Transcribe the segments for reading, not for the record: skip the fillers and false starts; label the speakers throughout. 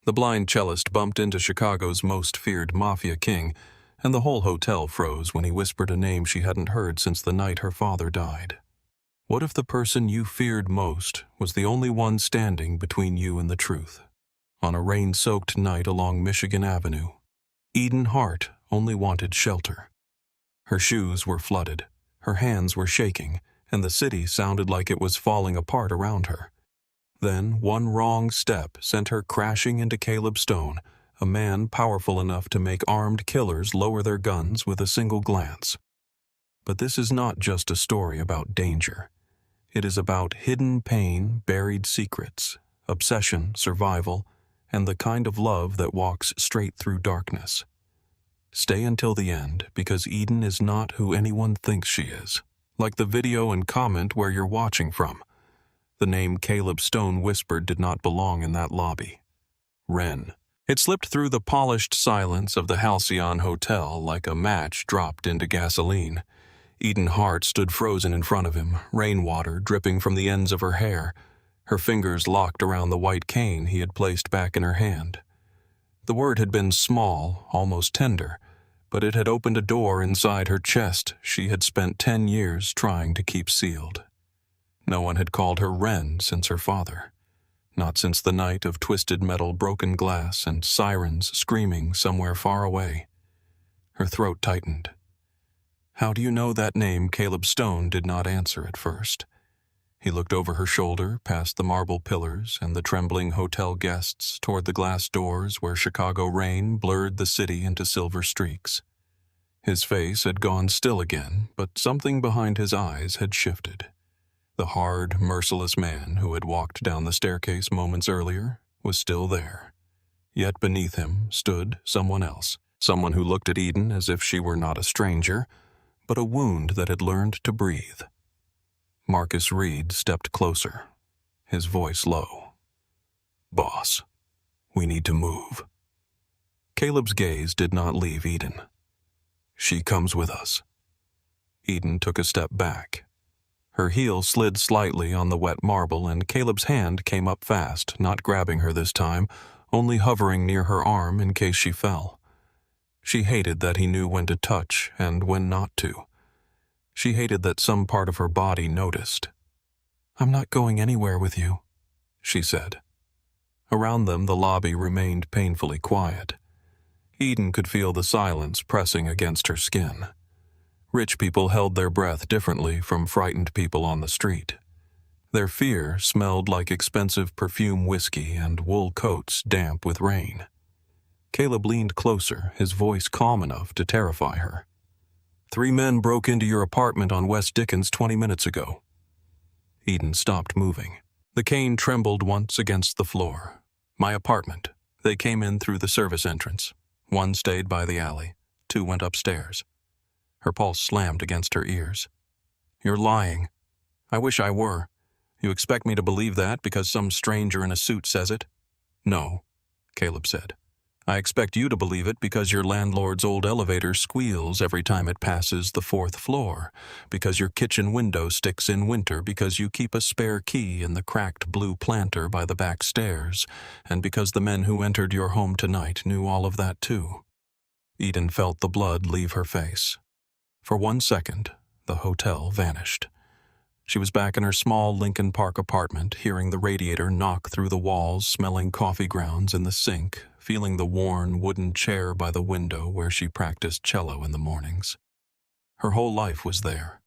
Speaker 1: The blind cellist bumped into Chicago's most feared mafia king, and the whole hotel froze when he whispered a name she hadn't heard since the night her father died. What if the person you feared most was the only one standing between you and the truth? On a rain-soaked night along Michigan Avenue, Eden Hart only wanted shelter. Her shoes were flooded, her hands were shaking, and the city sounded like it was falling apart around her. Then one wrong step sent her crashing into Caleb Stone, a man powerful enough to make armed killers lower their guns with a single glance. But this is not just a story about danger. It is about hidden pain, buried secrets, obsession, survival, and the kind of love that walks straight through darkness. Stay until the end, because Eden is not who anyone thinks she is. Like the video and comment where you're watching from. The name Caleb Stone whispered did not belong in that lobby. Wren. It slipped through the polished silence of the Halcyon Hotel like a match dropped into gasoline. Eden Hart stood frozen in front of him, rainwater dripping from the ends of her hair, her fingers locked around the white cane he had placed back in her hand. The word had been small, almost tender, but it had opened a door inside her chest she had spent 10 years trying to keep sealed. No one had called her Wren since her father. Not since the night of twisted metal, broken glass, and sirens screaming somewhere far away. Her throat tightened. How do you know that name? Caleb Stone did not answer at first. He looked over her shoulder, past the marble pillars and the trembling hotel guests, toward the glass doors where Chicago rain blurred the city into silver streaks. His face had gone still again, but something behind his eyes had shifted. The hard, merciless man who had walked down the staircase moments earlier was still there. Yet beneath him stood someone else, someone who looked at Eden as if she were not a stranger, but a wound that had learned to breathe. Marcus Reed stepped closer, his voice low. "Boss, we need to move." Caleb's gaze did not leave Eden. "She comes with us." Eden took a step back. Her heel slid slightly on the wet marble, and Caleb's hand came up fast, not grabbing her this time, only hovering near her arm in case she fell. She hated that he knew when to touch and when not to. She hated that some part of her body noticed. "I'm not going anywhere with you," she said. Around them, the lobby remained painfully quiet. Eden could feel the silence pressing against her skin. Rich people held their breath differently from frightened people on the street. Their fear smelled like expensive perfume whiskey and wool coats damp with rain. Caleb leaned closer, his voice calm enough to terrify her. 3 men broke into your apartment on West Dickens 20 minutes ago." Eden stopped moving. The cane trembled once against the floor. "My apartment. They came in through the service entrance. 1 stayed by the alley. 2 went upstairs." Her pulse slammed against her ears. "You're lying." "I wish I were. You expect me to believe that because some stranger in a suit says it?" "No," Caleb said. "I expect you to believe it because your landlord's old elevator squeals every time it passes the 4th floor, because your kitchen window sticks in winter, because you keep a spare key in the cracked blue planter by the back stairs, and because the men who entered your home tonight knew all of that too." Eden felt the blood leave her face. For 1 second, the hotel vanished. She was back in her small Lincoln Park apartment, hearing the radiator knock through the walls, smelling coffee grounds in the sink, feeling the worn wooden chair by the window where she practiced cello in the mornings. Her whole life was there.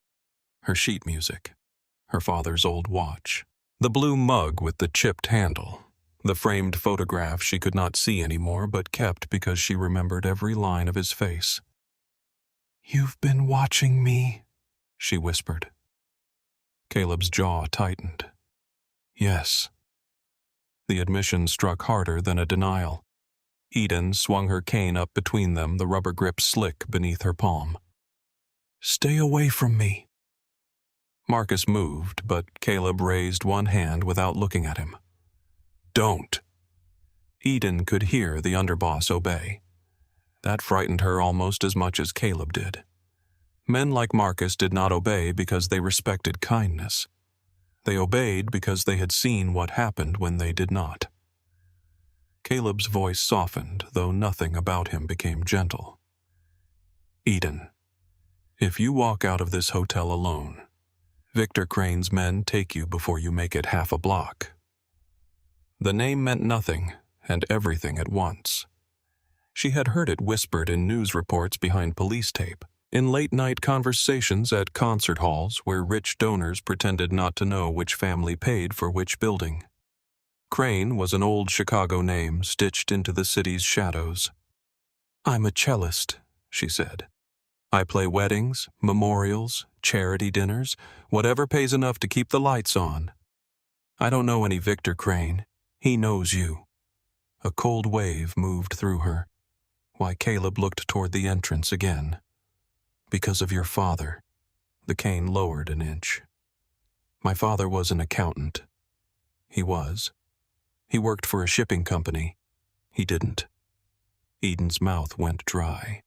Speaker 1: Her sheet music, her father's old watch, the blue mug with the chipped handle, the framed photograph she could not see anymore but kept because she remembered every line of his face. "You've been watching me," she whispered. Caleb's jaw tightened. "Yes." The admission struck harder than a denial. Eden swung her cane up between them, the rubber grip slick beneath her palm. "Stay away from me." Marcus moved, but Caleb raised one hand without looking at him. "Don't." Eden could hear the underboss obey. That frightened her almost as much as Caleb did. Men like Marcus did not obey because they respected kindness. They obeyed because they had seen what happened when they did not. Caleb's voice softened, though nothing about him became gentle. Eden, if you walk out of this hotel alone, Victor Crane's men take you before you make it half a block. The name meant nothing and everything at once. She had heard it whispered in news reports behind police tape, in late-night conversations at concert halls where rich donors pretended not to know which family paid for which building. Crane was an old Chicago name stitched into the city's shadows. "I'm a cellist," she said. "I play weddings, memorials, charity dinners, whatever pays enough to keep the lights on. I don't know any Victor Crane. He knows you." A cold wave moved through her. Why, Caleb looked toward the entrance again. "Because of your father." The cane lowered an inch. "My father was an accountant." He was. He worked for a shipping company. He didn't. Eden's mouth went dry.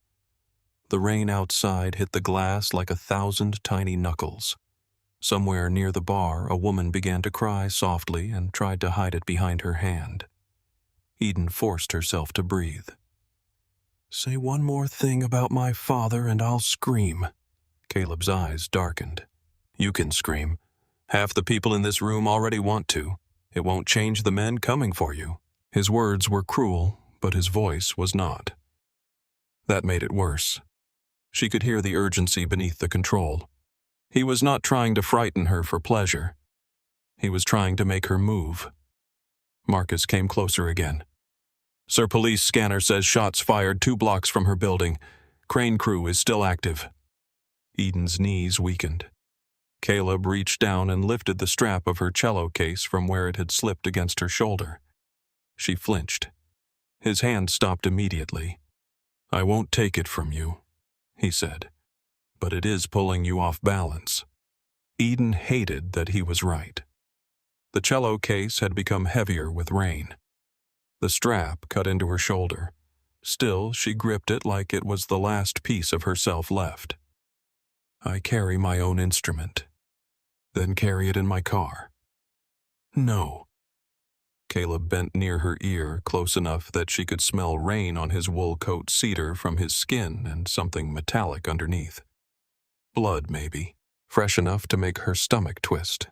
Speaker 1: The rain outside hit the glass like 1,000 tiny knuckles. Somewhere near the bar, a woman began to cry softly and tried to hide it behind her hand. Eden forced herself to breathe. "Say one more thing about my father and I'll scream." Caleb's eyes darkened. "You can scream. Half the people in this room already want to. It won't change the men coming for you." His words were cruel, but his voice was not. That made it worse. She could hear the urgency beneath the control. He was not trying to frighten her for pleasure. He was trying to make her move. Marcus came closer again. "Sir, police scanner says shots fired 2 blocks from her building. Crane crew is still active." Eden's knees weakened. Caleb reached down and lifted the strap of her cello case from where it had slipped against her shoulder. She flinched. His hand stopped immediately. "I won't take it from you," he said, "but it is pulling you off balance." Eden hated that he was right. The cello case had become heavier with rain. The strap cut into her shoulder. Still, she gripped it like it was the last piece of herself left. "I carry my own instrument. Then carry it in my car." "No." Caleb bent near her ear, close enough that she could smell rain on his wool coat cedar from his skin and something metallic underneath. Blood, maybe, fresh enough to make her stomach twist.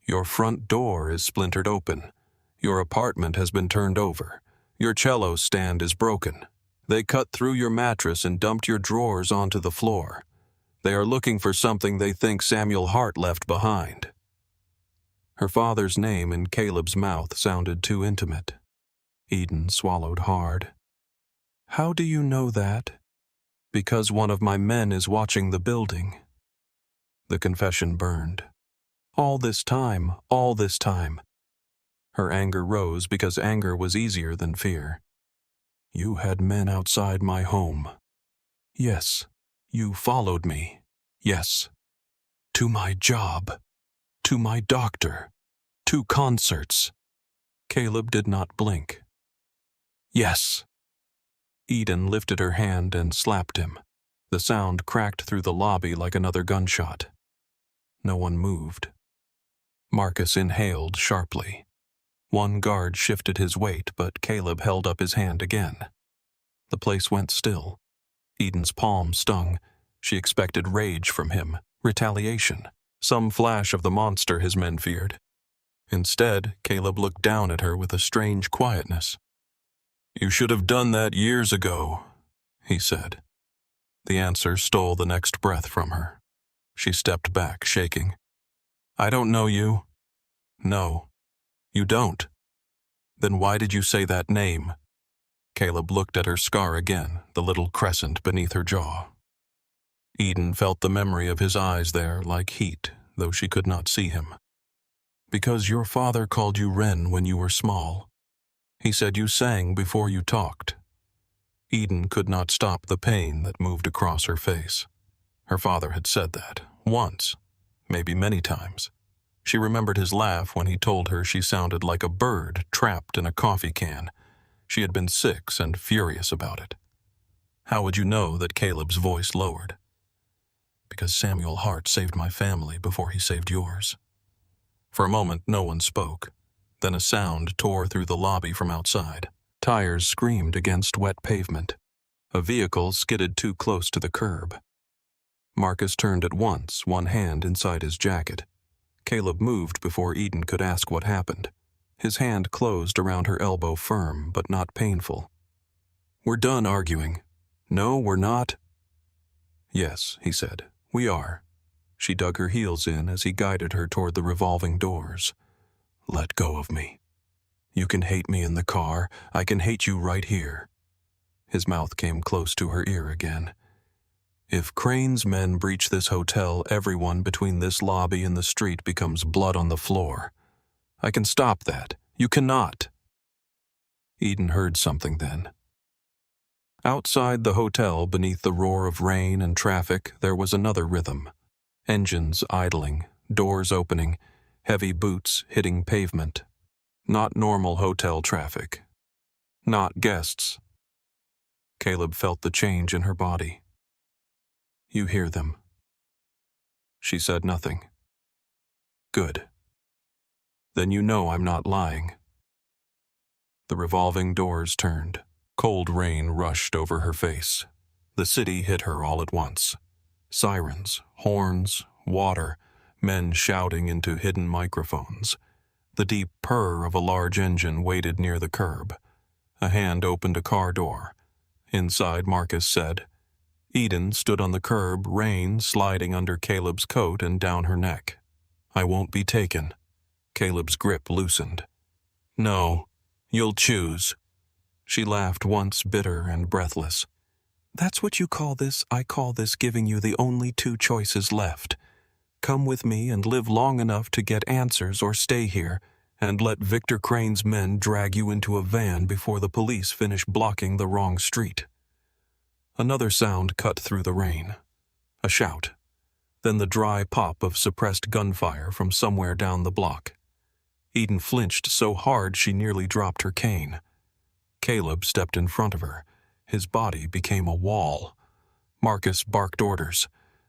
Speaker 1: "Your front door is splintered open. Your apartment has been turned over. Your cello stand is broken. They cut through your mattress and dumped your drawers onto the floor. They are looking for something they think Samuel Hart left behind." Her father's name in Caleb's mouth sounded too intimate. Eden swallowed hard. "How do you know that?" "Because one of my men is watching the building." The confession burned. All this time. Her anger rose because anger was easier than fear. "You had men outside my home." "Yes." "You followed me." "Yes." "To my job. To my doctor. To concerts." Caleb did not blink. "Yes." Eden lifted her hand and slapped him. The sound cracked through the lobby like another gunshot. No one moved. Marcus inhaled sharply. One guard shifted his weight, but Caleb held up his hand again. The place went still. Eden's palm stung. She expected rage from him, retaliation, some flash of the monster his men feared. Instead, Caleb looked down at her with a strange quietness. "You should have done that years ago," he said. The answer stole the next breath from her. She stepped back, shaking. "I don't know you." "No, you don't." "Then why did you say that name?" Caleb looked at her scar again, the little crescent beneath her jaw. Eden felt the memory of his eyes there like heat, though she could not see him. "Because your father called you Wren when you were small. He said you sang before you talked." Eden could not stop the pain that moved across her face. Her father had said that, once, maybe many times. She remembered his laugh when he told her she sounded like a bird trapped in a coffee can. She had been 6 and furious about it. How would you know that Caleb's voice lowered? "Because Samuel Hart saved my family before he saved yours." For a moment, no one spoke. Then a sound tore through the lobby from outside. Tires screamed against wet pavement. A vehicle skidded too close to the curb. Marcus turned at once, one hand inside his jacket. Caleb moved before Eden could ask what happened. His hand closed around her elbow, firm but not painful. "We're done arguing." "No, we're not." "Yes," he said, "we are." She dug her heels in as he guided her toward the revolving doors. "Let go of me. You can hate me in the car. I can hate you right here." His mouth came close to her ear again. "If Crane's men breach this hotel, everyone between this lobby and the street becomes blood on the floor. I can stop that. You cannot." Eden heard something then. Outside the hotel, beneath the roar of rain and traffic, there was another rhythm. Engines idling, doors opening, heavy boots hitting pavement. Not normal hotel traffic. Not guests. Caleb felt the change in her body. "You hear them." She said nothing. "Good. Then you know I'm not lying." The revolving doors turned. Cold rain rushed over her face. The city hit her all at once. Sirens, horns, water, men shouting into hidden microphones. The deep purr of a large engine waited near the curb. A hand opened a car door. Inside, Marcus said. Eden stood on the curb, rain sliding under Caleb's coat and down her neck. "I won't be taken." Caleb's grip loosened. "No, you'll choose." She laughed once, bitter and breathless. "That's what you call this? I call this giving you the only two choices left. Come with me and live long enough to get answers, or stay here and let Victor Crane's men drag you into a van before the police finish blocking the wrong street." Another sound cut through the rain. A shout. Then the dry pop of suppressed gunfire from somewhere down the block. Eden flinched so hard she nearly dropped her cane. Caleb stepped in front of her. His body became a wall. Marcus barked orders.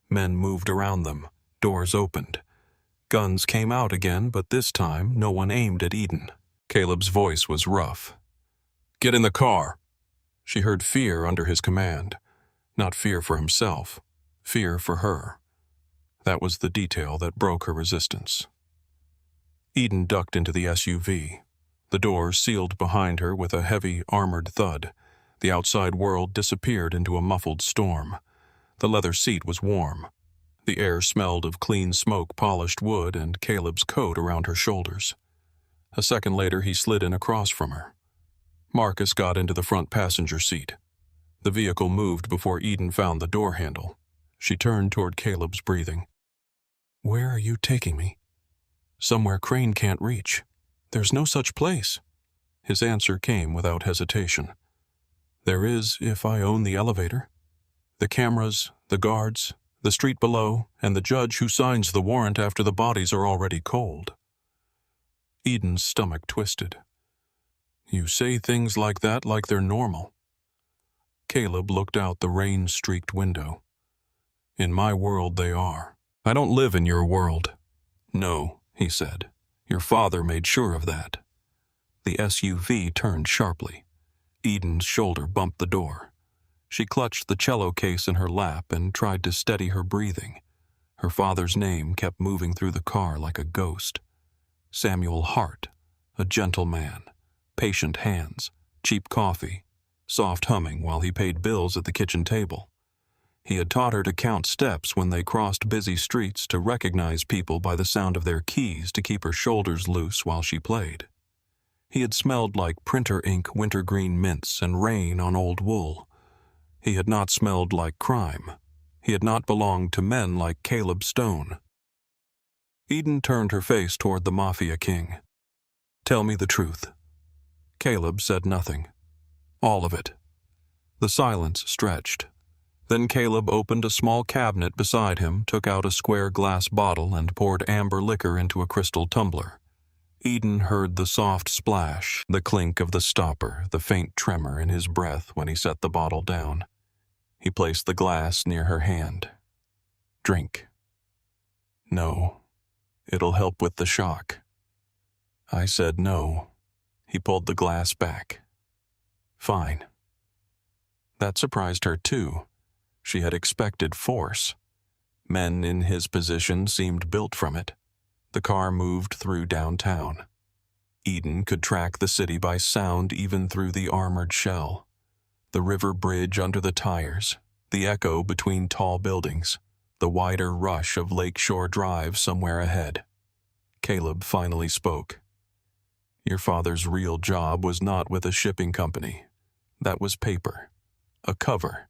Speaker 1: Men moved around them. Doors opened. Guns came out again, but this time no one aimed at Eden. Caleb's voice was rough. "Get in the car." She heard fear under his command. Not fear for himself, fear for her. That was the detail that broke her resistance. Eden ducked into the SUV. The doors sealed behind her with a heavy, armored thud. The outside world disappeared into a muffled storm. The leather seat was warm. The air smelled of clean smoke-polished wood and Caleb's coat around her shoulders. A second later, he slid in across from her. Marcus got into the front passenger seat. The vehicle moved before Eden found the door handle. She turned toward Caleb's breathing. "Where are you taking me?" "Somewhere Crane can't reach. There's no such place." His answer came without hesitation. "There is if I own the elevator. The cameras, the guards, the street below, and the judge who signs the warrant after the bodies are already cold." Eden's stomach twisted. "You say things like that like they're normal." Caleb looked out the rain-streaked window. "In my world they are. I don't live in your world." "No," he said. "Your father made sure of that." The SUV turned sharply. Eden's shoulder bumped the door. She clutched the cello case in her lap and tried to steady her breathing. Her father's name kept moving through the car like a ghost. Samuel Hart, a gentle man, patient hands, cheap coffee, soft humming while he paid bills at the kitchen table. He had taught her to count steps when they crossed busy streets, to recognize people by the sound of their keys, to keep her shoulders loose while she played. He had smelled like printer ink, wintergreen mints, and rain on old wool. He had not smelled like crime. He had not belonged to men like Caleb Stone. Eden turned her face toward the Mafia King. "Tell me the truth." Caleb said nothing. All of it. The silence stretched. Then Caleb opened a small cabinet beside him, took out a square glass bottle, and poured amber liquor into a crystal tumbler. Eden heard the soft splash, the clink of the stopper, the faint tremor in his breath when he set the bottle down. He placed the glass near her hand. "Drink." "No. It'll help with the shock." I said no. He pulled the glass back. Fine. That surprised her too. She had expected force. Men in his position seemed built from it. The car moved through downtown. Eden could track the city by sound even through the armored shell. The river bridge under the tires, the echo between tall buildings, the wider rush of Lakeshore Drive somewhere ahead. Caleb finally spoke. Your father's real job was not with a shipping company. That was paper. A cover.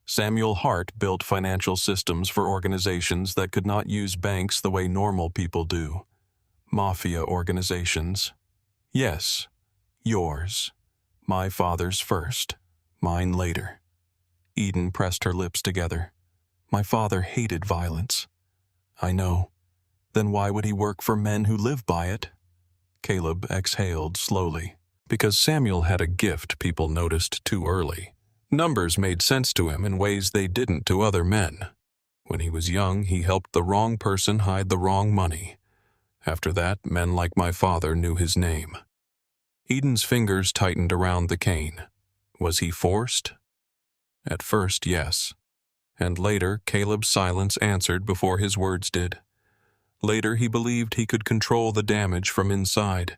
Speaker 1: Samuel Hart built financial systems for organizations that could not use banks the way normal people do. Mafia organizations. Yes, yours. My father's first. Mine later. Eden pressed her lips together. My father hated violence. I know. Then why would he work for men who live by it? Caleb exhaled slowly. Because Samuel had a gift people noticed too early. Numbers made sense to him in ways they didn't to other men. When he was young, he helped the wrong person hide the wrong money. After that, men like my father knew his name. Eden's fingers tightened around the cane. Was he forced? At first, yes. And later, Caleb's silence answered before his words did. Later, he believed he could control the damage from inside.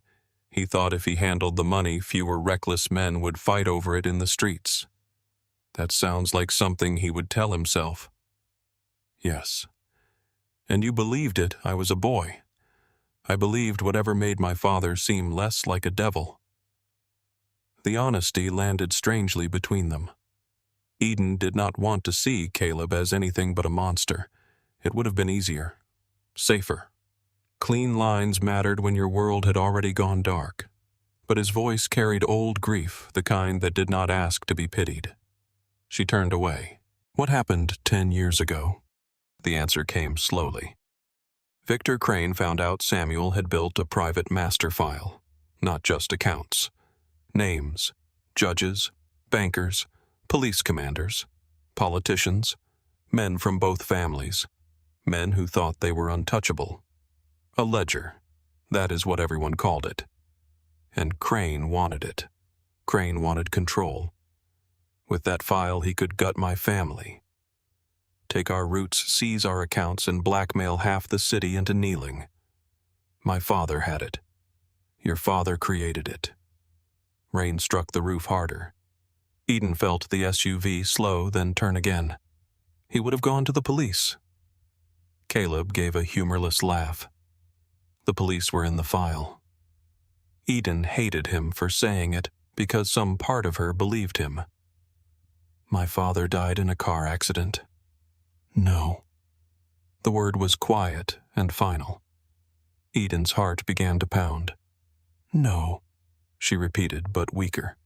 Speaker 1: He thought if he handled the money, fewer reckless men would fight over it in the streets. That sounds like something he would tell himself. Yes. And you believed it, I was a boy. I believed whatever made my father seem less like a devil. The honesty landed strangely between them. Eden did not want to see Caleb as anything but a monster. It would have been easier. Safer. Clean lines mattered when your world had already gone dark. But his voice carried old grief, the kind that did not ask to be pitied. She turned away. What happened 10 years ago? The answer came slowly. Victor Crane found out Samuel had built a private master file, not just accounts. Names, judges, bankers, police commanders, politicians, men from both families, men who thought they were untouchable. A ledger, that is what everyone called it. And Crane wanted it. Crane wanted control. With that file, he could gut my family. Take our roots, seize our accounts, and blackmail half the city into kneeling. My father had it. Your father created it. Rain struck the roof harder. Eden felt the SUV slow, then turn again. He would have gone to the police. Caleb gave a humorless laugh. The police were in the file. Eden hated him for saying it because some part of her believed him. My father died in a car accident. No. The word was quiet and final. Eden's heart began to pound. No, she repeated, but weaker.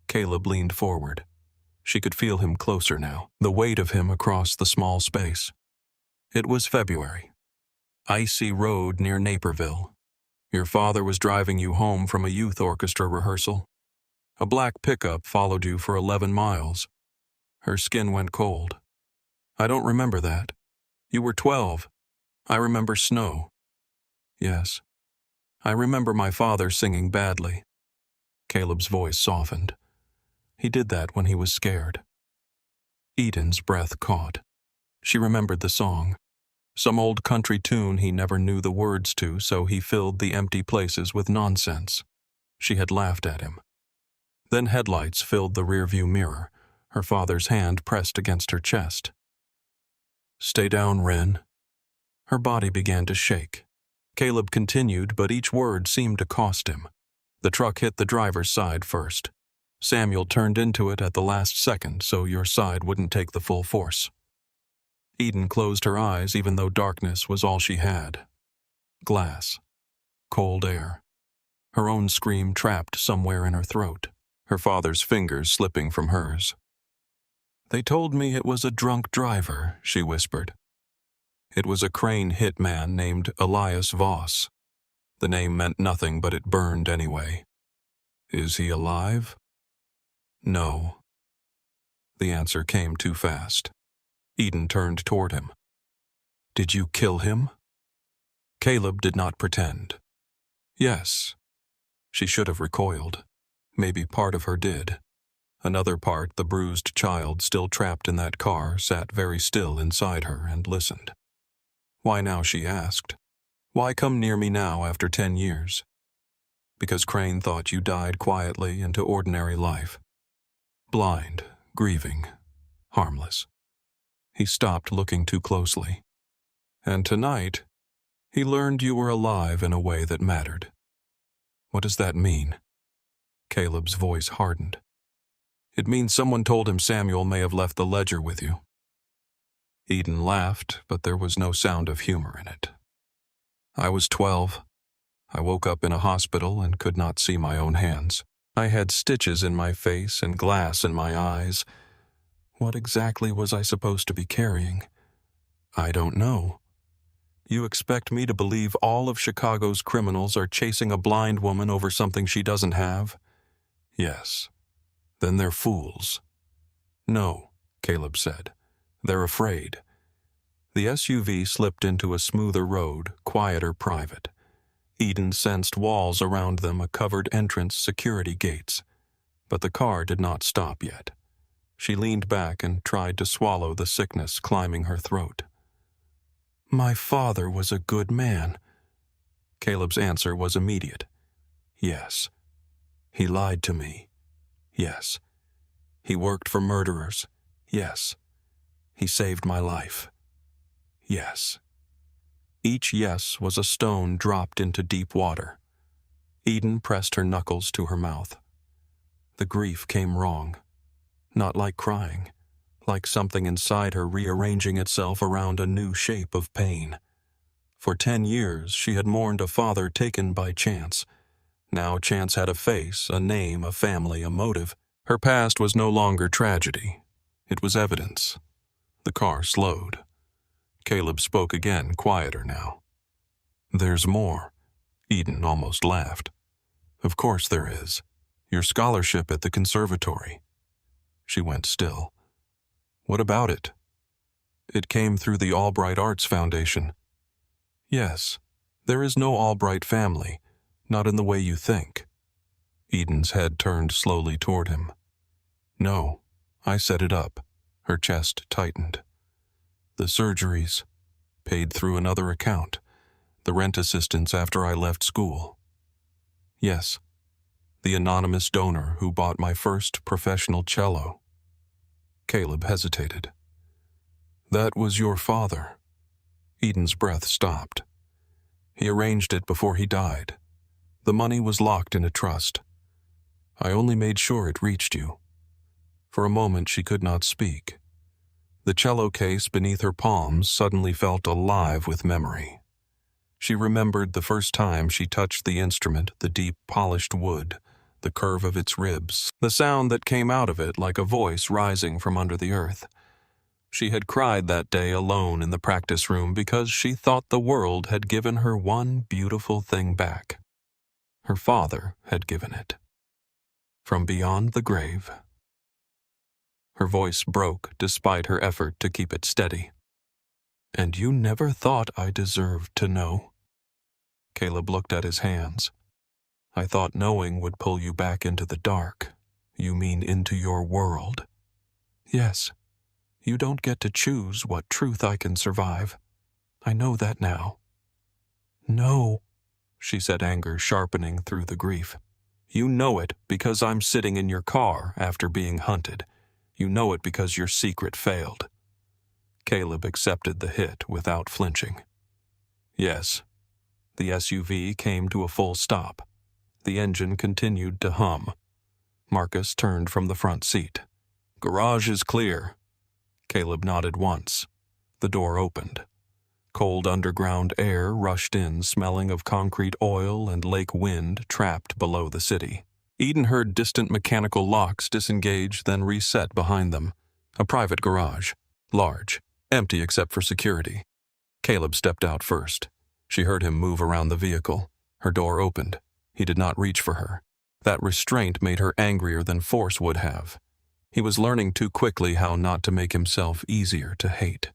Speaker 1: Caleb leaned forward. She could feel him closer now, the weight of him across the small space. It was February. Icy road near Naperville. Your father was driving you home from a youth orchestra rehearsal. A black pickup followed you for 11 miles. Her skin went cold. I don't remember that. You were 12. I remember snow. Yes. I remember my father singing badly. Caleb's voice softened. He did that when he was scared. Eden's breath caught. She remembered the song. Some old country tune he never knew the words to, so he filled the empty places with nonsense. She had laughed at him. Then headlights filled the rearview mirror, her father's hand pressed against her chest. Stay down, Wren. Her body began to shake. Caleb continued, but each word seemed to cost him. The truck hit the driver's side first. Samuel turned into it at the last second, so your side wouldn't take the full force. Eden closed her eyes even though darkness was all she had. Glass. Cold air. Her own scream trapped somewhere in her throat, her father's fingers slipping from hers. They told me it was a drunk driver, she whispered. It was a Crane hitman named Elias Voss. The name meant nothing, but it burned anyway. Is he alive? No. The answer came too fast. Eden turned toward him. Did you kill him? Caleb did not pretend. Yes. She should have recoiled. Maybe part of her did. Another part, the bruised child still trapped in that car, sat very still inside her and listened. Why now, she asked. Why come near me now after 10 years? Because Crane thought you died quietly into ordinary life. Blind, grieving, harmless. He stopped looking too closely. And tonight, he learned you were alive in a way that mattered. What does that mean? Caleb's voice hardened. It means someone told him Samuel may have left the ledger with you. Eden laughed, but there was no sound of humor in it. I was 12. I woke up in a hospital and could not see my own hands. I had stitches in my face and glass in my eyes. What exactly was I supposed to be carrying? I don't know. You expect me to believe all of Chicago's criminals are chasing a blind woman over something she doesn't have? Yes. Then they're fools. No, Caleb said. They're afraid. The SUV slipped into a smoother road, quieter private. Eden sensed walls around them, a covered entrance, security gates. But the car did not stop yet. She leaned back and tried to swallow the sickness climbing her throat. My father was a good man. Caleb's answer was immediate. Yes. He lied to me. Yes. He worked for murderers. Yes. He saved my life. Yes. Each yes was a stone dropped into deep water. Eden pressed her knuckles to her mouth. The grief came wrong. Not like crying, like something inside her rearranging itself around a new shape of pain. For 10 years, she had mourned a father taken by chance. Now chance had a face, a name, a family, a motive. Her past was no longer tragedy. It was evidence. The car slowed. Caleb spoke again, quieter now. There's more. Eden almost laughed. Of course there is. Your scholarship at the conservatory. She went still. What about it? It came through the Albright Arts Foundation. Yes, there is no Albright family, not in the way you think. Eden's head turned slowly toward him. No, I set it up. Her chest tightened. The surgeries, paid through another account. The rent assistance after I left school. Yes, the anonymous donor who bought my first professional cello. Caleb hesitated. That was your father. Eden's breath stopped. He arranged it before he died. The money was locked in a trust. I only made sure it reached you. For a moment she could not speak. The cello case beneath her palms suddenly felt alive with memory. She remembered the first time she touched the instrument, the deep, polished wood, the curve of its ribs, the sound that came out of it like a voice rising from under the earth. She had cried that day alone in the practice room because she thought the world had given her one beautiful thing back. Her father had given it. From beyond the grave. Her voice broke despite her effort to keep it steady. And you never thought I deserved to know? Caleb looked at his hands. I thought knowing would pull you back into the dark. You mean into your world? Yes. You don't get to choose what truth I can survive. I know that now. No, she said, anger sharpening through the grief. You know it because I'm sitting in your car after being hunted. You know it because your secret failed. Caleb accepted the hit without flinching. Yes. The SUV came to a full stop. The engine continued to hum. Marcus turned from the front seat. Garage is clear. Caleb nodded once. The door opened. Cold underground air rushed in, smelling of concrete oil and lake wind trapped below the city. Eden heard distant mechanical locks disengage, then reset behind them. A private garage. Large. Empty except for security. Caleb stepped out first. She heard him move around the vehicle. Her door opened. He did not reach for her. That restraint made her angrier than force would have. He was learning too quickly how not to make himself easier to hate.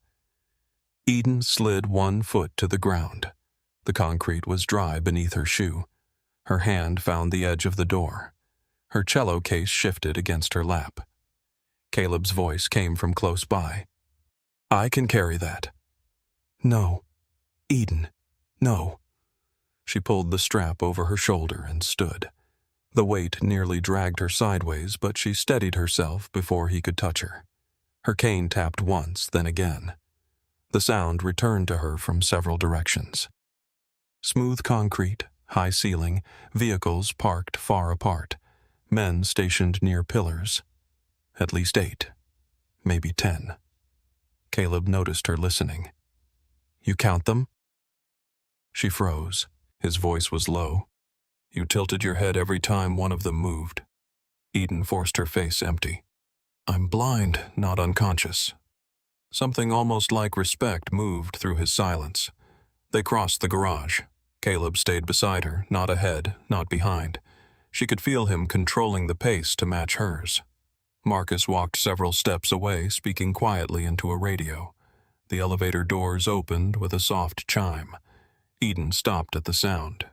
Speaker 1: Eden slid one foot to the ground. The concrete was dry beneath her shoe. Her hand found the edge of the door. Her cello case shifted against her lap. Caleb's voice came from close by. "I can carry that." "No. Eden. No." She pulled the strap over her shoulder and stood. The weight nearly dragged her sideways, but she steadied herself before he could touch her. Her cane tapped once, then again. The sound returned to her from several directions. Smooth concrete, high ceiling, vehicles parked far apart, men stationed near pillars. At least 8, maybe 10. Caleb noticed her listening. "You count them?" She froze. His voice was low. "You tilted your head every time one of them moved." Eden forced her face empty. "I'm blind, not unconscious." Something almost like respect moved through his silence. They crossed the garage. Caleb stayed beside her, not ahead, not behind. She could feel him controlling the pace to match hers. Marcus walked several steps away, speaking quietly into a radio. The elevator doors opened with a soft chime. Eden stopped at the sound.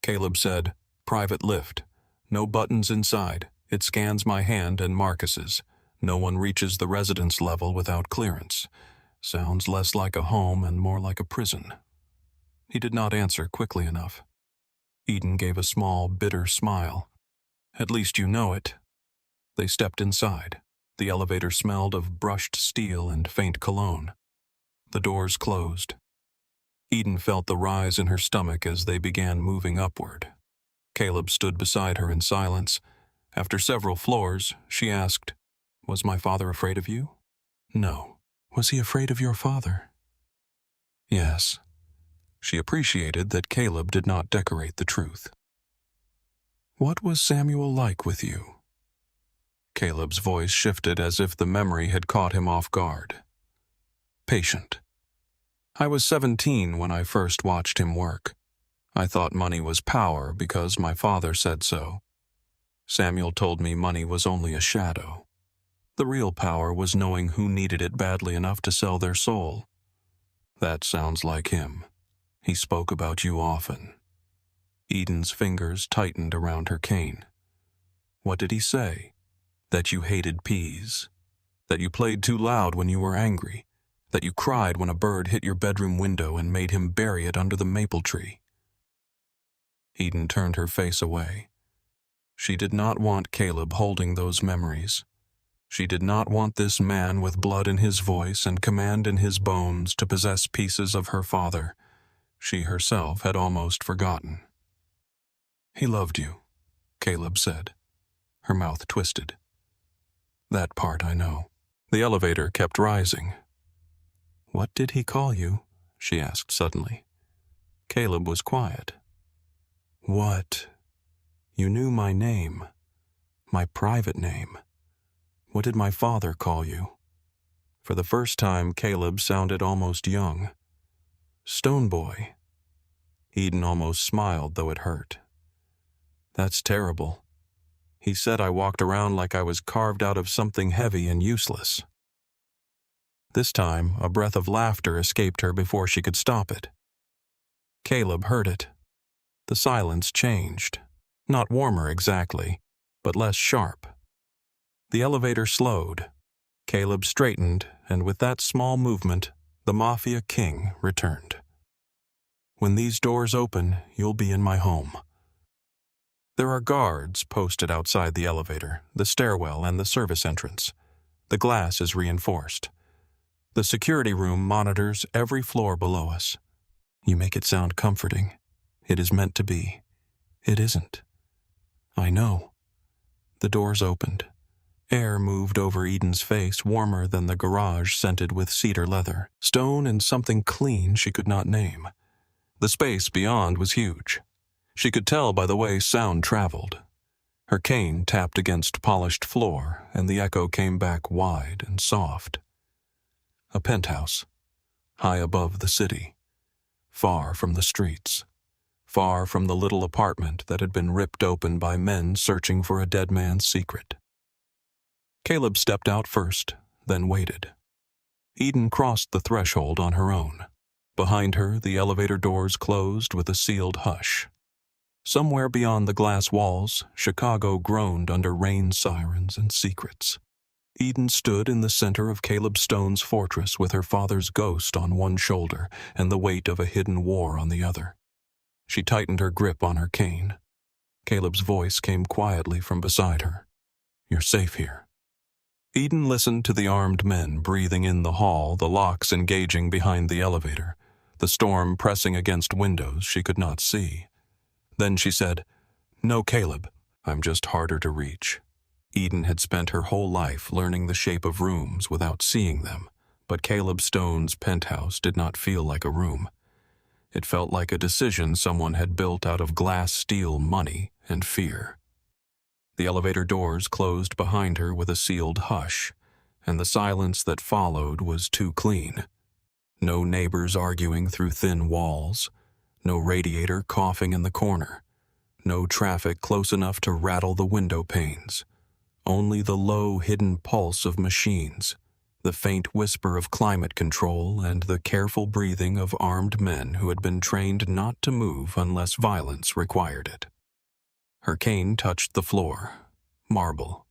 Speaker 1: Caleb said, "Private lift. No buttons inside. It scans my hand and Marcus's. No one reaches the residence level without clearance. Sounds less like a home and more like a prison." He did not answer quickly enough. Eden gave a small, bitter smile. "At least you know it." They stepped inside. The elevator smelled of brushed steel and faint cologne. The doors closed. Eden felt the rise in her stomach as they began moving upward. Caleb stood beside her in silence. After several floors, she asked, "Was my father afraid of you?" "No." "Was he afraid of your father?" "Yes." She appreciated that Caleb did not decorate the truth. "What was Samuel like with you?" Caleb's voice shifted as if the memory had caught him off guard. "Patient. I was 17 when I first watched him work. I thought money was power because my father said so. Samuel told me money was only a shadow. The real power was knowing who needed it badly enough to sell their soul. That sounds like him. He spoke about you often." Eden's fingers tightened around her cane. "What did he say? That you hated peas? That you played too loud when you were angry? That you cried when a bird hit your bedroom window and made him bury it under the maple tree?" Eden turned her face away. She did not want Caleb holding those memories. She did not want this man with blood in his voice and command in his bones to possess pieces of her father. She herself had almost forgotten. "He loved you," Caleb said. Her mouth twisted. "That part I know." The elevator kept rising. "What did he call you?" she asked suddenly. Caleb was quiet. "What? You knew my name. My private name. What did my father call you?" For the first time, Caleb sounded almost young. "Stone Boy." Eden almost smiled, though it hurt. "That's terrible. He said I walked around like I was carved out of something heavy and useless." This time, a breath of laughter escaped her before she could stop it. Caleb heard it. The silence changed. Not warmer exactly, but less sharp. The elevator slowed. Caleb straightened, and with that small movement, the Mafia King returned. "When these doors open, you'll be in my home." There are guards posted outside the elevator, the stairwell, and the service entrance. The glass is reinforced. The security room monitors every floor below us. You make it sound comforting. It is meant to be. It isn't. I know. The doors opened. Air moved over Eden's face, warmer than the garage scented with cedar leather, stone, and something clean she could not name. The space beyond was huge. She could tell by the way sound traveled. Her cane tapped against polished floor, and the echo came back wide and soft. A penthouse, high above the city, far from the streets, far from the little apartment that had been ripped open by men searching for a dead man's secret. Caleb stepped out first, then waited. Eden crossed the threshold on her own. Behind her, the elevator doors closed with a sealed hush. Somewhere beyond the glass walls, Chicago groaned under rain sirens and secrets. Eden stood in the center of Caleb Stone's fortress with her father's ghost on one shoulder and the weight of a hidden war on the other. She tightened her grip on her cane. Caleb's voice came quietly from beside her. "You're safe here." Eden listened to the armed men breathing in the hall, the locks engaging behind the elevator, the storm pressing against windows she could not see. Then she said, "No, Caleb, I'm just harder to reach." Eden had spent her whole life learning the shape of rooms without seeing them, but Caleb Stone's penthouse did not feel like a room. It felt like a decision someone had built out of glass steel money and fear. The elevator doors closed behind her with a sealed hush, and the silence that followed was too clean. No neighbors arguing through thin walls, no radiator coughing in the corner, no traffic close enough to rattle the window panes. Only the low, hidden pulse of machines, the faint whisper of climate control, and the careful breathing of armed men who had been trained not to move unless violence required it. Her cane touched the floor. Marble.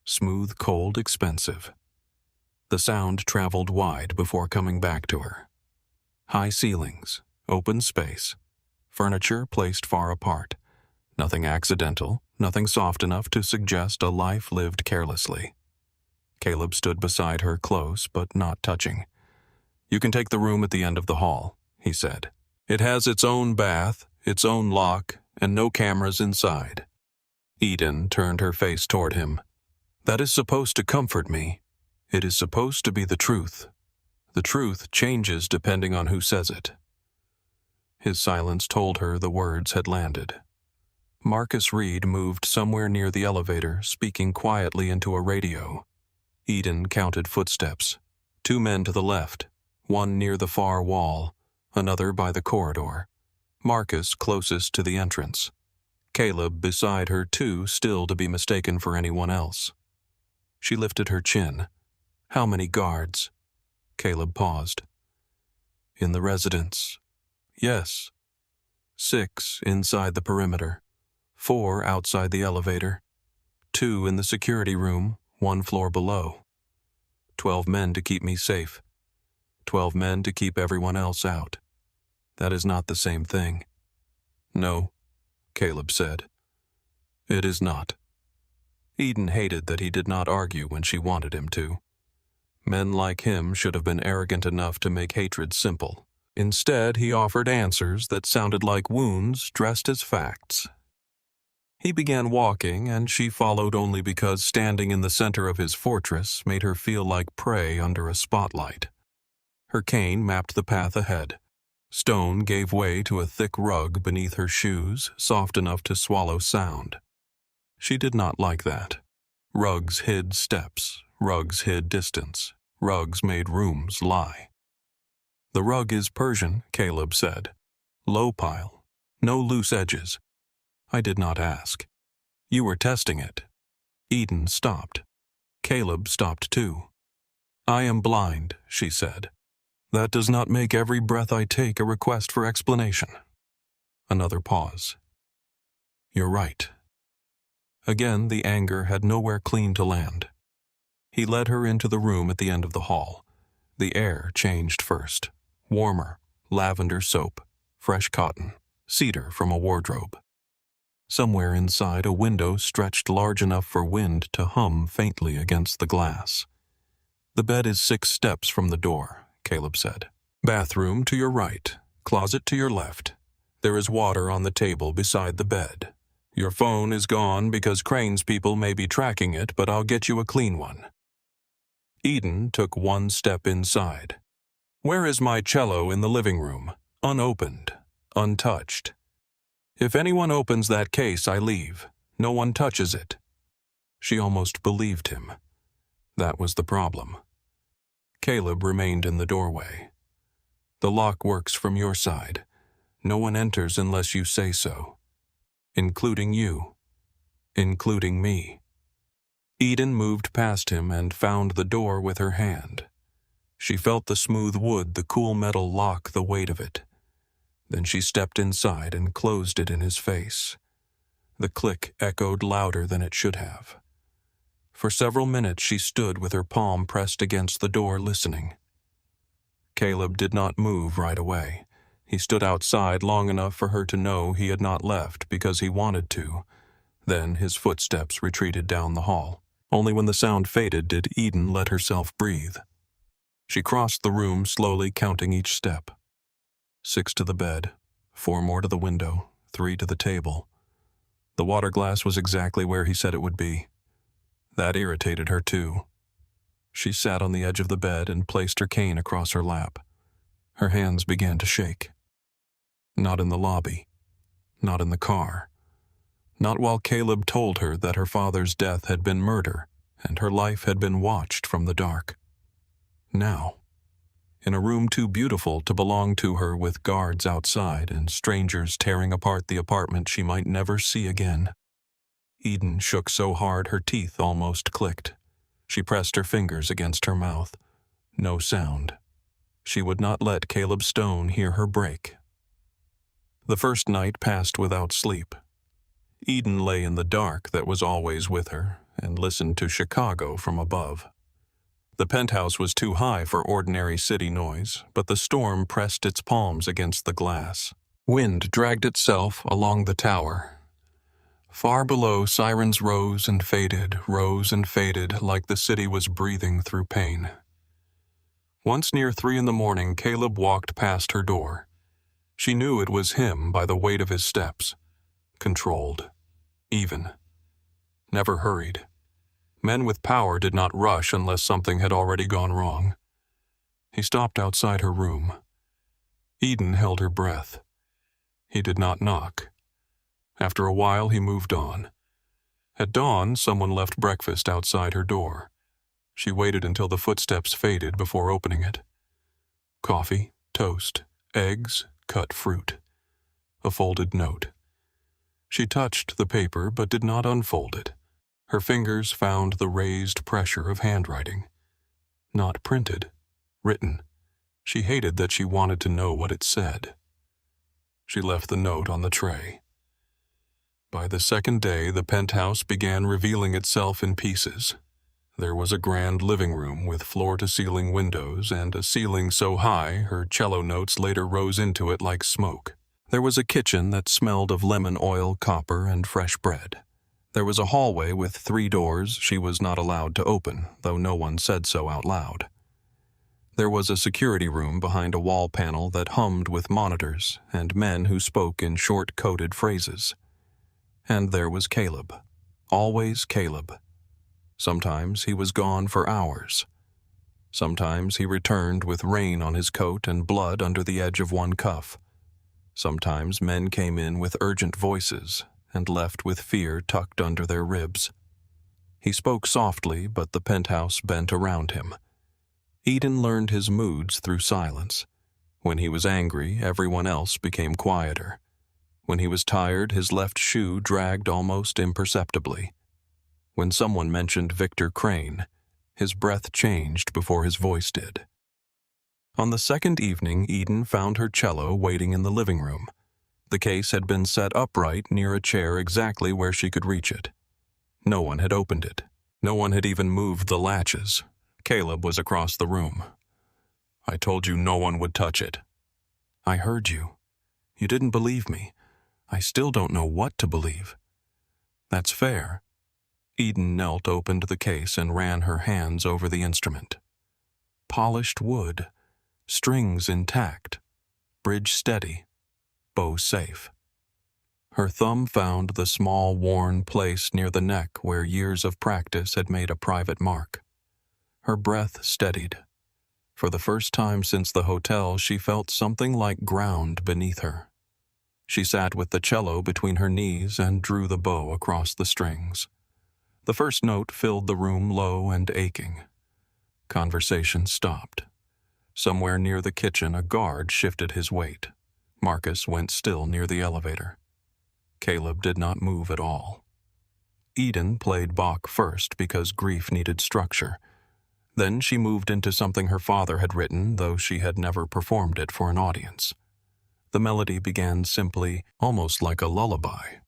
Speaker 1: Smooth, cold, expensive. The sound traveled wide before coming back to her. High ceilings, open space, furniture placed far apart. Nothing accidental, nothing soft enough to suggest a life lived carelessly. Caleb stood beside her, close but not touching. "You can take the room at the end of the hall," he said. "It has its own bath, its own lock, and no cameras inside." Eden turned her face toward him. "That is supposed to comfort me. It is supposed to be the truth. The truth changes depending on who says it." His silence told her the words had landed. Marcus Reed moved somewhere near the elevator, speaking quietly into a radio. Eden counted footsteps. 2 men to the left, one near the far wall, another by the corridor. Marcus closest to the entrance. Caleb beside her, too still to be mistaken for anyone else. She lifted her chin. "How many guards?" Caleb paused. "In the residence. Yes. 6 inside the perimeter. 4 outside the elevator. 2 in the security room, 1 floor below. 12 men to keep me safe. 12 men to keep everyone else out. That is not the same thing." "No," Caleb said. "It is not." Eden hated that he did not argue when she wanted him to. Men like him should have been arrogant enough to make hatred simple. Instead, he offered answers that sounded like wounds dressed as facts. He began walking, and she followed only because standing in the center of his fortress made her feel like prey under a spotlight. Her cane mapped the path ahead. Stone gave way to a thick rug beneath her shoes, soft enough to swallow sound. She did not like that. Rugs hid steps, rugs hid distance, rugs made rooms lie. "The rug is Persian," Caleb said. "Low pile, no loose edges." "I did not ask. You were testing it." Eden stopped. Caleb stopped too. "I am blind," she said. "That does not make every breath I take a request for explanation." Another pause. "You're right." Again, the anger had nowhere clean to land. He led her into the room at the end of the hall. The air changed first. Warmer, lavender soap, fresh cotton, cedar from a wardrobe. Somewhere inside, a window stretched large enough for wind to hum faintly against the glass. "The bed is 6 steps from the door," Caleb said. "Bathroom to your right, closet to your left. There is water on the table beside the bed. Your phone is gone because Crane's people may be tracking it, but I'll get you a clean one." Eden took 1 step inside. "Where is my cello in the living room? Unopened, untouched. If anyone opens that case, I leave. No one touches it." She almost believed him. That was the problem. Caleb remained in the doorway. "The lock works from your side. No one enters unless you say so. Including you. Including me." Eden moved past him and found the door with her hand. She felt the smooth wood, the cool metal lock, the weight of it. Then she stepped inside and closed it in his face. The click echoed louder than it should have. For several minutes she stood with her palm pressed against the door listening. Caleb did not move right away. He stood outside long enough for her to know he had not left because he wanted to. Then his footsteps retreated down the hall. Only when the sound faded did Eden let herself breathe. She crossed the room, slowly counting each step. 6 to the bed, 4 more to the window, 3 to the table. The water glass was exactly where he said it would be. That irritated her too. She sat on the edge of the bed and placed her cane across her lap. Her hands began to shake. Not in the lobby. Not in the car. Not while Caleb told her that her father's death had been murder and her life had been watched from the dark. Now, in a room too beautiful to belong to her, with guards outside and strangers tearing apart the apartment she might never see again. Eden shook so hard her teeth almost clicked. She pressed her fingers against her mouth. No sound. She would not let Caleb Stone hear her break. The first night passed without sleep. Eden lay in the dark that was always with her and listened to Chicago from above. The penthouse was too high for ordinary city noise, but the storm pressed its palms against the glass. Wind dragged itself along the tower. Far below, sirens rose and faded, like the city was breathing through pain. Once near 3 in the morning, Caleb walked past her door. She knew it was him by the weight of his steps. Controlled. Even. Never hurried. Men with power did not rush unless something had already gone wrong. He stopped outside her room. Eden held her breath. He did not knock. After a while, he moved on. At dawn, someone left breakfast outside her door. She waited until the footsteps faded before opening it. Coffee, toast, eggs, cut fruit. A folded note. She touched the paper but did not unfold it. Her fingers found the raised pressure of handwriting. Not printed. Written. She hated that she wanted to know what it said. She left the note on the tray. By the second day, the penthouse began revealing itself in pieces. There was a grand living room with floor-to-ceiling windows and a ceiling so high her cello notes later rose into it like smoke. There was a kitchen that smelled of lemon oil, copper, and fresh bread. There was a hallway with 3 doors she was not allowed to open, though no one said so out loud. There was a security room behind a wall panel that hummed with monitors and men who spoke in short coded phrases. And there was Caleb. Always Caleb. Sometimes he was gone for hours. Sometimes he returned with rain on his coat and blood under the edge of one cuff. Sometimes men came in with urgent voices and left with fear tucked under their ribs. He spoke softly, but the penthouse bent around him. Eden learned his moods through silence. When he was angry, everyone else became quieter. When he was tired, his left shoe dragged almost imperceptibly. When someone mentioned Victor Crane, his breath changed before his voice did. On the second evening, Eden found her cello waiting in the living room. The case had been set upright near a chair exactly where she could reach it. No one had opened it. No one had even moved the latches. Caleb was across the room. "I told you no one would touch it." "I heard you. You didn't believe me. I still don't know what to believe." "That's fair." Eden knelt, opened the case, and ran her hands over the instrument. Polished wood. Strings intact. Bridge steady. Bow safe. Her thumb found the small, worn place near the neck where years of practice had made a private mark. Her breath steadied. For the first time since the hotel, she felt something like ground beneath her. She sat with the cello between her knees and drew the bow across the strings. The first note filled the room low and aching. Conversation stopped. Somewhere near the kitchen, a guard shifted his weight. Marcus went still near the elevator. Caleb did not move at all. Eden played Bach first because grief needed structure. Then she moved into something her father had written, though she had never performed it for an audience. The melody began simply, almost like a lullaby.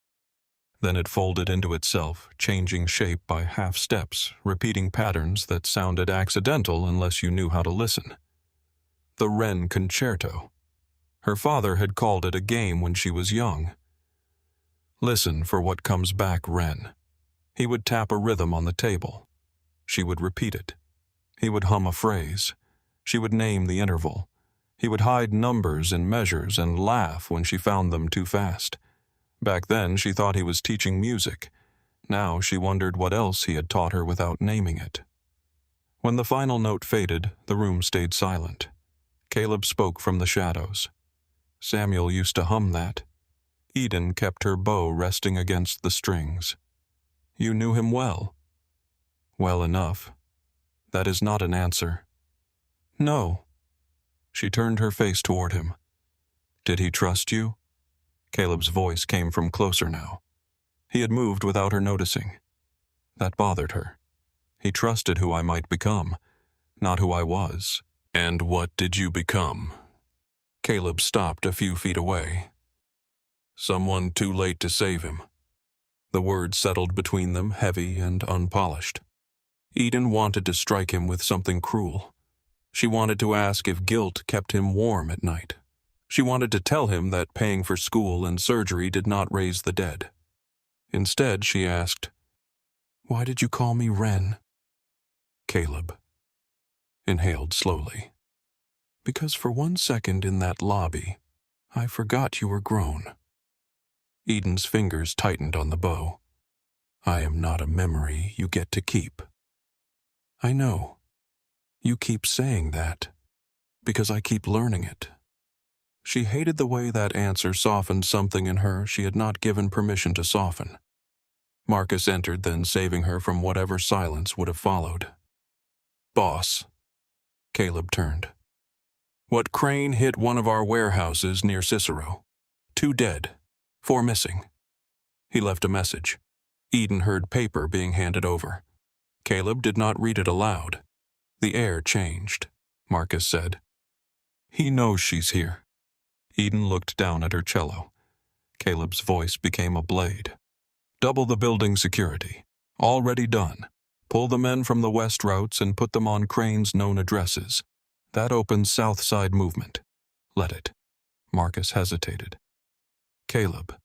Speaker 1: Then it folded into itself, changing shape by half steps, repeating patterns that sounded accidental unless you knew how to listen. The Wren Concerto. Her father had called it a game when she was young. Listen for what comes back, Wren. He would tap a rhythm on the table. She would repeat it. He would hum a phrase. She would name the interval. He would hide numbers and measures and laugh when she found them too fast. Back then, she thought he was teaching music. Now she wondered what else he had taught her without naming it. When the final note faded, the room stayed silent. Caleb spoke from the shadows. Samuel used to hum that. Eden kept her bow resting against the strings. You knew him well. Well enough. That is not an answer. No. She turned her face toward him. Did he trust you? Caleb's voice came from closer now. He had moved without her noticing. That bothered her. He trusted who I might become, not who I was. And what did you become? Caleb stopped a few feet away. Someone too late to save him. The words settled between them, heavy and unpolished. Eden wanted to strike him with something cruel. She wanted to ask if guilt kept him warm at night. She wanted to tell him that paying for school and surgery did not raise the dead. Instead, she asked, "Why did you call me Wren?" Caleb inhaled slowly. Because for 1 second in that lobby, I forgot you were grown. Eden's fingers tightened on the bow. I am not a memory you get to keep. I know. You keep saying that, because I keep learning it. She hated the way that answer softened something in her she had not given permission to soften. Marcus entered, then saving her from whatever silence would have followed. Boss. Caleb turned. What crane hit one of our warehouses near Cicero? 2 dead, 4 missing. He left a message. Eden heard paper being handed over. Caleb did not read it aloud. The air changed, Marcus said. He knows she's here. Eden looked down at her cello. Caleb's voice became a blade. Double the building security. Already done. Pull the men from the west routes and put them on cranes' known addresses. That opens south side movement. Let it. Marcus hesitated. Caleb.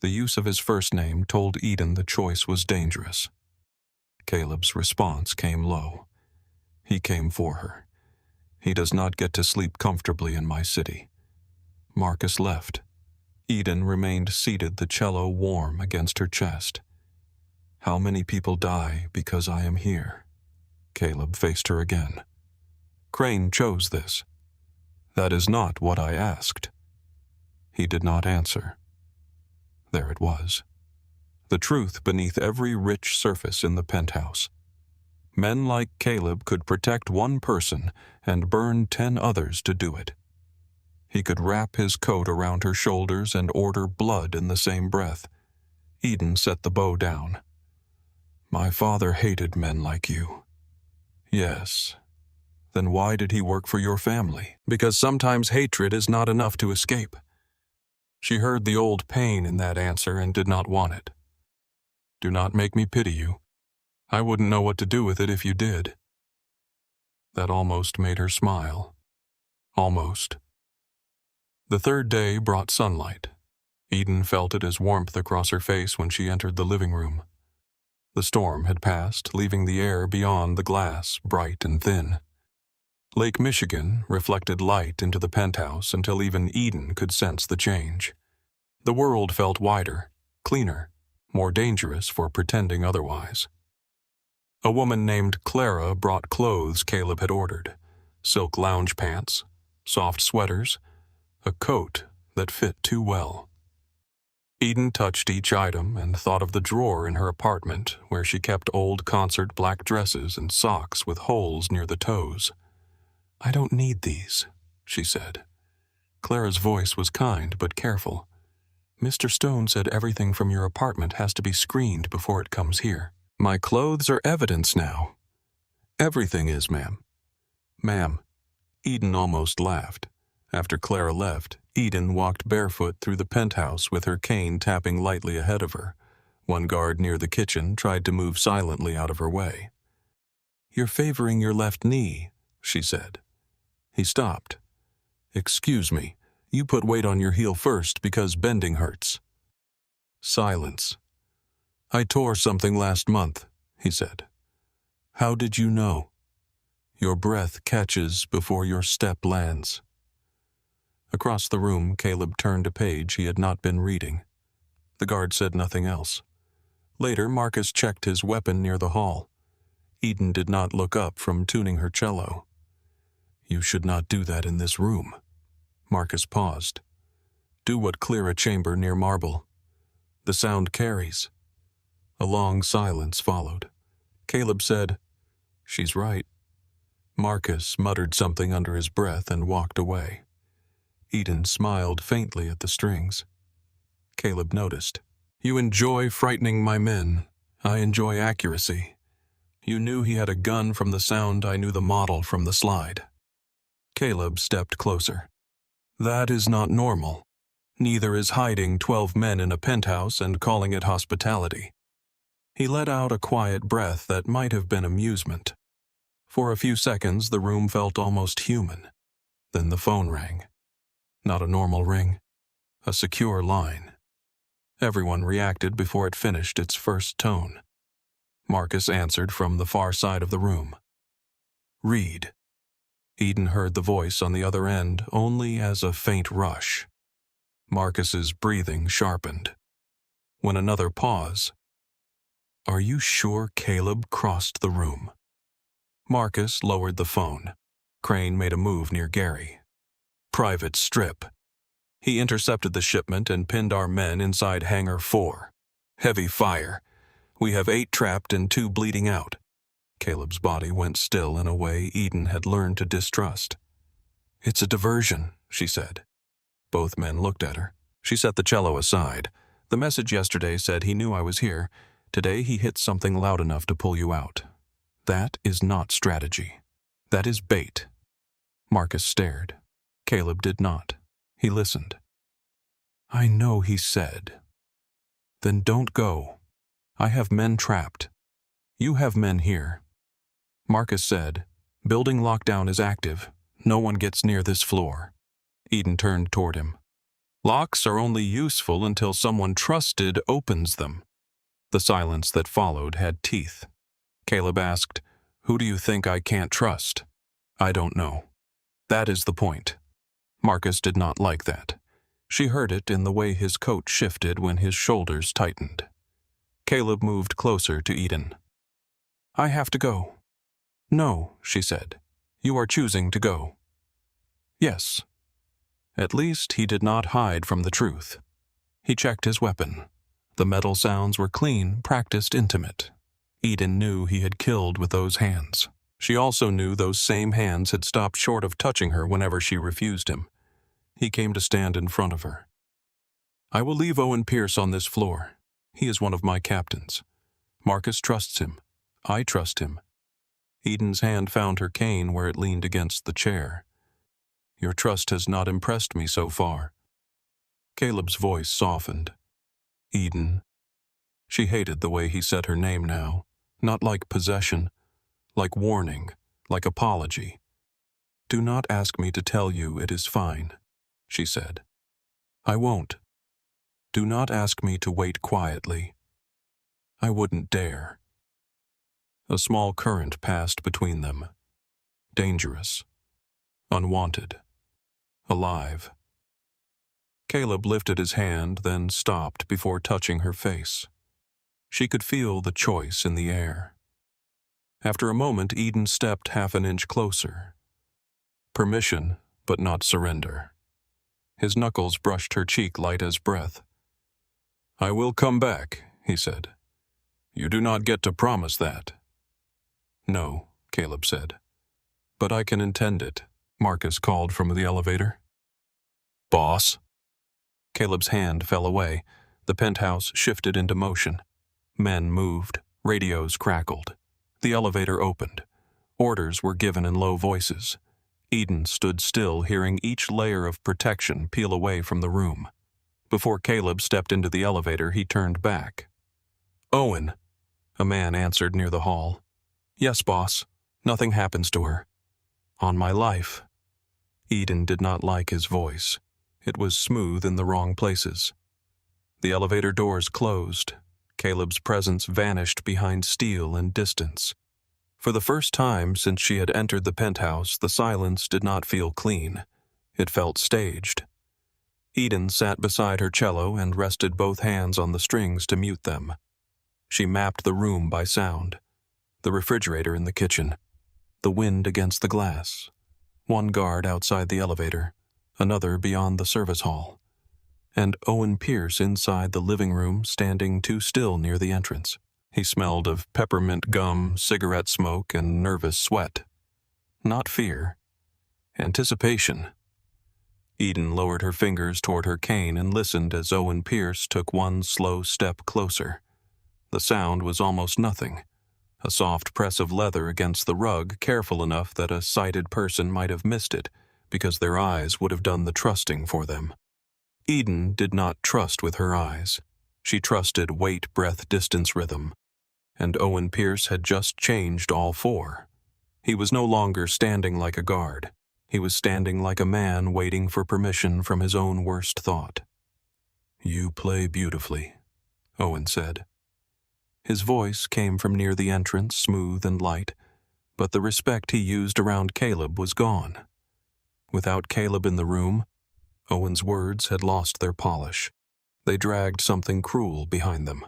Speaker 1: The use of his first name told Eden the choice was dangerous. Caleb's response came low. He came for her. He does not get to sleep comfortably in my city. Marcus left. Eden remained seated, the cello warm against her chest. How many people die because I am here? Caleb faced her again. Crane chose this. That is not what I asked. He did not answer. There it was. The truth beneath every rich surface in the penthouse. Men like Caleb could protect one person and burn 10 others to do it. He could wrap his coat around her shoulders and order blood in the same breath. Eden set the bow down. My father hated men like you. Yes. Then why did he work for your family? Because sometimes hatred is not enough to escape. She heard the old pain in that answer and did not want it. Do not make me pity you. I wouldn't know what to do with it if you did. That almost made her smile. Almost. The third day brought sunlight. Eden felt it as warmth across her face when she entered the living room. The storm had passed, leaving the air beyond the glass bright and thin. Lake Michigan reflected light into the penthouse until even Eden could sense the change. The world felt wider, cleaner, more dangerous for pretending otherwise. A woman named Clara brought clothes Caleb had ordered. Silk lounge pants, soft sweaters, a coat that fit too well. Eden touched each item and thought of the drawer in her apartment where she kept old concert black dresses and socks with holes near the toes. I don't need these, she said. Clara's voice was kind but careful. Mr. Stone said everything from your apartment has to be screened before it comes here. My clothes are evidence now. Everything is, ma'am. Ma'am. Eden almost laughed. After Clara left, Eden walked barefoot through the penthouse with her cane tapping lightly ahead of her. One guard near the kitchen tried to move silently out of her way. "You're favoring your left knee," she said. He stopped. "Excuse me, you put weight on your heel first because bending hurts." Silence. "I tore something last month," he said. "How did you know?" "Your breath catches before your step lands." Across the room, Caleb turned a page he had not been reading. The guard said nothing else. Later, Marcus checked his weapon near the hall. Eden did not look up from tuning her cello. "You should not do that in this room." Marcus paused. "Do what clear a chamber near marble. The sound carries." A long silence followed. Caleb said, "She's right." Marcus muttered something under his breath and walked away. Eden smiled faintly at the strings. Caleb noticed. "You enjoy frightening my men. I enjoy accuracy. You knew he had a gun from the sound. I knew the model from the slide." Caleb stepped closer. "That is not normal. Neither is hiding 12 men in a penthouse and calling it hospitality." He let out a quiet breath that might have been amusement. For a few seconds, the room felt almost human. Then the phone rang. Not a normal ring. A secure line. Everyone reacted before it finished its first tone. Marcus answered from the far side of the room. "Read." Eden heard the voice on the other end only as a faint rush. Marcus's breathing sharpened. When another pause. "Are you sure Caleb crossed the room?" Marcus lowered the phone. Crane made a move near Gary. "Private strip." He intercepted the shipment and pinned our men inside Hangar 4. "Heavy fire. We have 8 trapped and 2 bleeding out." Caleb's body went still in a way Eden had learned to distrust. "It's a diversion," she said. Both men looked at her. She set the cello aside. "The message yesterday said he knew I was here. Today he hit something loud enough to pull you out. That is not strategy. That is bait." Marcus stared. Caleb did not. He listened. "I know he said." "Then don't go. I have men trapped. You have men here." Marcus said, "Building lockdown is active. No one gets near this floor." Eden turned toward him. "Locks are only useful until someone trusted opens them." The silence that followed had teeth. Caleb asked, "Who do you think I can't trust?" "I don't know." "That is the point." Marcus did not like that. She heard it in the way his coat shifted when his shoulders tightened. Caleb moved closer to Eden. "I have to go." "No," she said. "You are choosing to go." "Yes." At least he did not hide from the truth. He checked his weapon. The metal sounds were clean, practiced, intimate. Eden knew he had killed with those hands. She also knew those same hands had stopped short of touching her whenever she refused him. He came to stand in front of her. "I will leave Owen Pierce on this floor. He is one of my captains. Marcus trusts him. I trust him." Eden's hand found her cane where it leaned against the chair. "Your trust has not impressed me so far." Caleb's voice softened. "Eden." She hated the way he said her name now, not like possession, like warning, like apology. "Do not ask me to tell you it is fine," she said. "I won't. Do not ask me to wait quietly. I wouldn't dare." A small current passed between them. Dangerous. Unwanted. Alive. Caleb lifted his hand, then stopped before touching her face. She could feel the choice in the air. After a moment, Eden stepped half an inch closer. Permission, but not surrender. His knuckles brushed her cheek light as breath. "I will come back," he said. "You do not get to promise that." "No," Caleb said. "But I can intend it," Marcus called from the elevator. "Boss?" Caleb's hand fell away. The penthouse shifted into motion. Men moved. Radios crackled. The elevator opened. Orders were given in low voices. Eden stood still, hearing each layer of protection peel away from the room. Before Caleb stepped into the elevator, he turned back. Owen, a man answered near the hall. Yes, boss. Nothing happens to her. On my life. Eden did not like his voice. It was smooth in the wrong places. The elevator doors closed. Caleb's presence vanished behind steel and distance. For the first time since she had entered the penthouse, the silence did not feel clean. It felt staged. Eden sat beside her cello and rested both hands on the strings to mute them. She mapped the room by sound. The refrigerator in the kitchen. The wind against the glass. One guard outside the elevator. Another beyond the service hall. And Owen Pierce inside the living room, standing too still near the entrance. He smelled of peppermint gum, cigarette smoke, and nervous sweat. Not fear. Anticipation. Eden lowered her fingers toward her cane and listened as Owen Pierce took one slow step closer. The sound was almost nothing. A soft press of leather against the rug, careful enough that a sighted person might have missed it, because their eyes would have done the trusting for them. Eden did not trust with her eyes. She trusted weight, breath, distance rhythm. And Owen Pierce had just changed all four. He was no longer standing like a guard. He was standing like a man waiting for permission from his own worst thought. You play beautifully, Owen said. His voice came from near the entrance, smooth and light, but the respect he used around Caleb was gone. Without Caleb in the room, Owen's words had lost their polish. They dragged something cruel behind them.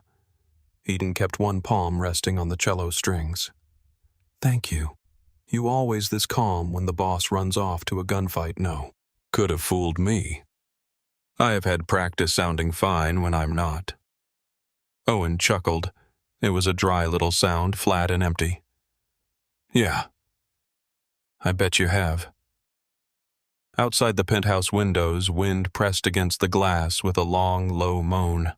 Speaker 1: Eden kept one palm resting on the cello strings. Thank you. You always this calm when the boss runs off to a gunfight, no. Could have fooled me. I have had practice sounding fine when I'm not. Owen chuckled. It was a dry little sound, flat and empty. Yeah. I bet you have. Outside the penthouse windows, wind pressed against the glass with a long, low moan.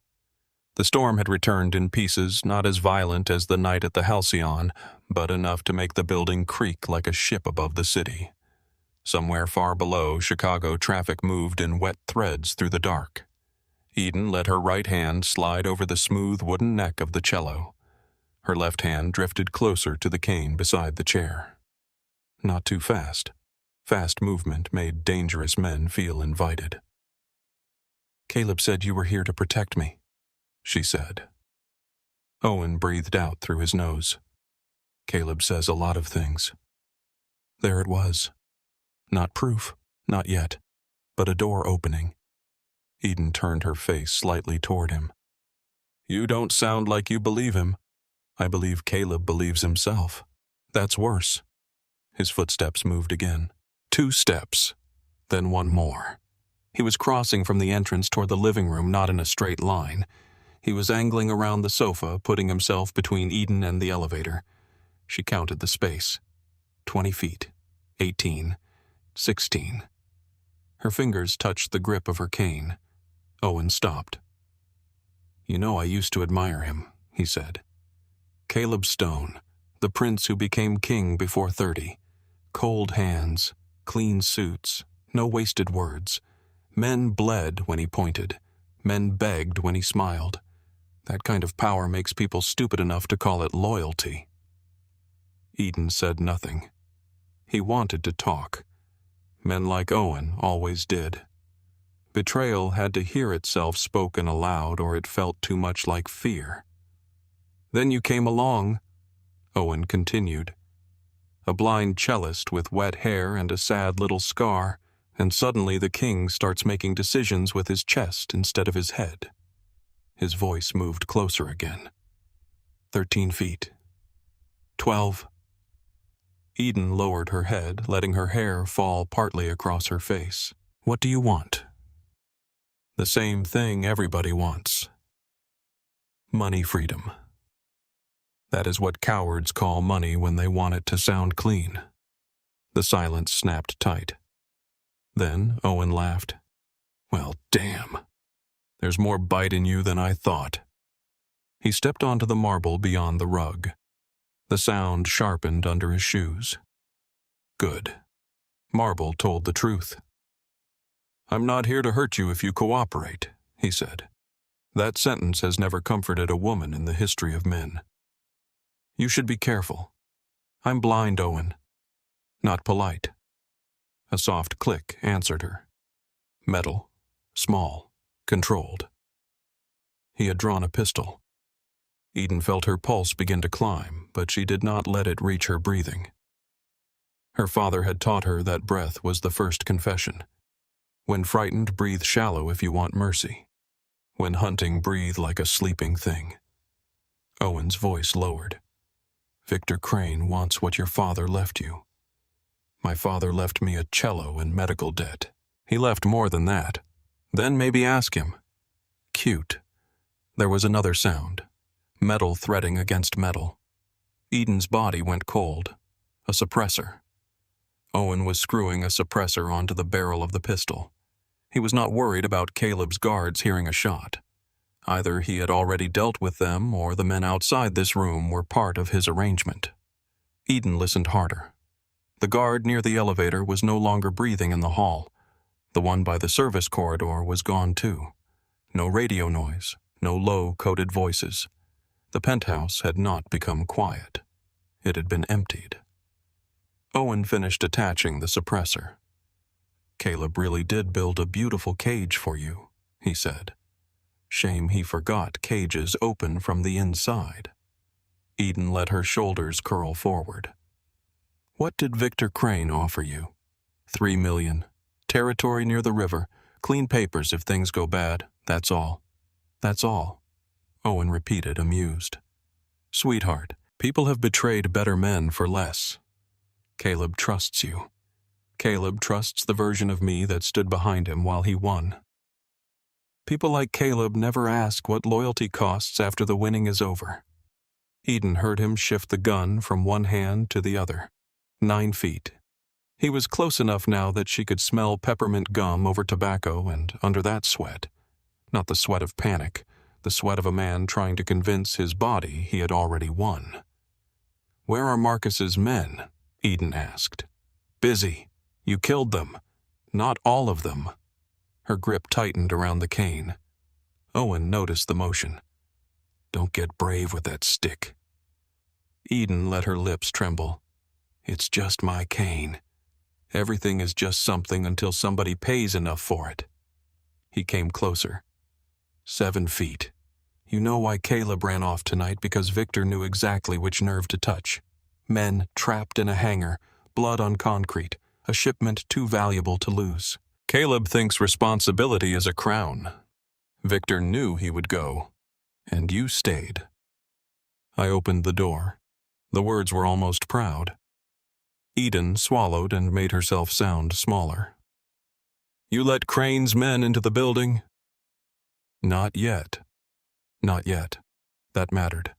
Speaker 1: The storm had returned in pieces, not as violent as the night at the Halcyon, but enough to make the building creak like a ship above the city. Somewhere far below, Chicago traffic moved in wet threads through the dark. Eden let her right hand slide over the smooth wooden neck of the cello. Her left hand drifted closer to the cane beside the chair. Not too fast. Fast movement made dangerous men feel invited. Caleb said you were here to protect me, she said. Owen breathed out through his nose. Caleb says a lot of things. There it was. Not proof, not yet, but a door opening. Eden turned her face slightly toward him. You don't sound like you believe him. I believe Caleb believes himself. That's worse. His footsteps moved again. 2 steps, then one more. He was crossing from the entrance toward the living room, not in a straight line. He was angling around the sofa, putting himself between Eden and the elevator. She counted the space. 20 feet. 18. 16. Her fingers touched the grip of her cane. Owen stopped. You know I used to admire him, he said. Caleb Stone, the prince who became king before 30. Cold hands, clean suits, no wasted words. Men bled when he pointed. Men begged when he smiled. That kind of power makes people stupid enough to call it loyalty. Eden said nothing. He wanted to talk. Men like Owen always did. Betrayal had to hear itself spoken aloud or it felt too much like fear. Then you came along, Owen continued. A blind cellist with wet hair and a sad little scar, and suddenly the king starts making decisions with his chest instead of his head. His voice moved closer again. 13 feet. 12. Eden lowered her head, letting her hair fall partly across her face. What do you want? The same thing everybody wants. Money freedom. That is what cowards call money when they want it to sound clean. The silence snapped tight. Then Owen laughed. Well, damn. There's more bite in you than I thought. He stepped onto the marble beyond the rug. The sound sharpened under his shoes. Good. Marble told the truth. I'm not here to hurt you if you cooperate, he said. That sentence has never comforted a woman in the history of men. You should be careful. I'm blind, Owen. Not polite. A soft click answered her. Metal, small, controlled. He had drawn a pistol. Eden felt her pulse begin to climb, but she did not let it reach her breathing. Her father had taught her that breath was the first confession. When frightened, breathe shallow if you want mercy. When hunting, breathe like a sleeping thing. Owen's voice lowered. Victor Crane wants what your father left you. My father left me a cello and medical debt. He left more than that. Then maybe ask him. Cute. There was another sound. Metal threading against metal. Eden's body went cold. A suppressor. Owen was screwing a suppressor onto the barrel of the pistol. He was not worried about Caleb's guards hearing a shot. Either he had already dealt with them or the men outside this room were part of his arrangement. Eden listened harder. The guard near the elevator was no longer breathing in the hall. The one by the service corridor was gone too. No radio noise, no low-coded voices. The penthouse had not become quiet. It had been emptied. Owen finished attaching the suppressor. Caleb really did build a beautiful cage for you, he said. Shame he forgot cages open from the inside. Eden let her shoulders curl forward. What did Victor Crane offer you? 3 million. Territory near the river. Clean papers if things go bad. That's all. That's all. Owen repeated, amused. Sweetheart, people have betrayed better men for less. Caleb trusts you. Caleb trusts the version of me that stood behind him while he won. People like Caleb never ask what loyalty costs after the winning is over. Eden heard him shift the gun from one hand to the other. 9 feet. He was close enough now that she could smell peppermint gum over tobacco, and under that sweat, not the sweat of panic, the sweat of a man trying to convince his body he had already won. Where are Marcus's men? Eden asked. Busy. You killed them. Not all of them. Her grip tightened around the cane. Owen noticed the motion. Don't get brave with that stick. Eden let her lips tremble. It's just my cane. Everything is just something until somebody pays enough for it. He came closer. 7 feet. You know why Caleb ran off tonight, because Victor knew exactly which nerve to touch. Men trapped in a hangar, blood on concrete, a shipment too valuable to lose. Caleb thinks responsibility is a crown. Victor knew he would go, and you stayed. I opened the door. The words were almost proud. Eden swallowed and made herself sound smaller. You let Crane's men into the building? Not yet. Not yet. That mattered.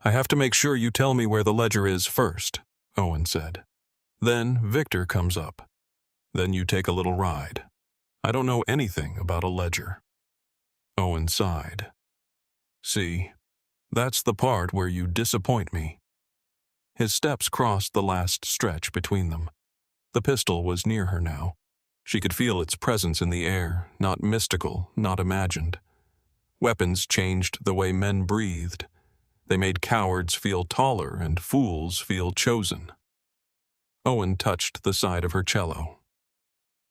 Speaker 1: I have to make sure you tell me where the ledger is first, Owen said. Then Victor comes up. Then you take a little ride. I don't know anything about a ledger. Owen sighed. See, that's the part where you disappoint me. His steps crossed the last stretch between them. The pistol was near her now. She could feel its presence in the air, not mystical, not imagined. Weapons changed the way men breathed. They made cowards feel taller and fools feel chosen. Owen touched the side of her cello.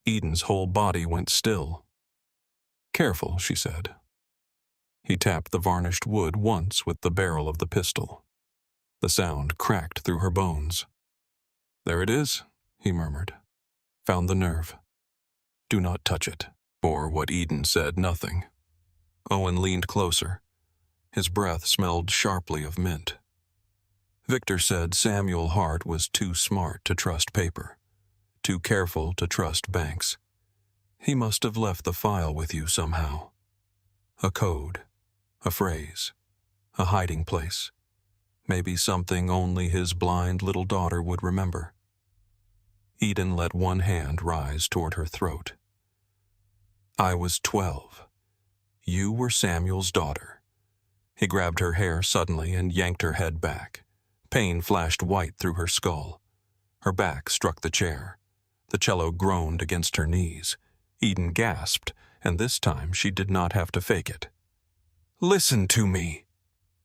Speaker 1: Eden's whole body went still. Careful, she said. He tapped the varnished wood once with the barrel of the pistol. The sound cracked through her bones. There it is, he murmured. Found the nerve. Do not touch it. Or what Eden said, nothing. Owen leaned closer. His breath smelled sharply of mint. Victor said Samuel Hart was too smart to trust paper, too careful to trust banks. He must have left the file with you somehow. A code, a phrase, a hiding place. Maybe something only his blind little daughter would remember. Eden let one hand rise toward her throat. I was 12. You were Samuel's daughter. He grabbed her hair suddenly and yanked her head back. Pain flashed white through her skull. Her back struck the chair. The cello groaned against her knees. Eden gasped, and this time she did not have to fake it. Listen to me,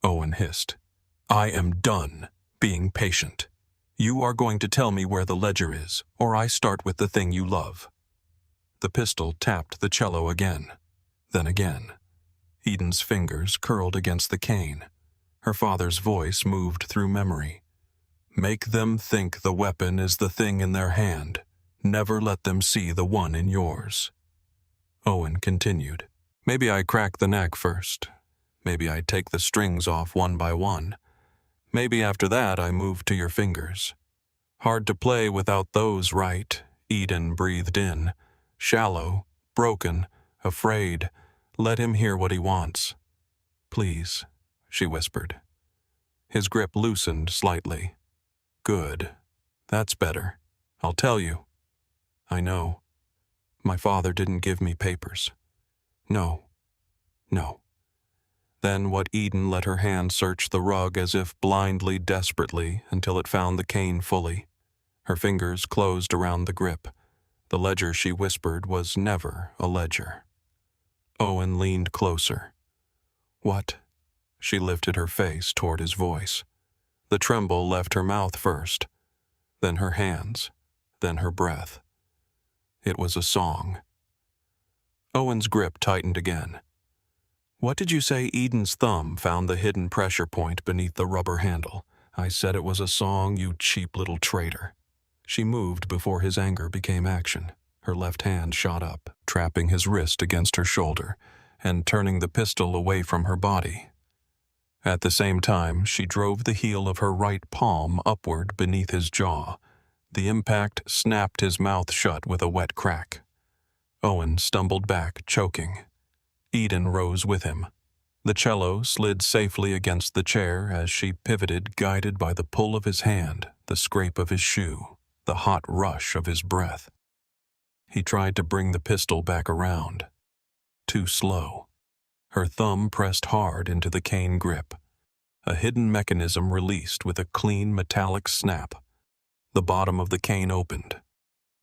Speaker 1: Owen hissed. I am done being patient. You are going to tell me where the ledger is, or I start with the thing you love. The pistol tapped the cello again, then again. Eden's fingers curled against the cane. Her father's voice moved through memory. Make them think the weapon is the thing in their hand. Never let them see the one in yours. Owen continued. Maybe I crack the neck first. Maybe I take the strings off one by one. Maybe after that I move to your fingers. Hard to play without those, right? Eden breathed in. Shallow, broken, afraid. Let him hear what he wants. Please, she whispered. His grip loosened slightly. Good. That's better. I'll tell you. I know. My father didn't give me papers. No. Then what Eden let her hand search the rug as if blindly, desperately, until it found the cane fully. Her fingers closed around the grip. The ledger, she whispered, was never a ledger. Owen leaned closer. What? She lifted her face toward his voice. The tremble left her mouth first, then her hands, then her breath. It was a song. Owen's grip tightened again. What did you say Eden's thumb found the hidden pressure point beneath the rubber handle? I said it was a song, you cheap little traitor. She moved before his anger became action. Her left hand shot up, trapping his wrist against her shoulder and turning the pistol away from her body. At the same time, she drove the heel of her right palm upward beneath his jaw. The impact snapped his mouth shut with a wet crack. Owen stumbled back, choking. Eden rose with him. The cello slid safely against the chair as she pivoted, guided by the pull of his hand, the scrape of his shoe, the hot rush of his breath. He tried to bring the pistol back around. Too slow. Her thumb pressed hard into the cane grip. A hidden mechanism released with a clean metallic snap. The bottom of the cane opened.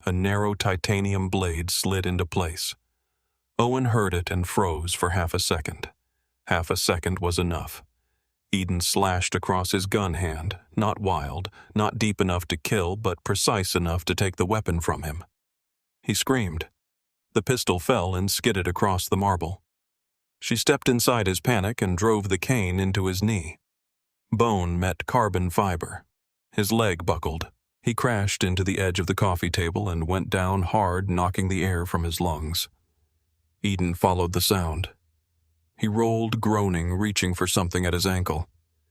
Speaker 1: A narrow titanium blade slid into place. Owen heard it and froze for half a second. Half a second was enough. Eden slashed across his gun hand, not wild, not deep enough to kill, but precise enough to take the weapon from him. He screamed. The pistol fell and skidded across the marble. She stepped inside his panic and drove the cane into his knee. Bone met carbon fiber. His leg buckled. He crashed into the edge of the coffee table and went down hard, knocking the air from his lungs. Eden followed the sound. He rolled, groaning, reaching for something at his ankle.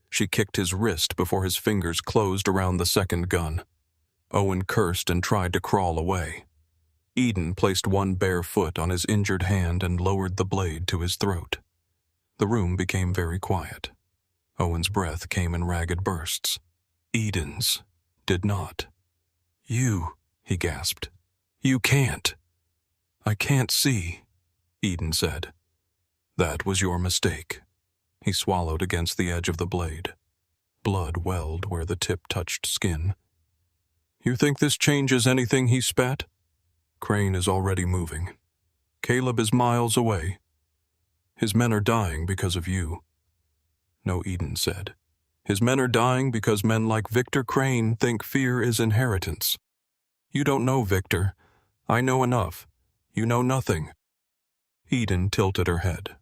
Speaker 1: She kicked his wrist before his fingers closed around the second gun. Owen cursed and tried to crawl away. Eden placed one bare foot on his injured hand and lowered the blade to his throat. The room became very quiet. Owen's breath came in ragged bursts. Eden's did not. You, he gasped. You can't. I can't see, Eden said. That was your mistake. He swallowed against the edge of the blade. Blood welled where the tip touched skin. You think this changes anything, he spat? Crane is already moving. Caleb is miles away. His men are dying because of you. No, Eden said. His men are dying because men like Victor Crane think fear is inheritance. You don't know Victor. I know enough. You know nothing. Eden tilted her head.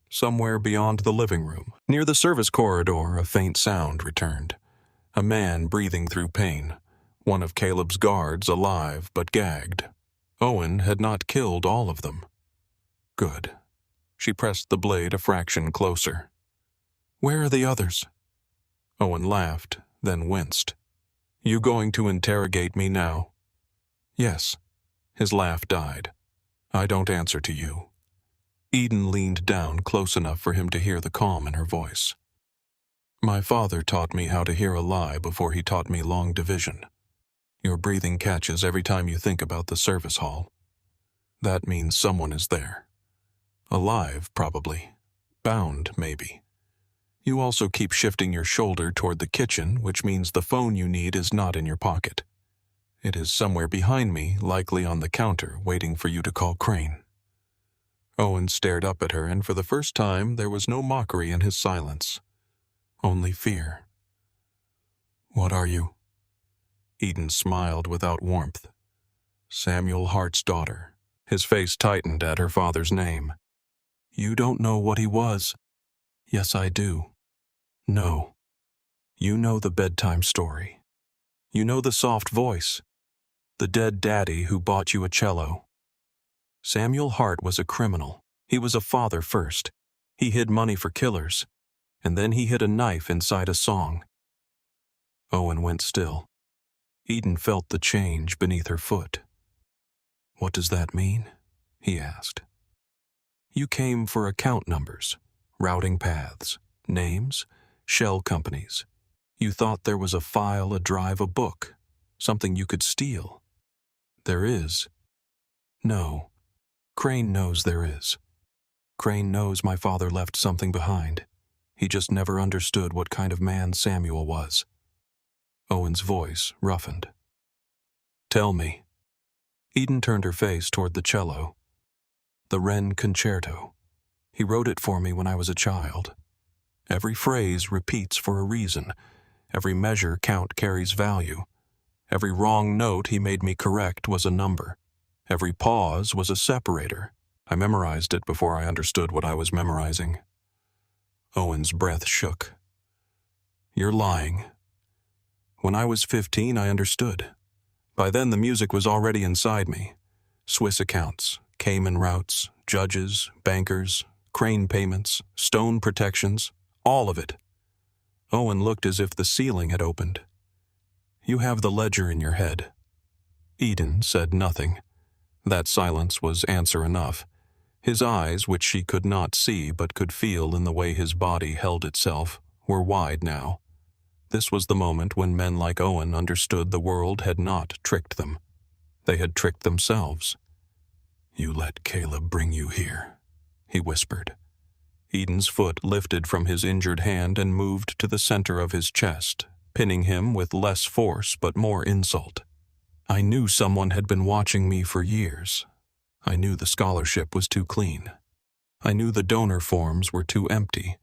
Speaker 1: Somewhere beyond the living room, near the service corridor, a faint sound returned. A man breathing through pain. One of Caleb's guards alive but gagged. Owen had not killed all of them. Good. She pressed the blade a fraction closer. Where are the others? Owen laughed, then winced. You going to interrogate me now? Yes. His laugh died. I don't answer to you. Eden leaned down close enough for him to hear the calm in her voice. My father taught me how to hear a lie before he taught me long division. Your breathing catches every time you think about the service hall. That means someone is there. Alive, probably. Bound, maybe. You also keep shifting your shoulder toward the kitchen, which means the phone you need is not in your pocket. It is somewhere behind me, likely on the counter, waiting for you to call Crane. Owen stared up at her, and for the first time there was no mockery in his silence. Only fear. "What are you?" Eden smiled without warmth. "Samuel Hart's daughter." His face tightened at her father's name. "You don't know what he was." "Yes, I do." "No. You know the bedtime story. You know the soft voice. The dead daddy who bought you a cello. Samuel Hart was a criminal. He was a father first. He hid money for killers, and then he hid a knife inside a song." Owen went still. Eden felt the change beneath her foot. "What does that mean?" he asked. "You came for account numbers, routing paths, names, shell companies. You thought there was a file, a drive, a book, something you could steal. There is. No. Crane knows there is. Crane knows my father left something behind. He just never understood what kind of man Samuel was." Owen's voice roughened. "Tell me." Eden turned her face toward the cello. "The Wren Concerto. He wrote it for me when I was a child. Every phrase repeats for a reason. Every measure count carries value. Every wrong note he made me correct was a number. Every pause was a separator. I memorized it before I understood what I was memorizing." Owen's breath shook. "You're lying. When I was 15, I understood. By then, the music was already inside me. Swiss accounts, Cayman routes, judges, bankers, Crane payments, stone protections, all of it." Owen looked as if the ceiling had opened. "You have the ledger in your head." Eden said nothing. That silence was answer enough. His eyes, which she could not see but could feel in the way his body held itself, were wide now. This was the moment when men like Owen understood the world had not tricked them. They had tricked themselves. "You let Caleb bring you here," he whispered. Eden's foot lifted from his injured hand and moved to the center of his chest, pinning him with less force but more insult. "I knew someone had been watching me for years. I knew the scholarship was too clean. I knew the donor forms were too empty.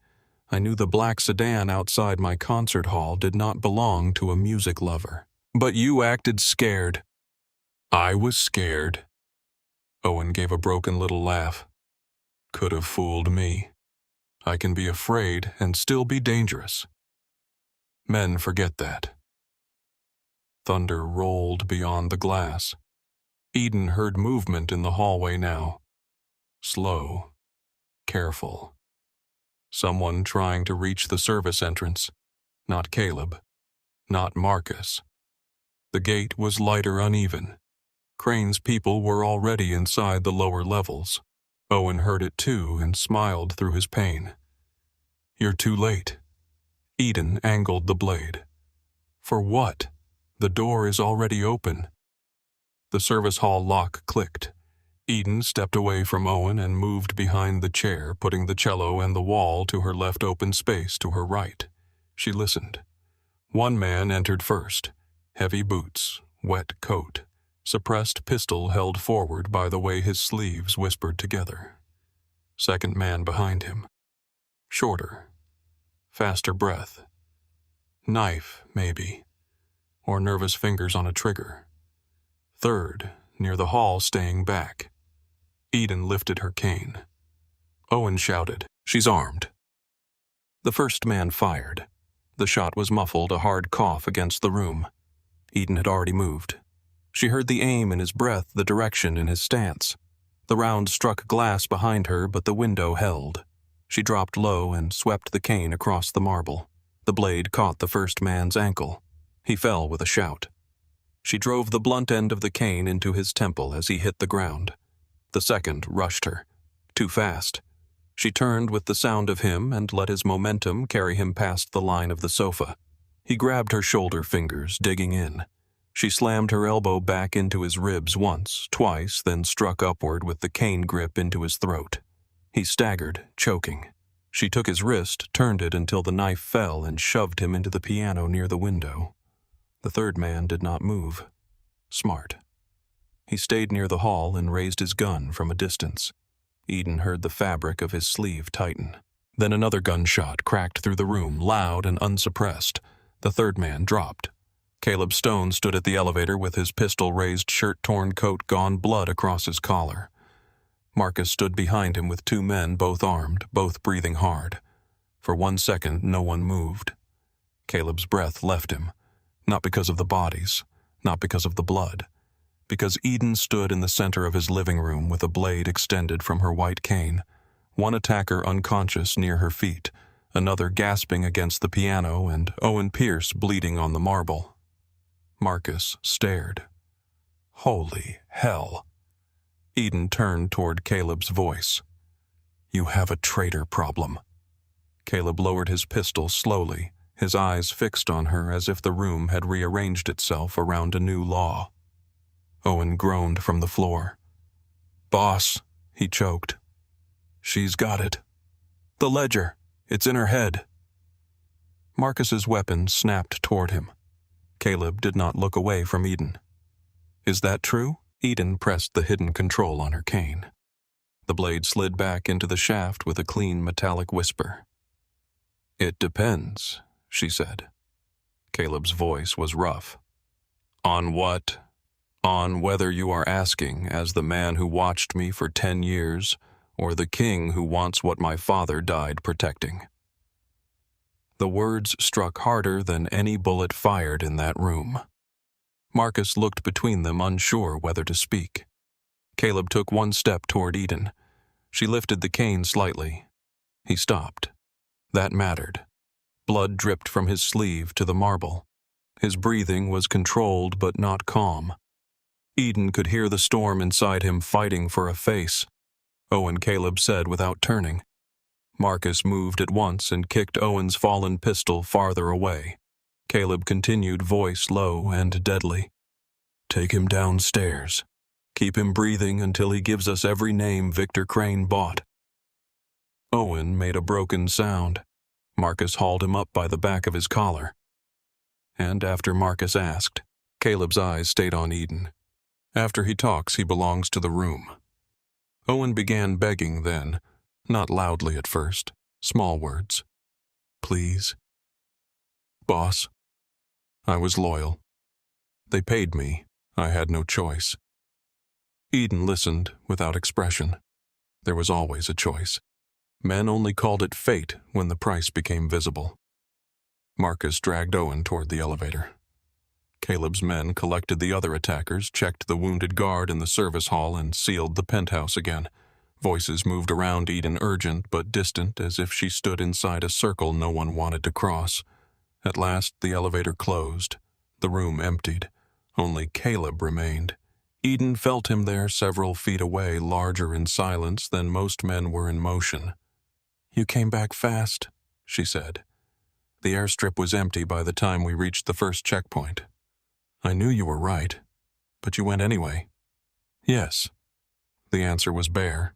Speaker 1: I knew the black sedan outside my concert hall did not belong to a music lover. But you acted scared." "I was scared." Owen gave a broken little laugh. "Could have fooled me. I can be afraid and still be dangerous. Men forget that." Thunder rolled beyond the glass. Eden heard movement in the hallway now. Slow, careful. Someone trying to reach the service entrance. Not Caleb. Not Marcus. The gate was lighter uneven. Crane's people were already inside the lower levels. Owen heard it too and smiled through his pain. "You're too late." Eden angled the blade. "For what? The door is already open." The service hall lock clicked. Eden stepped away from Owen and moved behind the chair, putting the cello and the wall to her left open space to her right. She listened. One man entered first. Heavy boots, wet coat, suppressed pistol held forward by the way his sleeves whispered together. Second man behind him. Shorter. Faster breath. Knife, maybe. Or nervous fingers on a trigger. Third, near the hall, staying back. Eden lifted her cane. Owen shouted, "She's armed." The first man fired. The shot was muffled, a hard cough against the room. Eden had already moved. She heard the aim in his breath, the direction in his stance. The round struck glass behind her, but the window held. She dropped low and swept the cane across the marble. The blade caught the first man's ankle. He fell with a shout. She drove the blunt end of the cane into his temple as he hit the ground. The second rushed her. Too fast. She turned with the sound of him and let his momentum carry him past the line of the sofa. He grabbed her shoulder fingers, digging in. She slammed her elbow back into his ribs once, twice, then struck upward with the cane grip into his throat. He staggered, choking. She took his wrist, turned it until the knife fell, and shoved him into the piano near the window. The third man did not move. Smart. He stayed near the hall and raised his gun from a distance. Eden heard the fabric of his sleeve tighten. Then another gunshot cracked through the room, loud and unsuppressed. The third man dropped. Caleb Stone stood at the elevator with his pistol-raised, shirt-torn coat gone blood across his collar. Marcus stood behind him with two men, both armed, both breathing hard. For 1 second, no one moved. Caleb's breath left him, not because of the bodies, not because of the blood, because Eden stood in the center of his living room with a blade extended from her white cane, one attacker unconscious near her feet, another gasping against the piano, and Owen Pierce bleeding on the marble. Marcus stared. Holy hell! Eden turned toward Caleb's voice. "You have a traitor problem." Caleb lowered his pistol slowly, his eyes fixed on her as if the room had rearranged itself around a new law. Owen groaned from the floor. "Boss," he choked. "She's got it. The ledger. It's in her head." Marcus's weapon snapped toward him. Caleb did not look away from Eden. "Is that true?" Eden pressed the hidden control on her cane. The blade slid back into the shaft with a clean metallic whisper. "It depends," she said. Caleb's voice was rough. "On what? On whether you are asking as the man who watched me for 10 years or the king who wants what my father died protecting." The words struck harder than any bullet fired in that room. Marcus looked between them, unsure whether to speak. Caleb took 1 step toward Eden. She lifted the cane slightly. He stopped. That mattered. Blood dripped from his sleeve to the marble. His breathing was controlled but not calm. Eden could hear the storm inside him fighting for a face. Owen Caleb said without turning. Marcus moved at once and kicked Owen's fallen pistol farther away. Caleb continued, voice low and deadly. "Take him downstairs. Keep him breathing until he gives us every name Victor Crane bought." Owen made a broken sound. Marcus hauled him up by the back of his collar. And after Marcus asked, Caleb's eyes stayed on Eden. After he talks, he belongs to the room. Owen began begging then, not loudly at first, small words. "Please. Boss. I was loyal. They paid me. I had no choice." Eden listened without expression. There was always a choice. Men only called it fate when the price became visible. Marcus dragged Owen toward the elevator. Caleb's men collected the other attackers, checked the wounded guard in the service hall, and sealed the penthouse again. Voices moved around Eden, urgent but distant, as if she stood inside a circle no one wanted to cross. At last, the elevator closed. The room emptied. Only Caleb remained. Eden felt him there several feet away, larger in silence than most men were in motion. "You came back fast," she said. "The airstrip was empty by the time we reached the first checkpoint. I knew you were right, but you went anyway." "Yes." The answer was bare.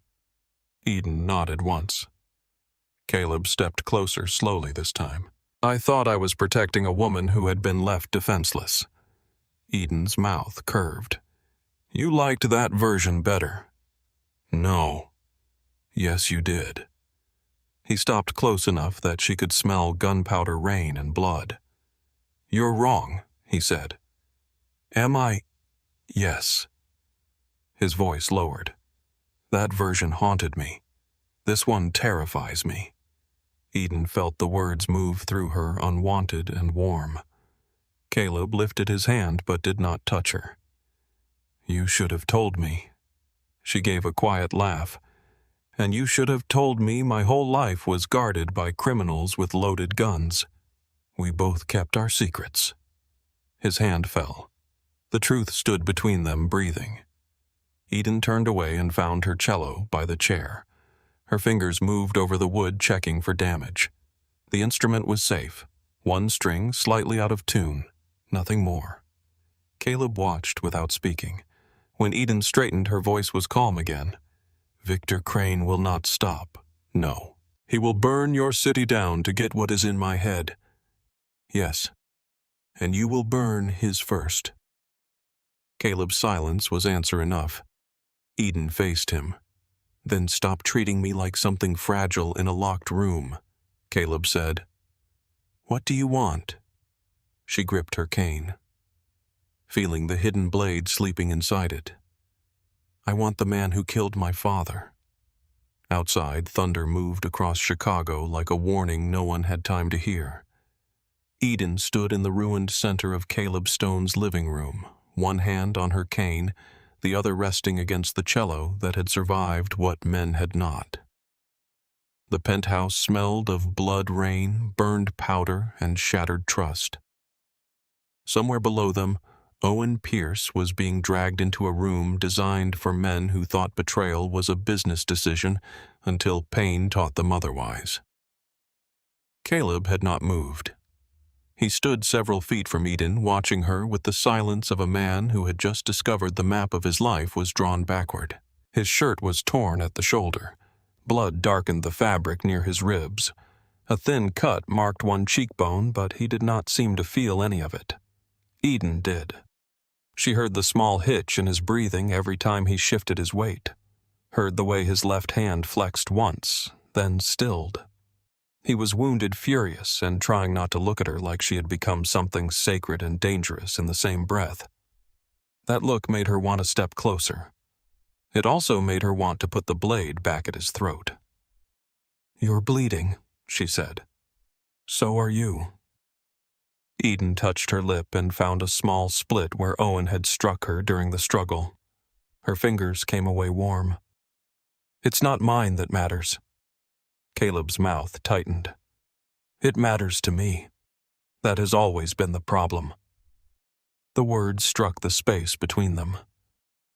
Speaker 1: Eden nodded once. Caleb stepped closer slowly this time. "I thought I was protecting a woman who had been left defenseless." Eden's mouth curved. "You liked that version better." "No." "Yes, you did." He stopped close enough that she could smell gunpowder rain and blood. "You're wrong," he said. "Am I?" "Yes." His voice lowered. "That version haunted me. This one terrifies me." Eden felt the words move through her, unwanted and warm. Caleb lifted his hand but did not touch her. "You should have told me." She gave a quiet laugh. "And you should have told me my whole life was guarded by criminals with loaded guns. We both kept our secrets." His hand fell. The truth stood between them, breathing. Eden turned away and found her cello by the chair. Her fingers moved over the wood, checking for damage. The instrument was safe. One string slightly out of tune. Nothing more. Caleb watched without speaking. When Eden straightened, her voice was calm again. "Victor Crane will not stop. No. He will burn your city down to get what is in my head." "Yes. And you will burn his first." Caleb's silence was answer enough. Eden faced him. Then stop treating me like something fragile in a locked room, Caleb said. What do you want? She gripped her cane, feeling the hidden blade sleeping inside it. I want the man who killed my father. Outside, thunder moved across Chicago like a warning no one had time to hear. Eden stood in the ruined center of Caleb Stone's living room, one hand on her cane, the other resting against the cello that had survived what men had not. The penthouse smelled of blood rain, burned powder, and shattered trust. Somewhere below them, Owen Pierce was being dragged into a room designed for men who thought betrayal was a business decision until pain taught them otherwise. Caleb had not moved. He stood several feet from Eden, watching her with the silence of a man who had just discovered the map of his life was drawn backward. His shirt was torn at the shoulder. Blood darkened the fabric near his ribs. A thin cut marked one cheekbone, but he did not seem to feel any of it. Eden did. She heard the small hitch in his breathing every time he shifted his weight, heard the way his left hand flexed once, then stilled. He was wounded furious and trying not to look at her like she had become something sacred and dangerous in the same breath. That look made her want to step closer. It also made her want to put the blade back at his throat. You're bleeding, she said. So are you. Eden touched her lip and found a small split where Owen had struck her during the struggle. Her fingers came away warm. It's not mine that matters. Caleb's mouth tightened. It matters to me. That has always been the problem. The words struck the space between them.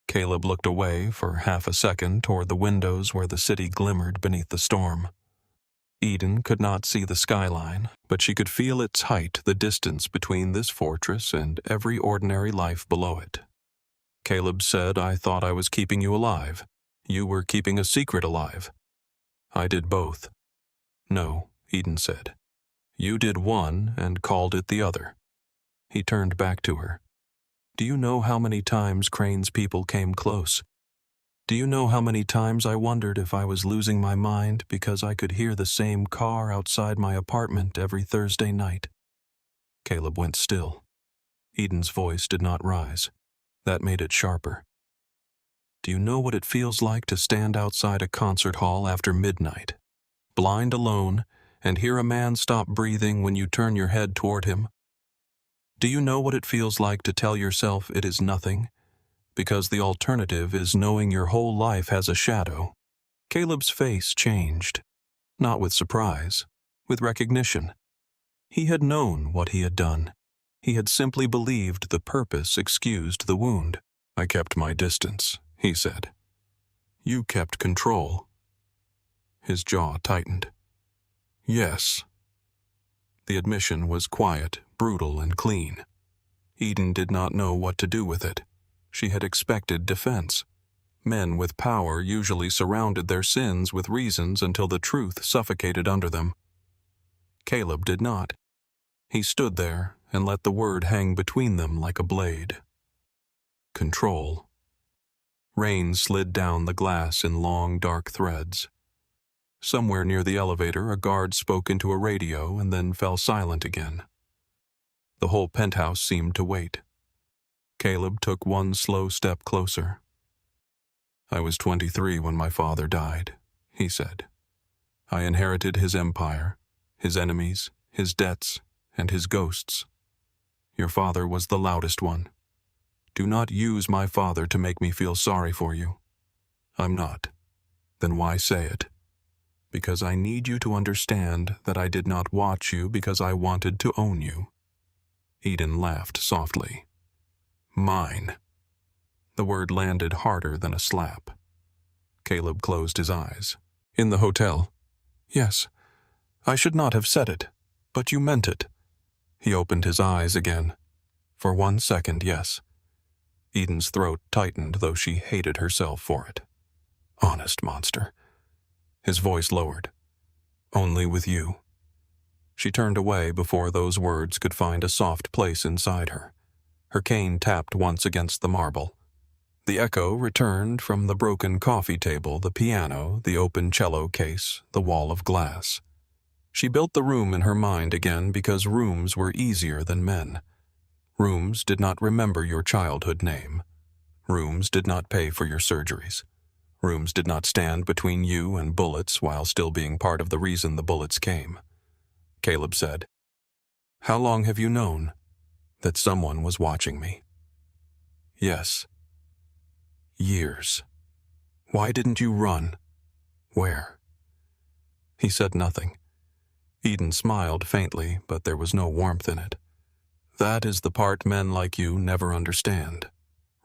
Speaker 1: Caleb looked away for half a second toward the windows where the city glimmered beneath the storm. Eden could not see the skyline, but she could feel its height, the distance between this fortress and every ordinary life below it. Caleb said, I thought I was keeping you alive. You were keeping a secret alive. I did both. No, Eden said. You did one and called it the other. He turned back to her. Do you know how many times Crane's people came close? Do you know how many times I wondered if I was losing my mind because I could hear the same car outside my apartment every Thursday night? Caleb went still. Eden's voice did not rise. That made it sharper. Do you know what it feels like to stand outside a concert hall after midnight, blind alone, and hear a man stop breathing when you turn your head toward him? Do you know what it feels like to tell yourself it is nothing, because the alternative is knowing your whole life has a shadow? Caleb's face changed, not with surprise, with recognition. He had known what he had done. He had simply believed the purpose excused the wound. I kept my distance, he said. You kept control. His jaw tightened. Yes. The admission was quiet, brutal, and clean. Eden did not know what to do with it. She had expected defense. Men with power usually surrounded their sins with reasons until the truth suffocated under them. Caleb did not. He stood there and let the word hang between them like a blade. Control. Rain slid down the glass in long, dark threads. Somewhere near the elevator, a guard spoke into a radio and then fell silent again. The whole penthouse seemed to wait. Caleb took one slow step closer. I was 23 when my father died, he said. I inherited his empire, his enemies, his debts, and his ghosts. Your father was the loudest one. Do not use my father to make me feel sorry for you. I'm not. Then why say it? Because I need you to understand that I did not watch you because I wanted to own you. Eden laughed softly. Mine. The word landed harder than a slap. Caleb closed his eyes. In the hotel. Yes. I should not have said it, but you meant it. He opened his eyes again. For 1 second, yes. Eden's throat tightened, though she hated herself for it. Honest monster. His voice lowered. Only with you. She turned away before those words could find a soft place inside her. Her cane tapped once against the marble. The echo returned from the broken coffee table, the piano, the open cello case, the wall of glass. She built the room in her mind again because rooms were easier than men. Rooms did not remember your childhood name. Rooms did not pay for your surgeries. Rooms did not stand between you and bullets while still being part of the reason the bullets came. Caleb said, "How long have you known that someone was watching me?" "Yes." "Years. Why didn't you run?" "Where?" He said nothing. Eden smiled faintly, but there was no warmth in it. "That is the part men like you never understand.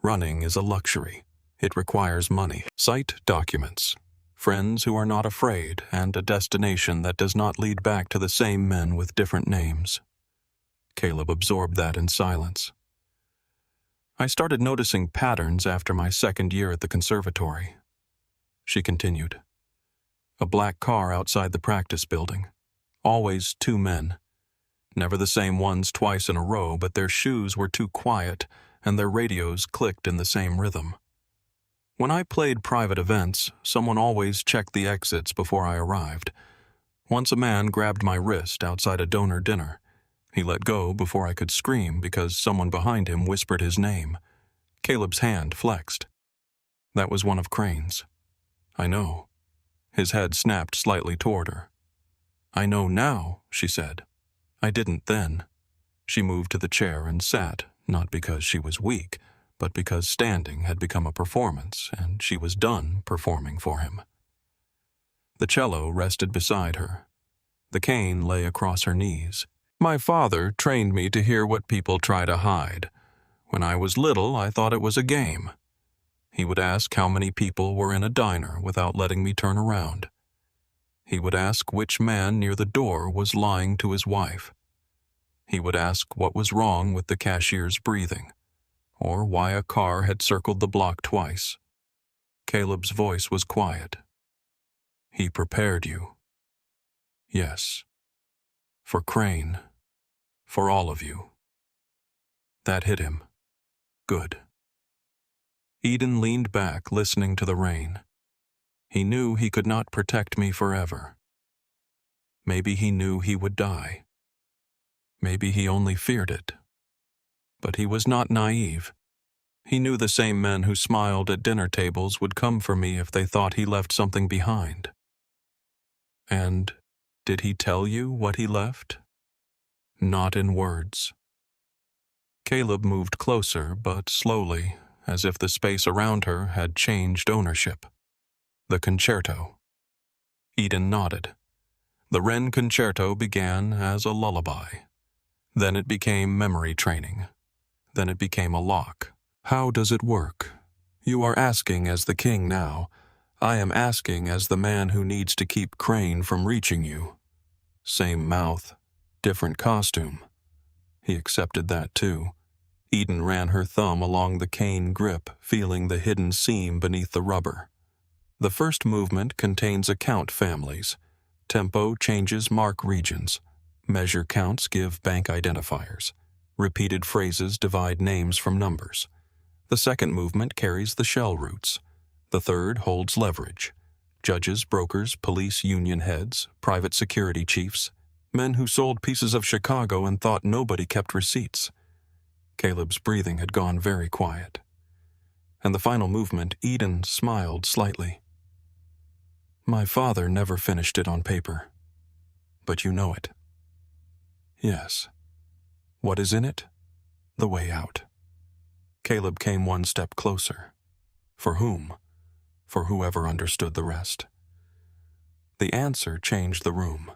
Speaker 1: Running is a luxury. It requires money, sight documents, friends who are not afraid, and a destination that does not lead back to the same men with different names." Caleb absorbed that in silence. "I started noticing patterns after my second year at the conservatory." She continued. "A black car outside the practice building. Always two men. Never the same ones twice in a row, but their shoes were too quiet and their radios clicked in the same rhythm. When I played private events, someone always checked the exits before I arrived. Once a man grabbed my wrist outside a donor dinner. He let go before I could scream because someone behind him whispered his name. Caleb's hand flexed. That was one of Crane's. "I know." His head snapped slightly toward her. "I know now," she said. "I didn't then." She moved to the chair and sat, not because she was weak, but because standing had become a performance, and she was done performing for him. The cello rested beside her. The cane lay across her knees. "My father trained me to hear what people try to hide. When I was little, I thought it was a game. He would ask how many people were in a diner without letting me turn around. He would ask which man near the door was lying to his wife. He would ask what was wrong with the cashier's breathing, or why a car had circled the block twice." Caleb's voice was quiet. "He prepared you." "Yes. For Crane. For all of you." That hit him. Good. Eden leaned back, listening to the rain. He knew he could not protect me forever. Maybe he knew he would die. Maybe he only feared it. But he was not naive. He knew the same men who smiled at dinner tables would come for me if they thought he left something behind. And did he tell you what he left? Not in words. Caleb moved closer, but slowly, as if the space around her had changed ownership. "The concerto." Eden nodded. The Wren concerto began as a lullaby. Then it became memory training. Then it became a lock. "How does it work? You are asking as the king now. I am asking as the man who needs to keep Crane from reaching you." Same mouth, different costume. He accepted that too. Eden ran her thumb along the cane grip, feeling the hidden seam beneath the rubber. The first movement contains account families. Tempo changes mark regions. Measure counts give bank identifiers. Repeated phrases divide names from numbers. The second movement carries the shell roots. The third holds leverage. Judges, brokers, police union heads, private security chiefs, men who sold pieces of Chicago and thought nobody kept receipts. Caleb's breathing had gone very quiet. And the final movement, Eden smiled slightly. "My father never finished it on paper. But you know it." "Yes." "What is in it?" "The way out." Caleb came one step closer. For whom? For whoever understood the rest. The answer changed the room.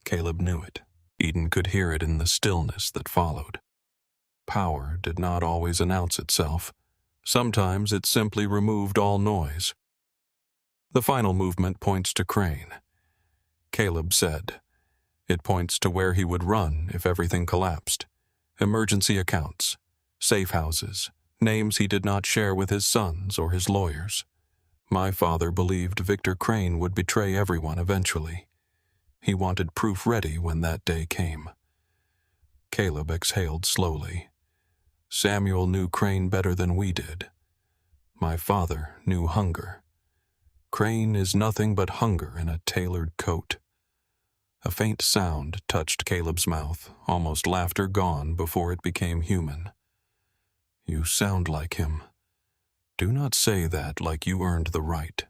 Speaker 1: Caleb knew it. Eden could hear it in the stillness that followed. Power did not always announce itself. Sometimes it simply removed all noise. The final movement points to Crane. Caleb said, "It points to where he would run if everything collapsed. Emergency accounts, safe houses, names he did not share with his sons or his lawyers. My father believed Victor Crane would betray everyone eventually. He wanted proof ready when that day came." Caleb exhaled slowly. Samuel knew Crane better than we did. My father knew hunger. Crane is nothing but hunger in a tailored coat. A faint sound touched Caleb's mouth, almost laughter gone before it became human. You sound like him. Do not say that like you earned the right.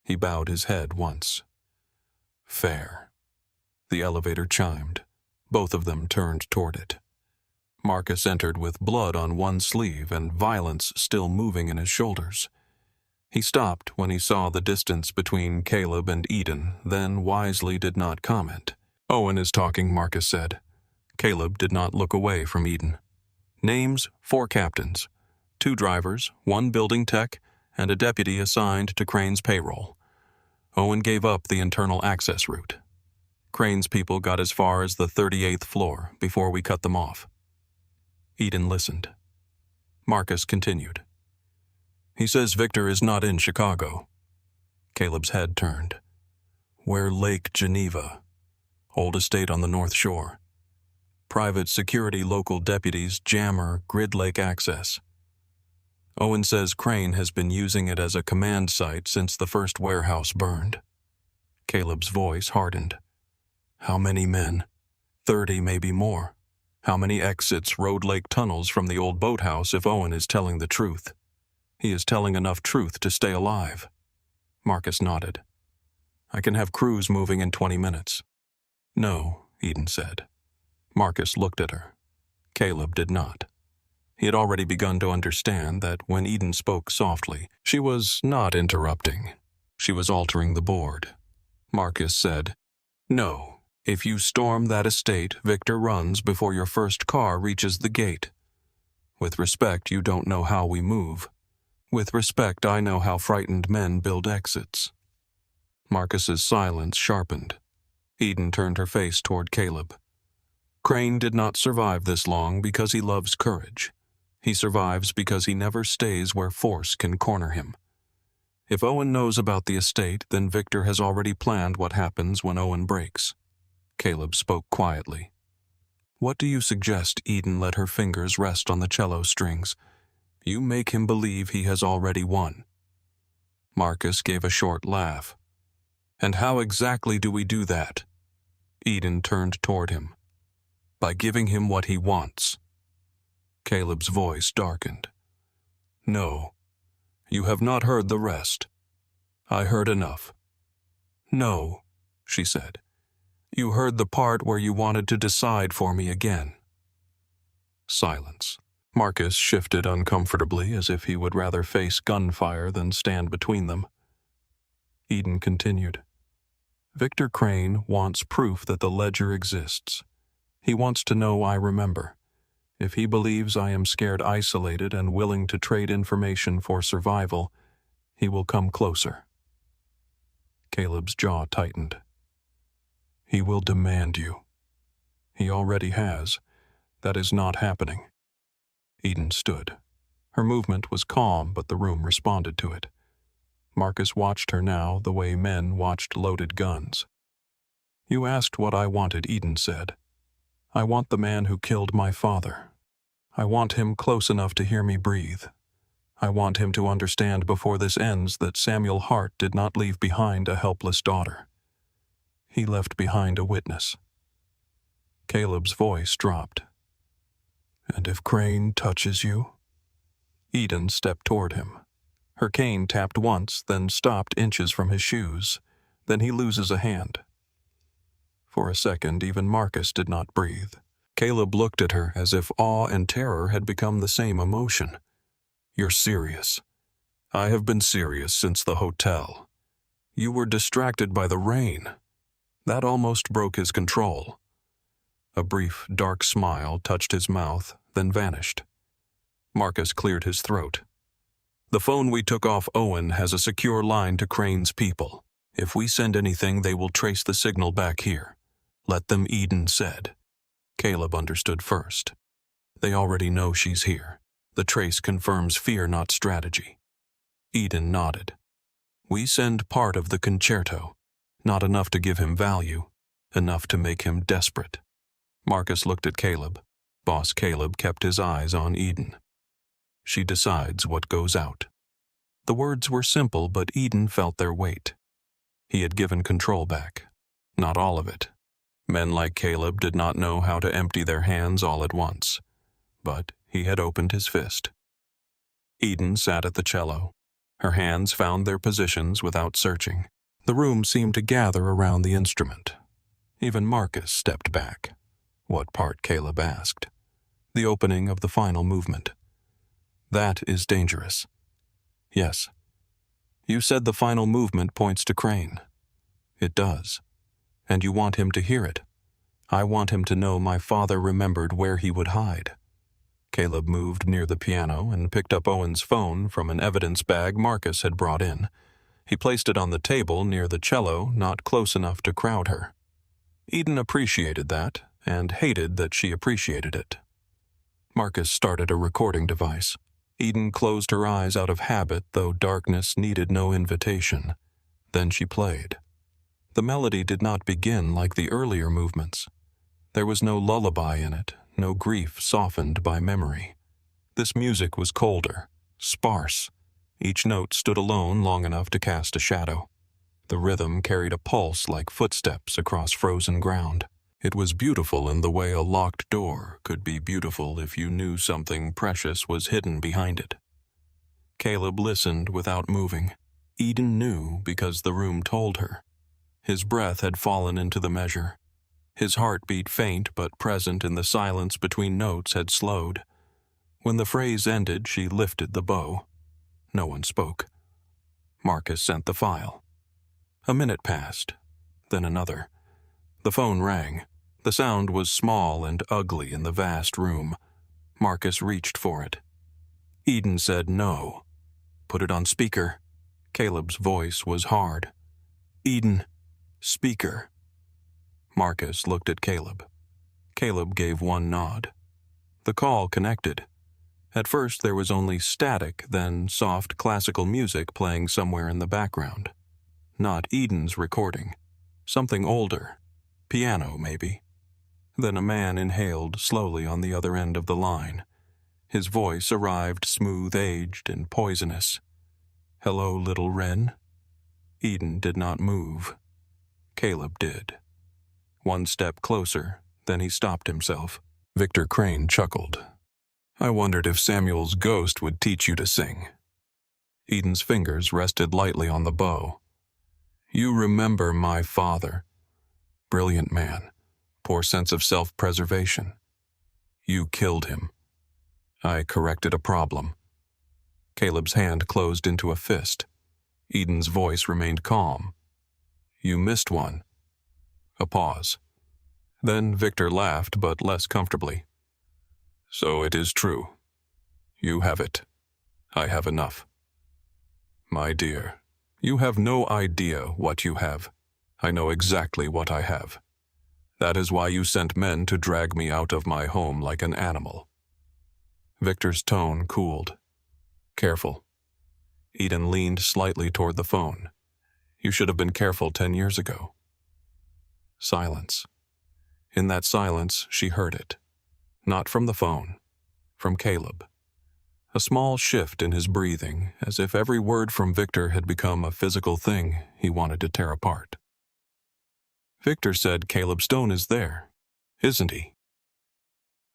Speaker 1: He bowed his head once. Fair. The elevator chimed. Both of them turned toward it. Marcus entered with blood on one sleeve and violence still moving in his shoulders. He stopped when he saw the distance between Caleb and Eden, then wisely did not comment. Owen is talking, Marcus said. Caleb did not look away from Eden. Names, 4 captains. 2 drivers, 1 building tech, and a deputy assigned to Crane's payroll. Owen gave up the internal access route. Crane's people got as far as the 38th floor before we cut them off. Eden listened. Marcus continued. He says Victor is not in Chicago. Caleb's head turned. Where Lake Geneva. Old estate on the North Shore. Private security local deputies jammer Grid Lake access. Owen says Crane has been using it as a command site since the first warehouse burned. Caleb's voice hardened. How many men? 30, maybe more. How many exits Road Lake tunnels from the old boathouse if Owen is telling the truth? He is telling enough truth to stay alive. Marcus nodded. I can have crews moving in 20 minutes. No, Eden said. Marcus looked at her. Caleb did not. He had already begun to understand that when Eden spoke softly, she was not interrupting. She was altering the board. Marcus said, No, if you storm that estate, Victor runs before your first car reaches the gate. With respect, you don't know how we move. With respect, I know how frightened men build exits. Marcus's silence sharpened. Eden turned her face toward Caleb. Crane did not survive this long because he loves courage. He survives because he never stays where force can corner him. If Owen knows about the estate, then Victor has already planned what happens when Owen breaks. Caleb spoke quietly. What do you suggest Eden let her fingers rest on the cello strings? You make him believe he has already won. Marcus gave a short laugh. And how exactly do we do that? Eden turned toward him. By giving him what he wants. Caleb's voice darkened. No, you have not heard the rest. I heard enough. No, she said. You heard the part where you wanted to decide for me again. Silence. Marcus shifted uncomfortably as if he would rather face gunfire than stand between them. Eden continued. Victor Crane wants proof that the ledger exists. He wants to know I remember. If he believes I am scared isolated and willing to trade information for survival, he will come closer. Caleb's jaw tightened. He will demand you. He already has. That is not happening. Eden stood. Her movement was calm, but the room responded to it. Marcus watched her now the way men watched loaded guns. You asked what I wanted, Eden said. I want the man who killed my father. I want him close enough to hear me breathe. I want him to understand before this ends that Samuel Hart did not leave behind a helpless daughter. He left behind a witness. Caleb's voice dropped. And if Crane touches you? Eden stepped toward him. Her cane tapped once, then stopped inches from his shoes. Then he loses a hand. For a second, even Marcus did not breathe. Caleb looked at her as if awe and terror had become the same emotion. You're serious. I have been serious since the hotel. You were distracted by the rain. That almost broke his control. A brief, dark smile touched his mouth, then vanished. Marcus cleared his throat. The phone we took off Owen has a secure line to Crane's people. If we send anything, they will trace the signal back here. Let them, Eden said. Caleb understood first. They already know she's here. The trace confirms fear, not strategy. Eden nodded. We send part of the concerto. Not enough to give him value. Enough to make him desperate. Marcus looked at Caleb. Boss Caleb kept his eyes on Eden. She decides what goes out. The words were simple, but Eden felt their weight. He had given control back. Not all of it. Men like Caleb did not know how to empty their hands all at once. But he had opened his fist. Eden sat at the cello. Her hands found their positions without searching. The room seemed to gather around the instrument. Even Marcus stepped back. What part, Caleb asked. The opening of the final movement. That is dangerous. Yes. You said the final movement points to Crane. It does. And you want him to hear it. I want him to know my father remembered where he would hide. Caleb moved near the piano and picked up Owen's phone from an evidence bag Marcus had brought in. He placed it on the table near the cello, not close enough to crowd her. Eden appreciated that, and hated that she appreciated it. Marcus started a recording device. Eden closed her eyes out of habit, though darkness needed no invitation. Then she played. The melody did not begin like the earlier movements. There was no lullaby in it, no grief softened by memory. This music was colder, sparse. Each note stood alone long enough to cast a shadow. The rhythm carried a pulse like footsteps across frozen ground. It was beautiful in the way a locked door could be beautiful if you knew something precious was hidden behind it. Caleb listened without moving. Eden knew because the room told her. His breath had fallen into the measure. His heartbeat, faint but present in the silence between notes, had slowed. When the phrase ended, she lifted the bow. No one spoke. Marcus sent the file. A minute passed, then another. The phone rang. The sound was small and ugly in the vast room. Marcus reached for it. Eden said no. Put it on speaker. Caleb's voice was hard. Eden, speaker. Marcus looked at Caleb. Caleb gave one nod. The call connected. At first there was only static, then soft classical music playing somewhere in the background. Not Eden's recording. Something older. Piano, maybe. Then a man inhaled slowly on the other end of the line. His voice arrived smooth-aged and poisonous. Hello, little wren. Eden did not move. Caleb did. One step closer, then he stopped himself. Victor Crane chuckled. I wondered if Samuel's ghost would teach you to sing. Eden's fingers rested lightly on the bow. You remember my father. Brilliant man. Poor sense of self-preservation. You killed him. I corrected a problem. Caleb's hand closed into a fist. Eden's voice remained calm. You missed one. A pause. Then Victor laughed, but less comfortably. So it is true. You have it. I have enough. My dear, you have no idea what you have. I know exactly what I have. That is why you sent men to drag me out of my home like an animal. Victor's tone cooled. Careful. Eden leaned slightly toward the phone. You should have been careful 10 years ago. Silence. In that silence, she heard it. Not from the phone. From Caleb. A small shift in his breathing, as if every word from Victor had become a physical thing he wanted to tear apart. Victor said Caleb Stone is there, isn't he?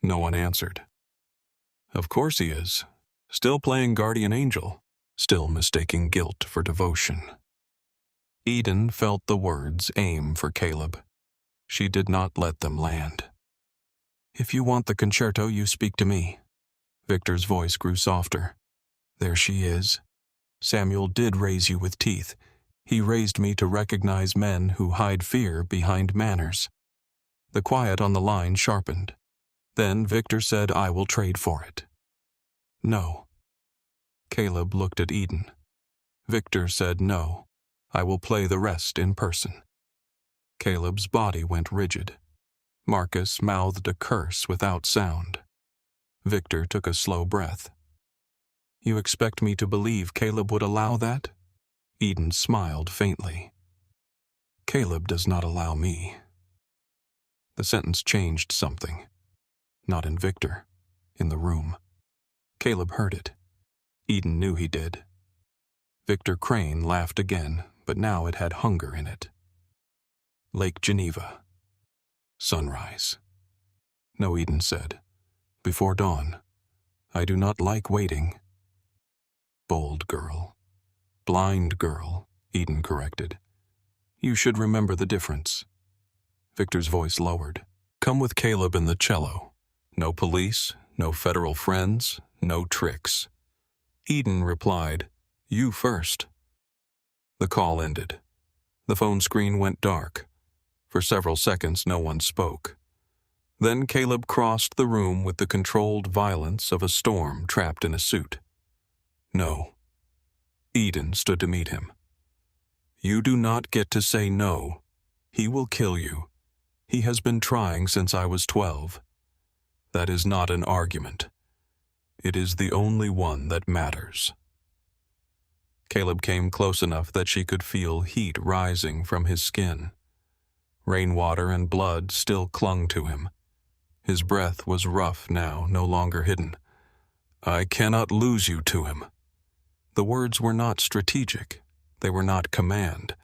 Speaker 1: No one answered. Of course he is. Still playing guardian angel. Still mistaking guilt for devotion. Eden felt the words aim for Caleb. She did not let them land. If you want the concerto, you speak to me. Victor's voice grew softer. There she is. Samuel did raise you with teeth. He raised me to recognize men who hide fear behind manners. The quiet on the line sharpened. Then Victor said, I will trade for it. No. Caleb looked at Eden. Victor said no. I will play the rest in person. Caleb's body went rigid. Marcus mouthed a curse without sound. Victor took a slow breath. You expect me to believe Caleb would allow that? Eden smiled faintly. Caleb does not allow me. The sentence changed something. Not in Victor, in the room. Caleb heard it. Eden knew he did. Victor Crane laughed again, but now it had hunger in it. Lake Geneva. Sunrise. No, Eden said. Before dawn. I do not like waiting. Bold girl. Blind girl, Eden corrected. You should remember the difference. Victor's voice lowered. Come with Caleb and the cello. No police, no federal friends, no tricks. Eden replied, You first. The call ended. The phone screen went dark. For several seconds, no one spoke. Then Caleb crossed the room with the controlled violence of a storm trapped in a suit. No. Eden stood to meet him. You do not get to say no. He will kill you. He has been trying since I was 12. That is not an argument. It is the only one that matters. Caleb came close enough that she could feel heat rising from his skin. Rainwater and blood still clung to him. His breath was rough now, no longer hidden. I cannot lose you to him. The words were not strategic. They were not command.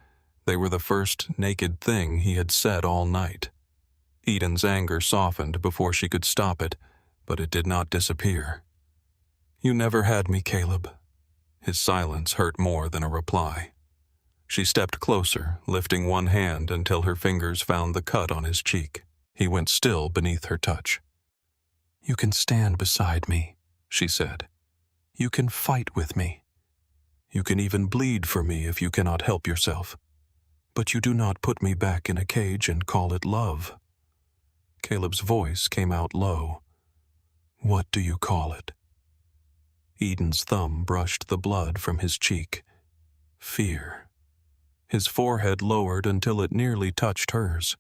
Speaker 1: They were the first naked thing he had said all night. Eden's anger softened before she could stop it, but it did not disappear. You never had me, Caleb. His silence hurt more than a reply. She stepped closer, lifting one hand until her fingers found the cut on his cheek. He went still beneath her touch. You can stand beside me, she said. You can fight with me. You can even bleed for me if you cannot help yourself. But you do not put me back in a cage and call it love. Caleb's voice came out low. What do you call it? Eden's thumb brushed the blood from his cheek. Fear. His forehead lowered until it nearly touched hers.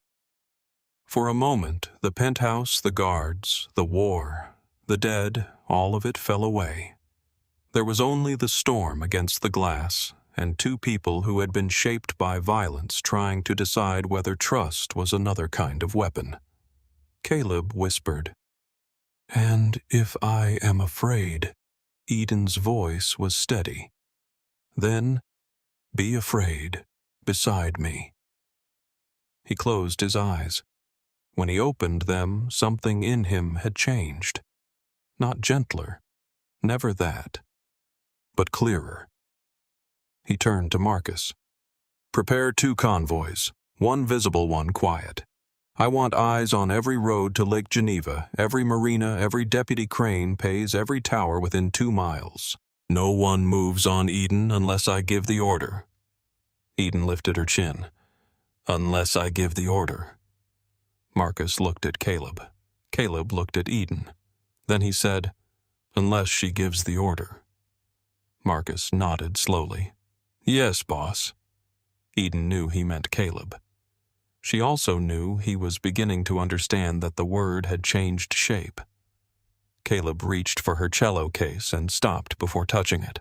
Speaker 1: For a moment, the penthouse, the guards, the war, the dead, all of it fell away. There was only the storm against the glass and two people who had been shaped by violence trying to decide whether trust was another kind of weapon. Caleb whispered, And if I am afraid, Eden's voice was steady. Then, be afraid, beside me. He closed his eyes. When he opened them, something in him had changed. Not gentler, never that, but clearer. He turned to Marcus. Prepare 2 convoys, one visible, one quiet. I want eyes on every road to Lake Geneva, every marina, every deputy crane pays every tower within 2 miles. No one moves on Eden unless I give the order. Eden lifted her chin. Unless I give the order. Marcus looked at Caleb. Caleb looked at Eden. Then he said, Unless she gives the order. Marcus nodded slowly. Yes, boss. Eden knew he meant Caleb. She also knew he was beginning to understand that the word had changed shape. Caleb reached for her cello case and stopped before touching it.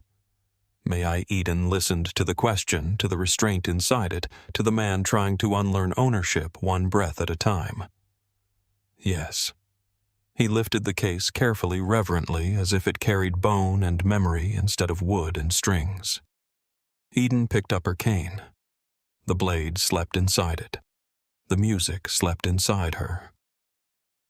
Speaker 1: May I? Eden listened to the question, to the restraint inside it, to the man trying to unlearn ownership one breath at a time. Yes. He lifted the case carefully, reverently, as if it carried bone and memory instead of wood and strings. Eden picked up her cane. The blade slept inside it. The music slept inside her.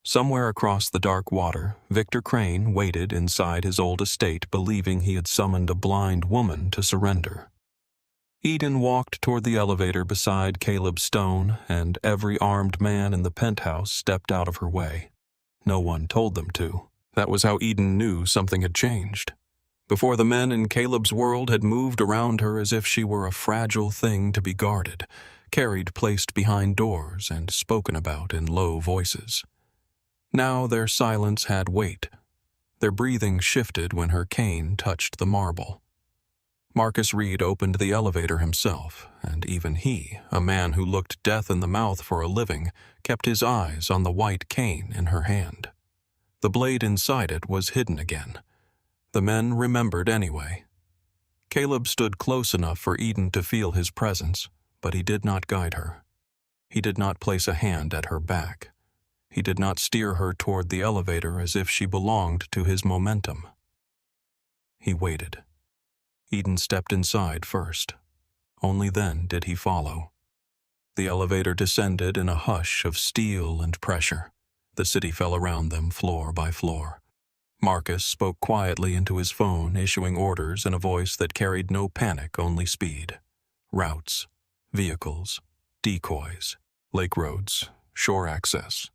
Speaker 1: Somewhere across the dark water, Victor Crane waited inside his old estate, believing he had summoned a blind woman to surrender. Eden walked toward the elevator beside Caleb Stone, and every armed man in the penthouse stepped out of her way. No one told them to. That was how Eden knew something had changed. Before, the men in Caleb's world had moved around her as if she were a fragile thing to be guarded, carried, placed behind doors, and spoken about in low voices. Now their silence had weight. Their breathing shifted when her cane touched the marble. Marcus Reed opened the elevator himself, and even he, a man who looked death in the mouth for a living, kept his eyes on the white cane in her hand. The blade inside it was hidden again. The men remembered anyway. Caleb stood close enough for Eden to feel his presence, but he did not guide her. He did not place a hand at her back. He did not steer her toward the elevator as if she belonged to his momentum. He waited. Eden stepped inside first. Only then did he follow. The elevator descended in a hush of steel and pressure. The city fell around them floor by floor. Marcus spoke quietly into his phone, issuing orders in a voice that carried no panic, only speed. Routes, vehicles, decoys, lake roads, shore access.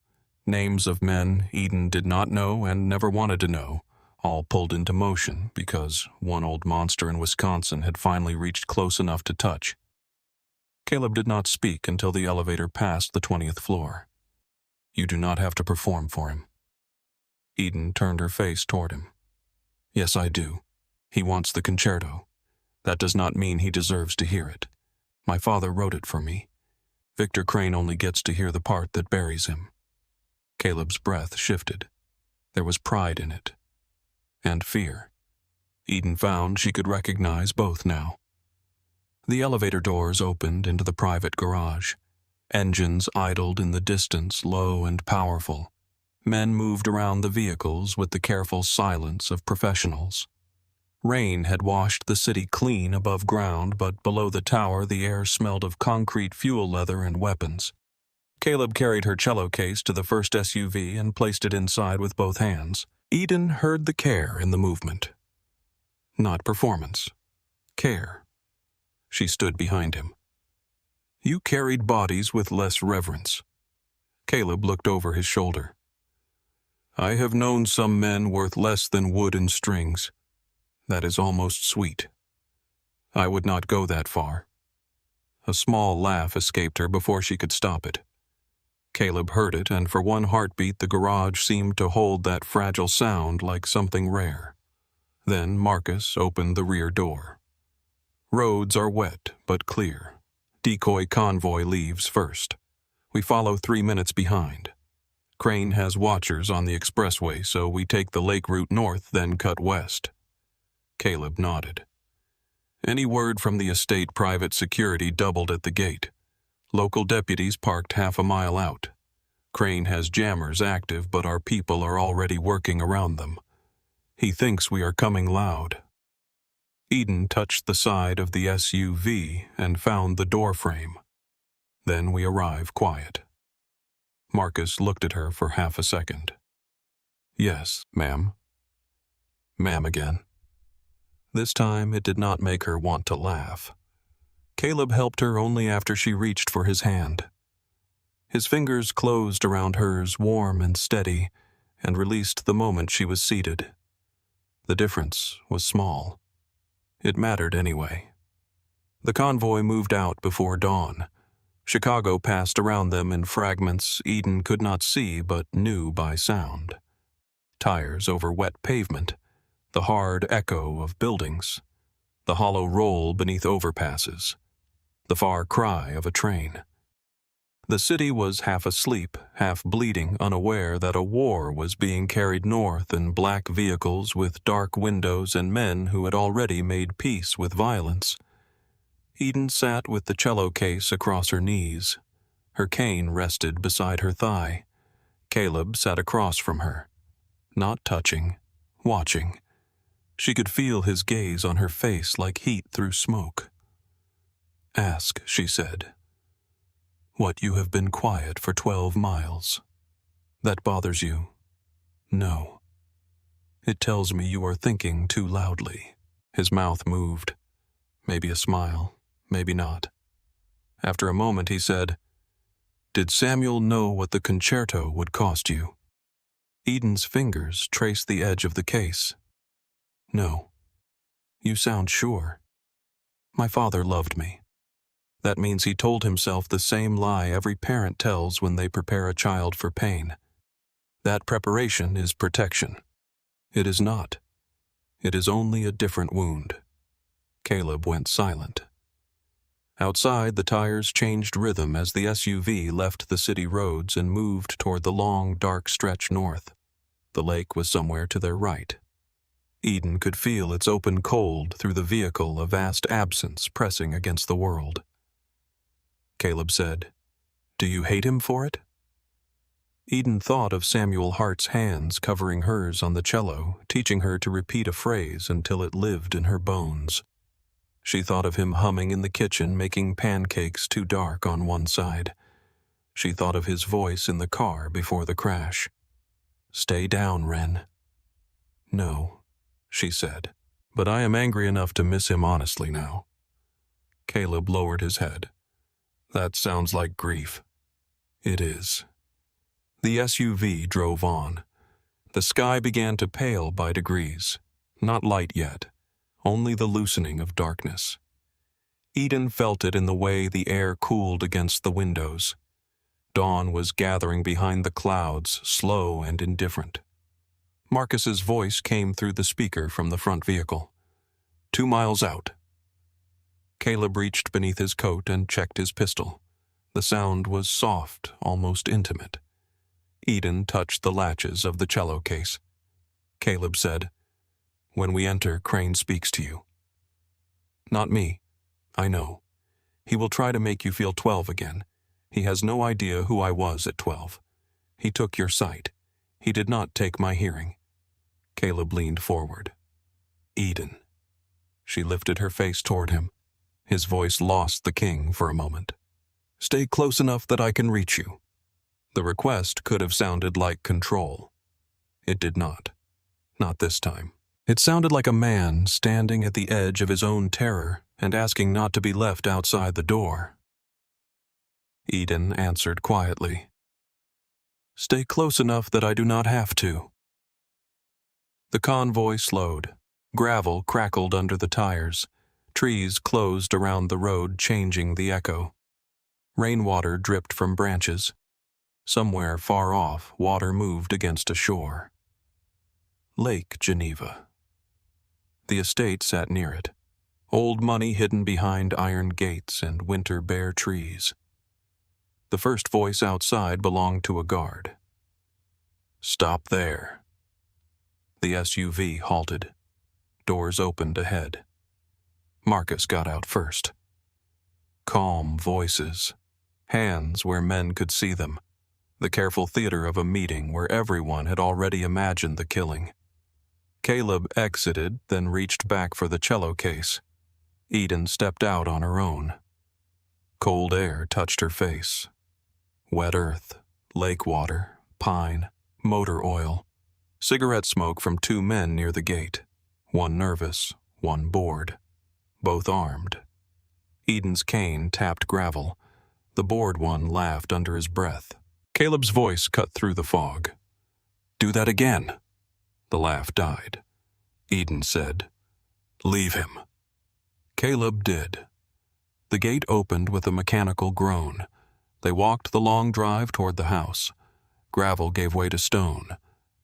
Speaker 1: Names of men Eden did not know and never wanted to know, all pulled into motion because one old monster in Wisconsin had finally reached close enough to touch. Caleb did not speak until the elevator passed the 20th floor. You do not have to perform for him. Eden turned her face toward him. Yes, I do. He wants the concerto. That does not mean he deserves to hear it. My father wrote it for me. Victor Crane only gets to hear the part that buries him. Caleb's breath shifted. There was pride in it. And fear. Eden found she could recognize both now. The elevator doors opened into the private garage. Engines idled in the distance, low and powerful. Men moved around the vehicles with the careful silence of professionals. Rain had washed the city clean above ground, but below the tower the air smelled of concrete fuel leather and weapons. Caleb carried her cello case to the first SUV and placed it inside with both hands. Eden heard the care in the movement. Not performance. Care. She stood behind him. You carried bodies with less reverence. Caleb looked over his shoulder. I have known some men worth less than wood and strings. That is almost sweet. I would not go that far. A small laugh escaped her before she could stop it. Caleb heard it, and for one heartbeat the garage seemed to hold that fragile sound like something rare. Then Marcus opened the rear door. Roads are wet but clear. Decoy convoy leaves first. We follow 3 minutes behind. Crane has watchers on the expressway, so we take the lake route north, then cut west. Caleb nodded. Any word from the estate private security doubled at the gate. Local deputies parked half a mile out. Crane has jammers active, but our people are already working around them. He thinks we are coming loud. Eden touched the side of the SUV and found the door frame. Then we arrive quiet. Marcus looked at her for half a second. Yes, ma'am. Ma'am again. This time it did not make her want to laugh. Caleb helped her only after she reached for his hand. His fingers closed around hers, warm and steady, and released the moment she was seated. The difference was small. It mattered anyway. The convoy moved out before dawn. Chicago passed around them in fragments Eden could not see but knew by sound. Tires over wet pavement, the hard echo of buildings, the hollow roll beneath overpasses, the far cry of a train. The city was half asleep, half bleeding, unaware that a war was being carried north in black vehicles with dark windows and men who had already made peace with violence. Eden sat with the cello case across her knees. Her cane rested beside her thigh. Caleb sat across from her, not touching, watching. She could feel his gaze on her face like heat through smoke. Ask, she said. What you have been quiet for 12 miles. That bothers you? No. It tells me you are thinking too loudly. His mouth moved. Maybe a smile, maybe not. After a moment he said, Did Samuel know what the concerto would cost you? Eden's fingers traced the edge of the case. No. You sound sure. My father loved me. That means he told himself the same lie every parent tells when they prepare a child for pain. That preparation is protection. It is not. It is only a different wound. Caleb went silent. Outside, the tires changed rhythm as the SUV left the city roads and moved toward the long, dark stretch north. The lake was somewhere to their right. Eden could feel its open cold through the vehicle, a vast absence pressing against the world. Caleb said, Do you hate him for it? Eden thought of Samuel Hart's hands covering hers on the cello, teaching her to repeat a phrase until it lived in her bones. She thought of him humming in the kitchen, making pancakes too dark on one side. She thought of his voice in the car before the crash. "Stay down, Wren." "No," she said, "but I am angry enough to miss him honestly now." Caleb lowered his head. "That sounds like grief." "It is." The SUV drove on. The sky began to pale by degrees. Not light yet, only the loosening of darkness. Eden felt it in the way the air cooled against the windows. Dawn was gathering behind the clouds, slow and indifferent. Marcus's voice came through the speaker from the front vehicle. 2 miles out." Caleb reached beneath his coat and checked his pistol. The sound was soft, almost intimate. Eden touched the latches of the cello case. Caleb said, "When we enter, Crane speaks to you." "Not me. I know. He will try to make you feel 12 again. He has no idea who I was at 12. He took your sight. He did not take my hearing." Caleb leaned forward. "Eden." She lifted her face toward him. His voice lost the king for a moment. "Stay close enough that I can reach you." The request could have sounded like control. It did not. Not this time. It sounded like a man standing at the edge of his own terror and asking not to be left outside the door. Eden answered quietly, "Stay close enough that I do not have to." The convoy slowed. Gravel crackled under the tires. Trees closed around the road, changing the echo. Rainwater dripped from branches. Somewhere far off, water moved against a shore. Lake Geneva. The estate sat near it. Old money hidden behind iron gates and winter bare trees. The first voice outside belonged to a guard. "Stop there." The SUV halted. Doors opened ahead. Marcus got out first. Calm voices. Hands where men could see them. The careful theater of a meeting where everyone had already imagined the killing. Caleb exited, then reached back for the cello case. Eden stepped out on her own. Cold air touched her face. Wet earth, lake water, pine, motor oil. Cigarette smoke from 2 men near the gate. One nervous, one bored. Both armed. Eden's cane tapped gravel. The bored one laughed under his breath. Caleb's voice cut through the fog. "Do that again." The laugh died. Eden said, "Leave him." Caleb did. The gate opened with a mechanical groan. They walked the long drive toward the house. Gravel gave way to stone.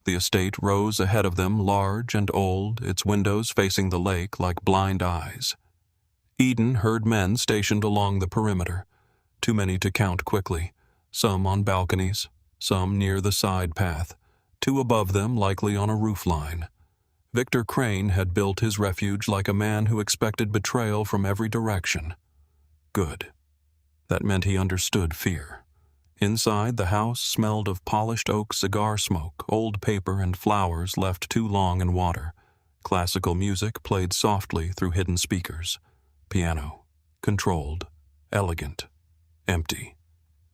Speaker 1: The estate rose ahead of them, large and old, its windows facing the lake like blind eyes. Eden heard men stationed along the perimeter, too many to count quickly, some on balconies, some near the side path, 2 above them likely on a roofline. Victor Crane had built his refuge like a man who expected betrayal from every direction. Good. That meant he understood fear. Inside, the house smelled of polished oak cigar smoke, old paper, and flowers left too long in water. Classical music played softly through hidden speakers. Piano. Controlled. Elegant. Empty.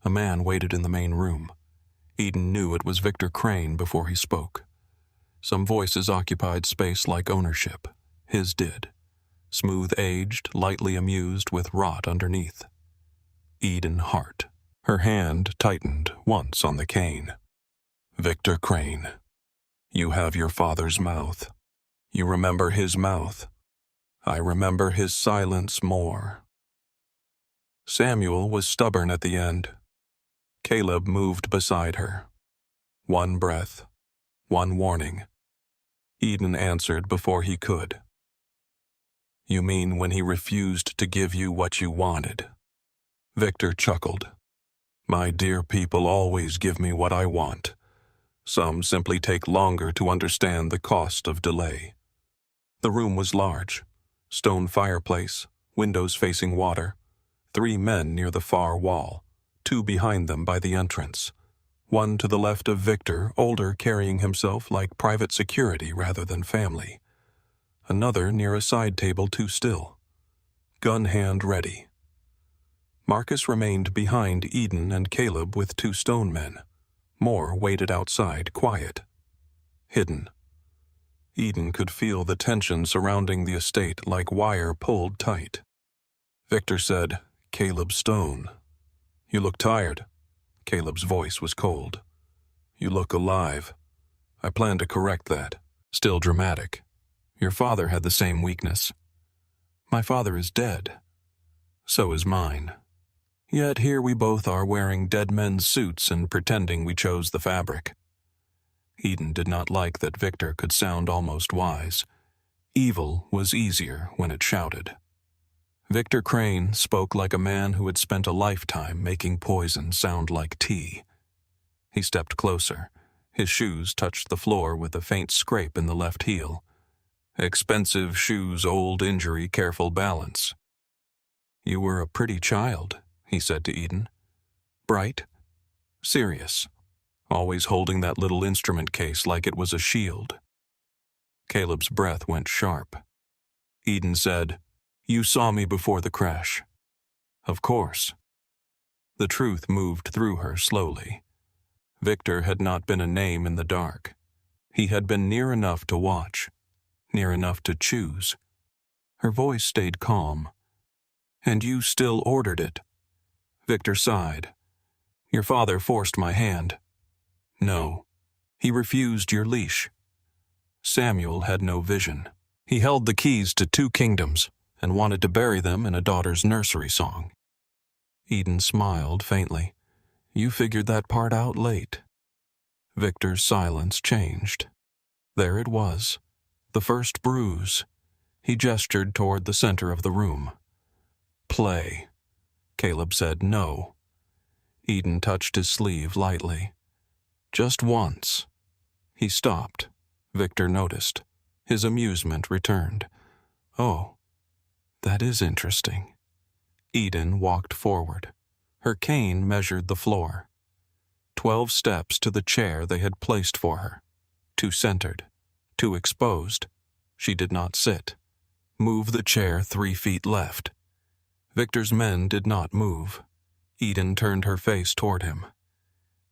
Speaker 1: A man waited in the main room. Eden knew it was Victor Crane before he spoke. Some voices occupied space like ownership. His did. Smooth-aged, lightly amused with rot underneath. Eden Hart. Her hand tightened once on the cane. "Victor Crane, you have your father's mouth. You remember his mouth. I remember his silence more." Samuel was stubborn at the end. Caleb moved beside her. One breath. One warning. Eden answered before he could. "You mean when he refused to give you what you wanted?" Victor chuckled. "My dear people always give me what I want. Some simply take longer to understand the cost of delay." The room was large. Stone fireplace, windows facing water. 3 men near the far wall, 2 behind them by the entrance. One to the left of Victor, older, carrying himself like private security rather than family. Another near a side table too still. gun hand ready. Marcus remained behind Eden and Caleb with 2 stone men. More waited outside, quiet, hidden. Eden could feel the tension surrounding the estate like wire pulled tight. Victor said, "Caleb Stone. You look tired." Caleb's voice was cold. "You look alive. I plan to correct that." Still dramatic. "Your father had the same weakness." "My father is dead. So is mine. Yet here we both are wearing dead men's suits and pretending we chose the fabric." Eden did not like that Victor could sound almost wise. Evil was easier when it shouted. Victor Crane spoke like a man who had spent a lifetime making poison sound like tea. He stepped closer. His shoes touched the floor with a faint scrape in the left heel. "Expensive shoes, old injury, careful balance." "You were a pretty child," he said to Eden. "Bright, serious, always holding that little instrument case like it was a shield." Caleb's breath went sharp. Eden said, "You saw me before the crash." "Of course." The truth moved through her slowly. Victor had not been a name in the dark. He had been near enough to watch, near enough to choose. Her voice stayed calm. "And you still ordered it." Victor sighed. "Your father forced my hand." "No. He refused your leash." Samuel had no vision. He held the keys to 2 kingdoms and wanted to bury them in a daughter's nursery song. Eden smiled faintly. "You figured that part out late." Victor's silence changed. There it was, the first bruise. He gestured toward the center of the room. "Play." Caleb said no. Eden touched his sleeve lightly. "Just once." He stopped. Victor noticed. His amusement returned. "Oh, that is interesting." Eden walked forward. Her cane measured the floor. 12 steps to the chair they had placed for her. Too centered, too exposed. She did not sit. "Move the chair 3 feet left." Victor's men did not move. Eden turned her face toward him.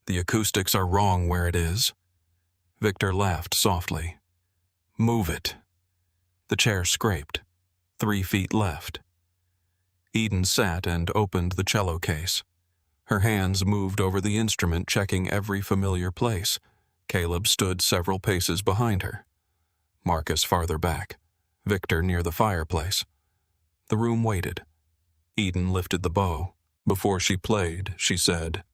Speaker 1: "The acoustics are wrong where it is." Victor laughed softly. "Move it." The chair scraped. 3 feet left. Eden sat and opened the cello case. Her hands moved over the instrument, checking every familiar place. Caleb stood several paces behind her. Marcus farther back. Victor near the fireplace. The room waited. Eden lifted the bow. Before she played, she said,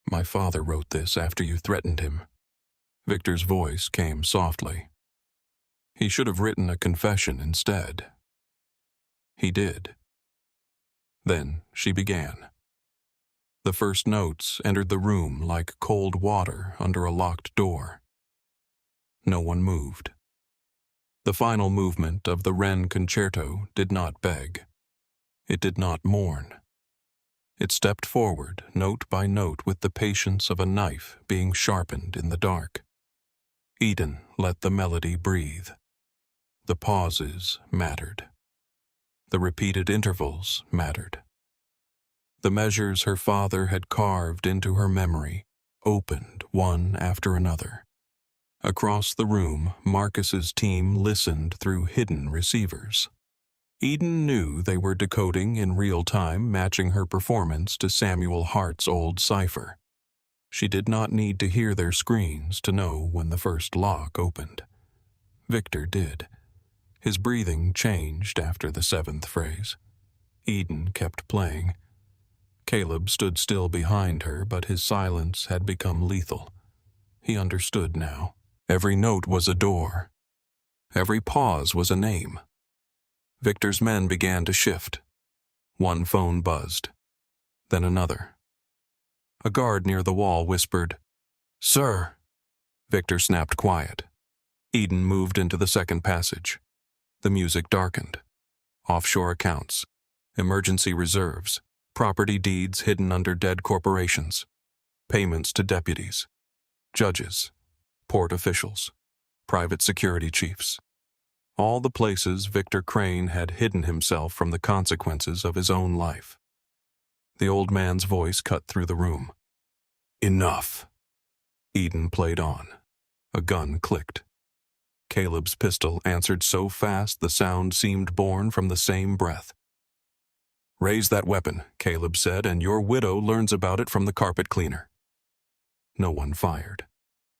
Speaker 1: "My father wrote this after you threatened him." Victor's voice came softly. "He should have written a confession instead." He did. Then she began. The first notes entered the room like cold water under a locked door. No one moved. The final movement of the Wren Concerto did not beg. It did not mourn. It stepped forward, note by note, with the patience of a knife being sharpened in the dark. Eden let the melody breathe. The pauses mattered. The repeated intervals mattered. The measures her father had carved into her memory opened one after another. Across the room, Marcus's team listened through hidden receivers. Eden knew they were decoding in real time, matching her performance to Samuel Hart's old cipher. She did not need to hear their screens to know when the first lock opened. Victor did. His breathing changed after the 7th phrase. Eden kept playing. Caleb stood still behind her, but his silence had become lethal. He understood now. Every note was a door. Every pause was a name. Victor's men began to shift. One phone buzzed. Then another. A guard near the wall whispered, "Sir." Victor snapped quiet. Eden moved into the second passage. The music darkened. Offshore accounts, emergency reserves, property deeds hidden under dead corporations, payments to deputies, judges, port officials, private security chiefs. All the places Victor Crane had hidden himself from the consequences of his own life. The old man's voice cut through the room. Enough. Eden played on. A gun clicked. Caleb's pistol answered so fast the sound seemed born from the same breath. Raise that weapon, Caleb said, and your widow learns about it from the carpet cleaner. No one fired.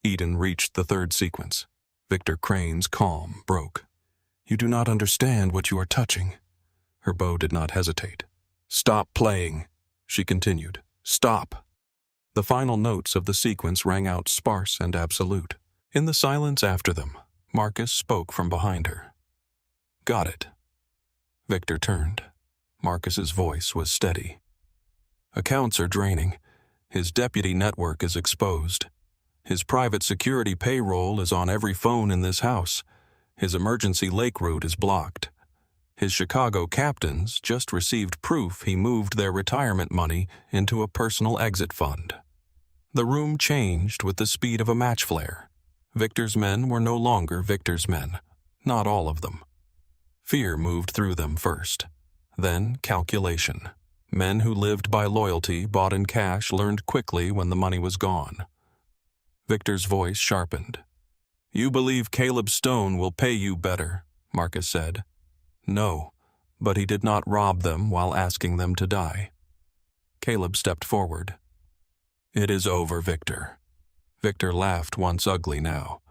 Speaker 1: Eden reached the third sequence. Victor Crane's calm broke. You do not understand what you are touching. Her bow did not hesitate. Stop playing, she continued. Stop. The final notes of the sequence rang out sparse and absolute. In the silence after them, Marcus spoke from behind her. Got it. Victor turned. Marcus's voice was steady. Accounts are draining. His deputy network is exposed. His private security payroll is on every phone in this house. His emergency lake route is blocked. His Chicago captains just received proof he moved their retirement money into a personal exit fund. The room changed with the speed of a match flare. Victor's men were no longer Victor's men. Not all of them. Fear moved through them first. Then calculation. Men who lived by loyalty, bought in cash, learned quickly when the money was gone. Victor's voice sharpened. You believe Caleb Stone will pay you better, Marcus said. No, but he did not rob them while asking them to die. Caleb stepped forward. It is over, Victor. Victor laughed once ugly now.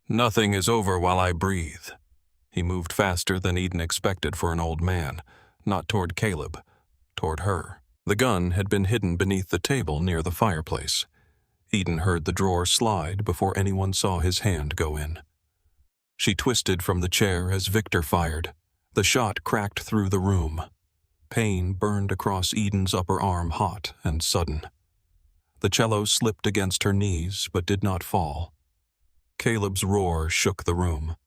Speaker 1: Nothing is over while I breathe. He moved faster than Eden expected for an old man, not toward Caleb, toward her. The gun had been hidden beneath the table near the fireplace. Eden heard the drawer slide before anyone saw his hand go in. She twisted from the chair as Victor fired. The shot cracked through the room. Pain burned across Eden's upper arm, hot and sudden. The cello slipped against her knees but did not fall. Caleb's roar shook the room.